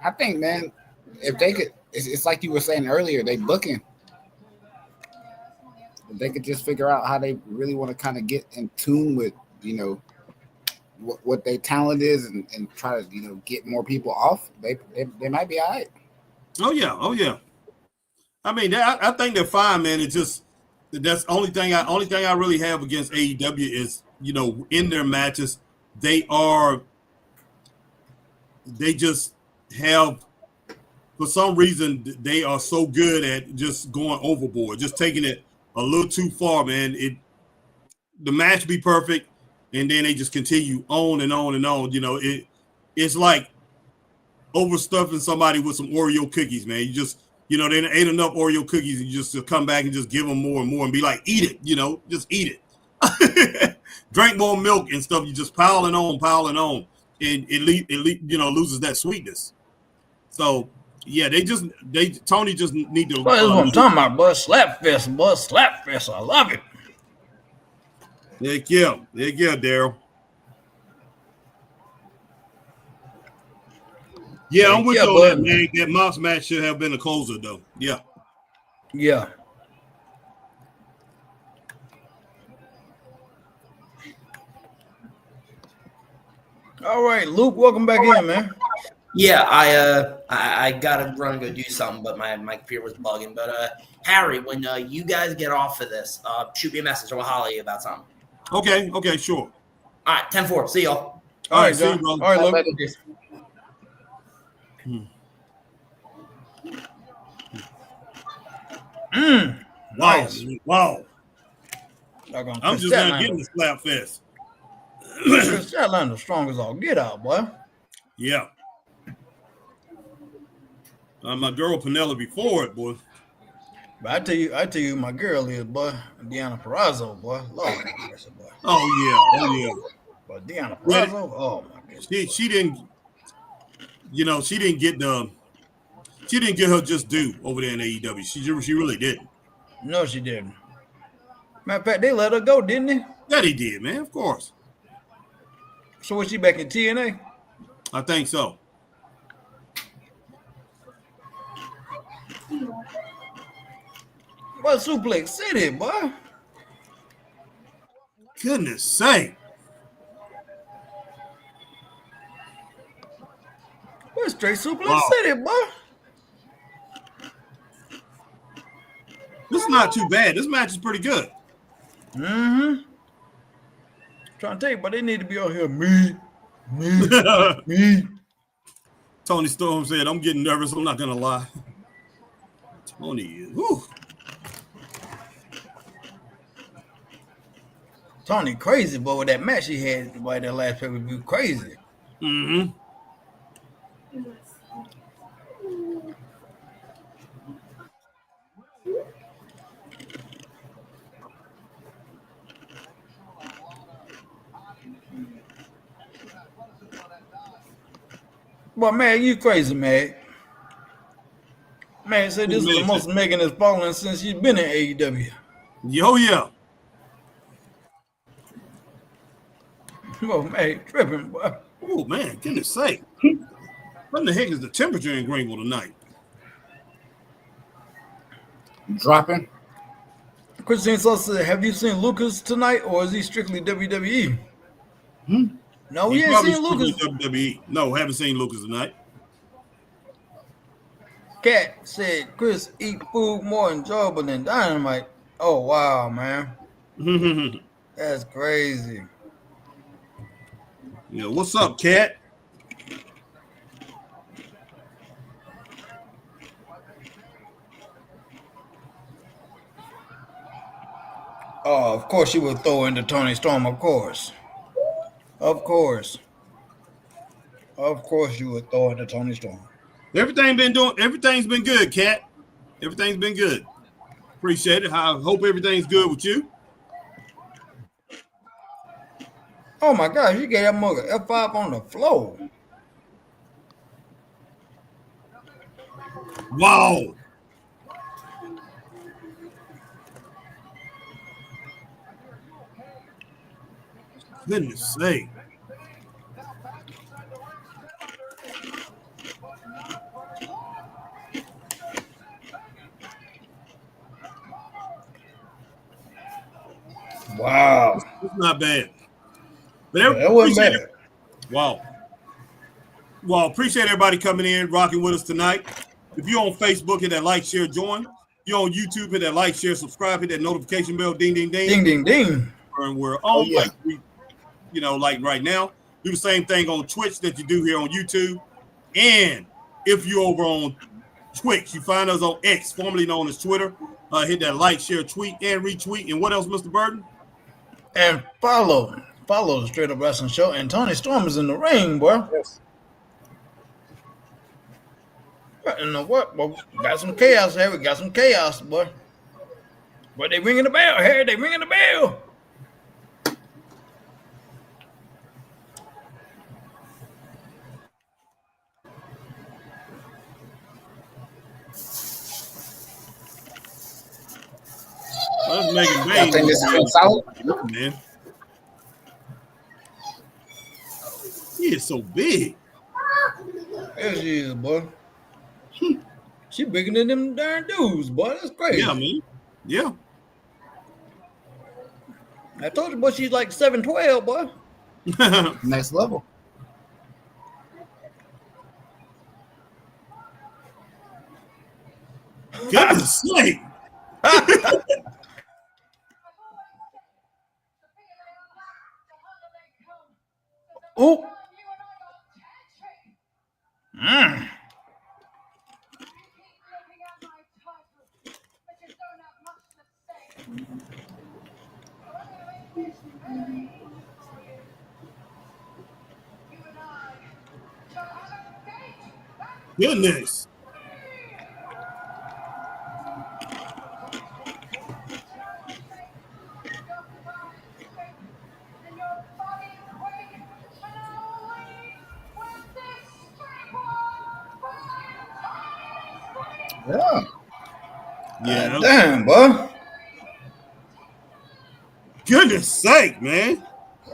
I think, man, if they could, it's like you were saying earlier, they booking. If they could just figure out how they really want to kind of get in tune with, what their talent is and try to, get more people off, they might be all right. Oh yeah. I mean, I think they're fine, man. It's just that's the only thing I really have against AEW is, in their matches, they just have, for some reason, they are so good at just going overboard, just taking it a little too far, man. The match be perfect, and then they just continue on and on and on. It's like overstuffing somebody with some Oreo cookies, man. You just, they ate enough Oreo cookies, and you just come back and just give them more and more and be like, eat it, just eat it. Drink more milk and stuff. You just piling on, and it loses that sweetness. So Yeah, Tony just need to. Boy, that's what I'm talking about, boy. Slap fest, boy. Slap fest. I love it. Heck yeah, Daryl. Yeah, I'm with you on that, man. That Mox match should have been a closer, though. Yeah. Yeah. All right, Luke, welcome back in, man. Yeah, I gotta run and go do something, but my computer was bugging. But Harry, when you guys get off of this, shoot me a message. I'll holler at you about something. Okay, sure. All right, 10-4. See y'all. All right, see you, brother. All right, Luke. Nice. Wow. I'm just not getting the slap fest. Chris Statlander strong as all get out, boy. Yeah. My girl Penelope Ford, boy. But I tell you, my girl is, boy, Deanna Purrazzo, boy. Lord have mercy, boy. Oh yeah. But Deanna Purrazzo, oh my goodness. She didn't, she didn't get her just due over there in AEW. She really didn't. No, she didn't. Matter of fact, they let her go, didn't they? Yeah, they did, man. Of course. So was she back in TNA? I think so. What Suplex City, boy? Goodness sake. What straight Suplex City, boy? This is not too bad. This match is pretty good. Mm-hmm. Trying to tell you, but they need to be on here. Me. Tony Storm said, I'm getting nervous. I'm not going to lie. Tony is. Whew. Tony crazy, boy, with that match he had by that last pay-per-view. Crazy. Mm-hmm. Boy, man, you crazy, man. Man said this is the most Megan has fallen since she's been in AEW. Yo, yeah. Oh, man, tripping, boy. Oh, man, goodness sake. What in the heck is the temperature in Greenville tonight? Dropping. Christine Sosa said, have you seen Lucas tonight, or is he strictly WWE? No, we ain't seen Lucas. WWE. No, haven't seen Lucas tonight. Cat said, Chris, eat food more enjoyable than Dynamite. Oh, wow, man. That's crazy. Yeah, what's up, Cat? Oh, of course you would throw into Tony Storm, of course. Of course. Of course you would throw into Tony Storm. Everything's been good, Cat. Everything's been good. Appreciate it. I hope everything's good with you. Oh my gosh, you gave that mugger F5 on the floor. Wow. Goodness sake. Wow. It's not bad. But that wasn't bad. Wow. Well, appreciate everybody coming in, rocking with us tonight. If you're on Facebook, hit that like, share, join. If you're on YouTube, hit that like, share, subscribe, hit that notification bell, ding, ding, ding. Ding, ding, ding. And we're on, like right now. Do the same thing on Twitch that you do here on YouTube. And if you're over on Twitch, you find us on X, formerly known as Twitter. Hit that like, share, tweet, and retweet. And what else, Mr. Burton? And follow the Straight Up Wrestling Show. And Tony Storm is in the ring, boy. Yes. You know what? Well, got some chaos here. We got some chaos, boy. But they ringing the bell, Harry. They ringing the bell. Megan I Bain. think this is pretty solid. Man. He is so big. There she is, boy. She bigger than them darn dudes, boy. That's crazy. Yeah, man. Yeah. I told you, boy, she's like 7'12", boy. Next level. Goodness sake. Oh. Mm. Goodness. Yeah. Yeah. Damn, boy. Goodness sake, man.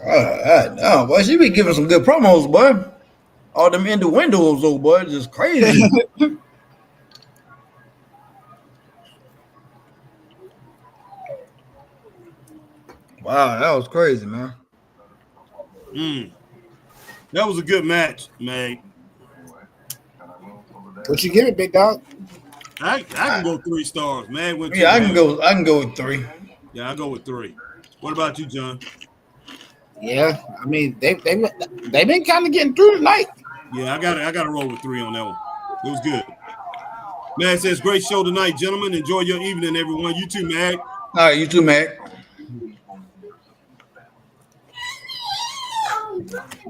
No, boy, she be giving some good promos, boy. All them innuendos, though, boy, just crazy. Wow, that was crazy, man. That was a good match, man. What you give it, big dog? I can go 3 stars, man. Yeah, I can go with 3. Yeah, I go with 3. What about you, John? Yeah, I mean they've been kind of getting through tonight. Yeah, I gotta roll with 3 on that one. It was good. Mag says, great show tonight, gentlemen. Enjoy your evening, everyone. You too, Mag. All right, you too, Mac.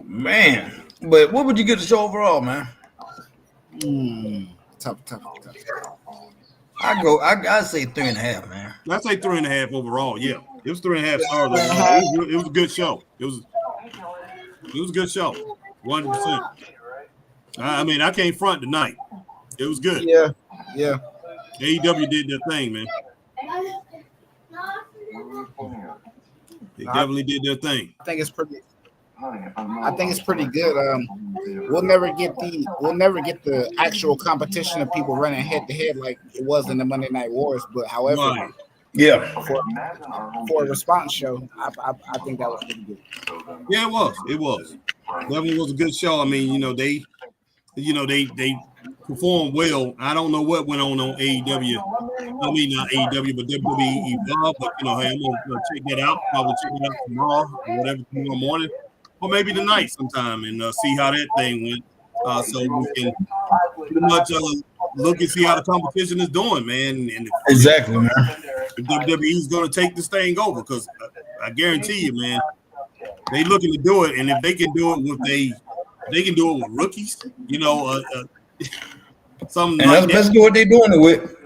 Man, but what would you get the show overall, man? Tough. I say 3.5, man. I'd say 3.5 overall. Yeah, it was 3.5 stars overall. It was a good show. It was a good show. 100%. I mean, I can't front tonight. It was good. Yeah. AEW did their thing, man. They definitely did their thing. I think it's pretty good. We'll never get the actual competition of people running head to head like it was in the Monday Night Wars. But however, Right. Yeah. for a response show, I think that was pretty good. Yeah, it was. Definitely was a good show. I mean, they performed well. I don't know what went on AEW. I mean, not AEW, but WWE Evolve. But hey, I'm gonna check that out. Probably check it out tomorrow or whatever, tomorrow morning, or maybe tonight sometime, and see how that thing went. So we can pretty much look and see how the competition is doing, man. And Exactly, man. if WWE is going to take this thing over, because I guarantee you, man, they looking to do it, and if they can do it with they can do it with rookies, something And like that's that. basically what they're doing it with.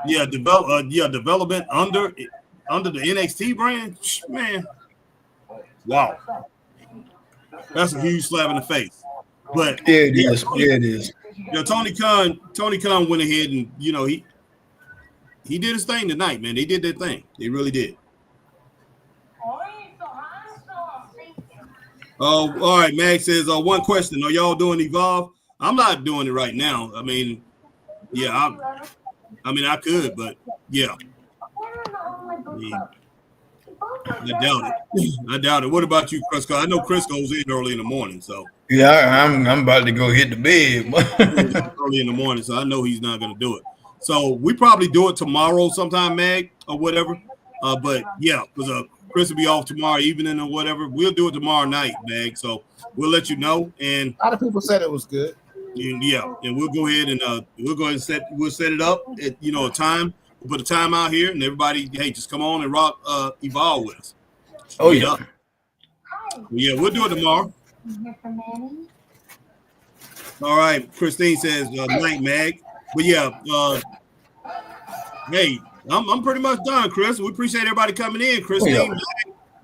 Yeah, development under the NXT brand, man. Wow, that's a huge slap in the face. But Yeah, it is. Yeah, it is. Tony Khan went ahead and he did his thing tonight, man. They did their thing. They really did. Oh, all right. Mag says, one question: are y'all doing Evolve? I'm not doing it right now. I mean, yeah, I could, but yeah. I doubt it. I doubt it. What about you, Crisco? I know Chris goes in early in the morning, so Yeah, I'm about to go hit the bed. early in the morning, so I know he's not going to do it. So we probably do it tomorrow sometime, Mag, or whatever. But yeah, because Chris will be off tomorrow evening or whatever. We'll do it tomorrow night, Mag. So we'll let you know. And A lot of people said it was good. yeah, and we'll go ahead and set it up at a time. We'll put a time out here, and everybody, hey, just come on and rock Evolve with us. Oh yeah. Yeah, we'll do it tomorrow. All right, Christine says night, Mag. But yeah, hey, I'm pretty much done, Chris. We appreciate everybody coming in, Christine. Mag.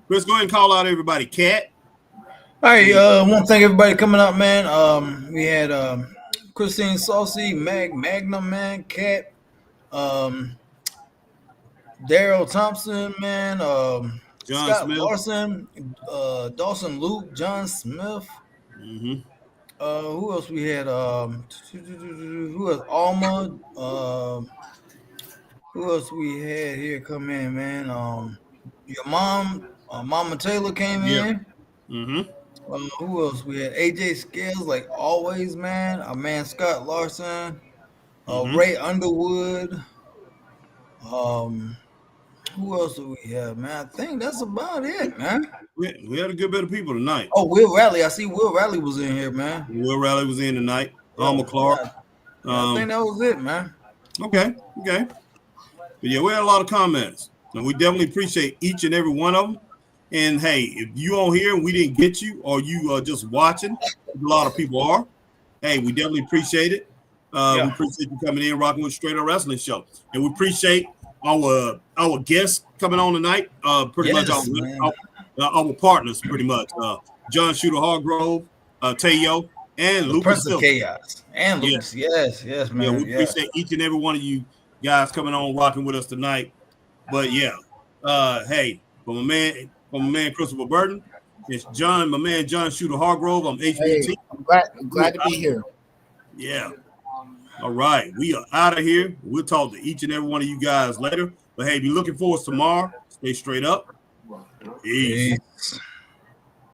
Chris, go ahead and call out everybody. Cat. All right, want to thank everybody coming out, man. We had Christine Saucy, Magnum, man, Cat, Daryl Thompson, man. John Scott Smith. Larson, Dawson Luke, John Smith. Mm-hmm. Who else we had? Who else? Alma. Who else we had here come in, man? Your mom, Mama Taylor came Yeah. in. Mm-hmm. Who else we had? AJ Scales, like always, man. Man Scott Larson. Mm-hmm. Ray Underwood. Who else do we have, man? I think that's about it, man. We had a good bit of people tonight. Oh, Will Riley. I see Will Riley was in here, man. Will Riley was in tonight. Yeah, Alma Clark. I think that was it, man. Okay. But yeah, we had a lot of comments. And we definitely appreciate each and every one of them. And hey, if you on here and we didn't get you, or you are just watching, a lot of people are. Hey, we definitely appreciate it. We appreciate you coming in, rocking with Straight Up Wrestling Show, and we appreciate our guests coming on tonight. Pretty much our partners, pretty much. John Shooter Hargrove, Teo, and The Lucas Prince of Silver. Chaos. And Lucas. Yes, man. Yeah, we appreciate each and every one of you guys coming on, rocking with us tonight. But yeah, hey, for my man Christopher Burton, it's my man John Shooter Hargrove. I'm HBT. Hey, I'm glad to be here. Yeah. All right. We are out of here. We'll talk to each and every one of you guys later. But hey, be looking for us tomorrow. Stay straight up. Peace.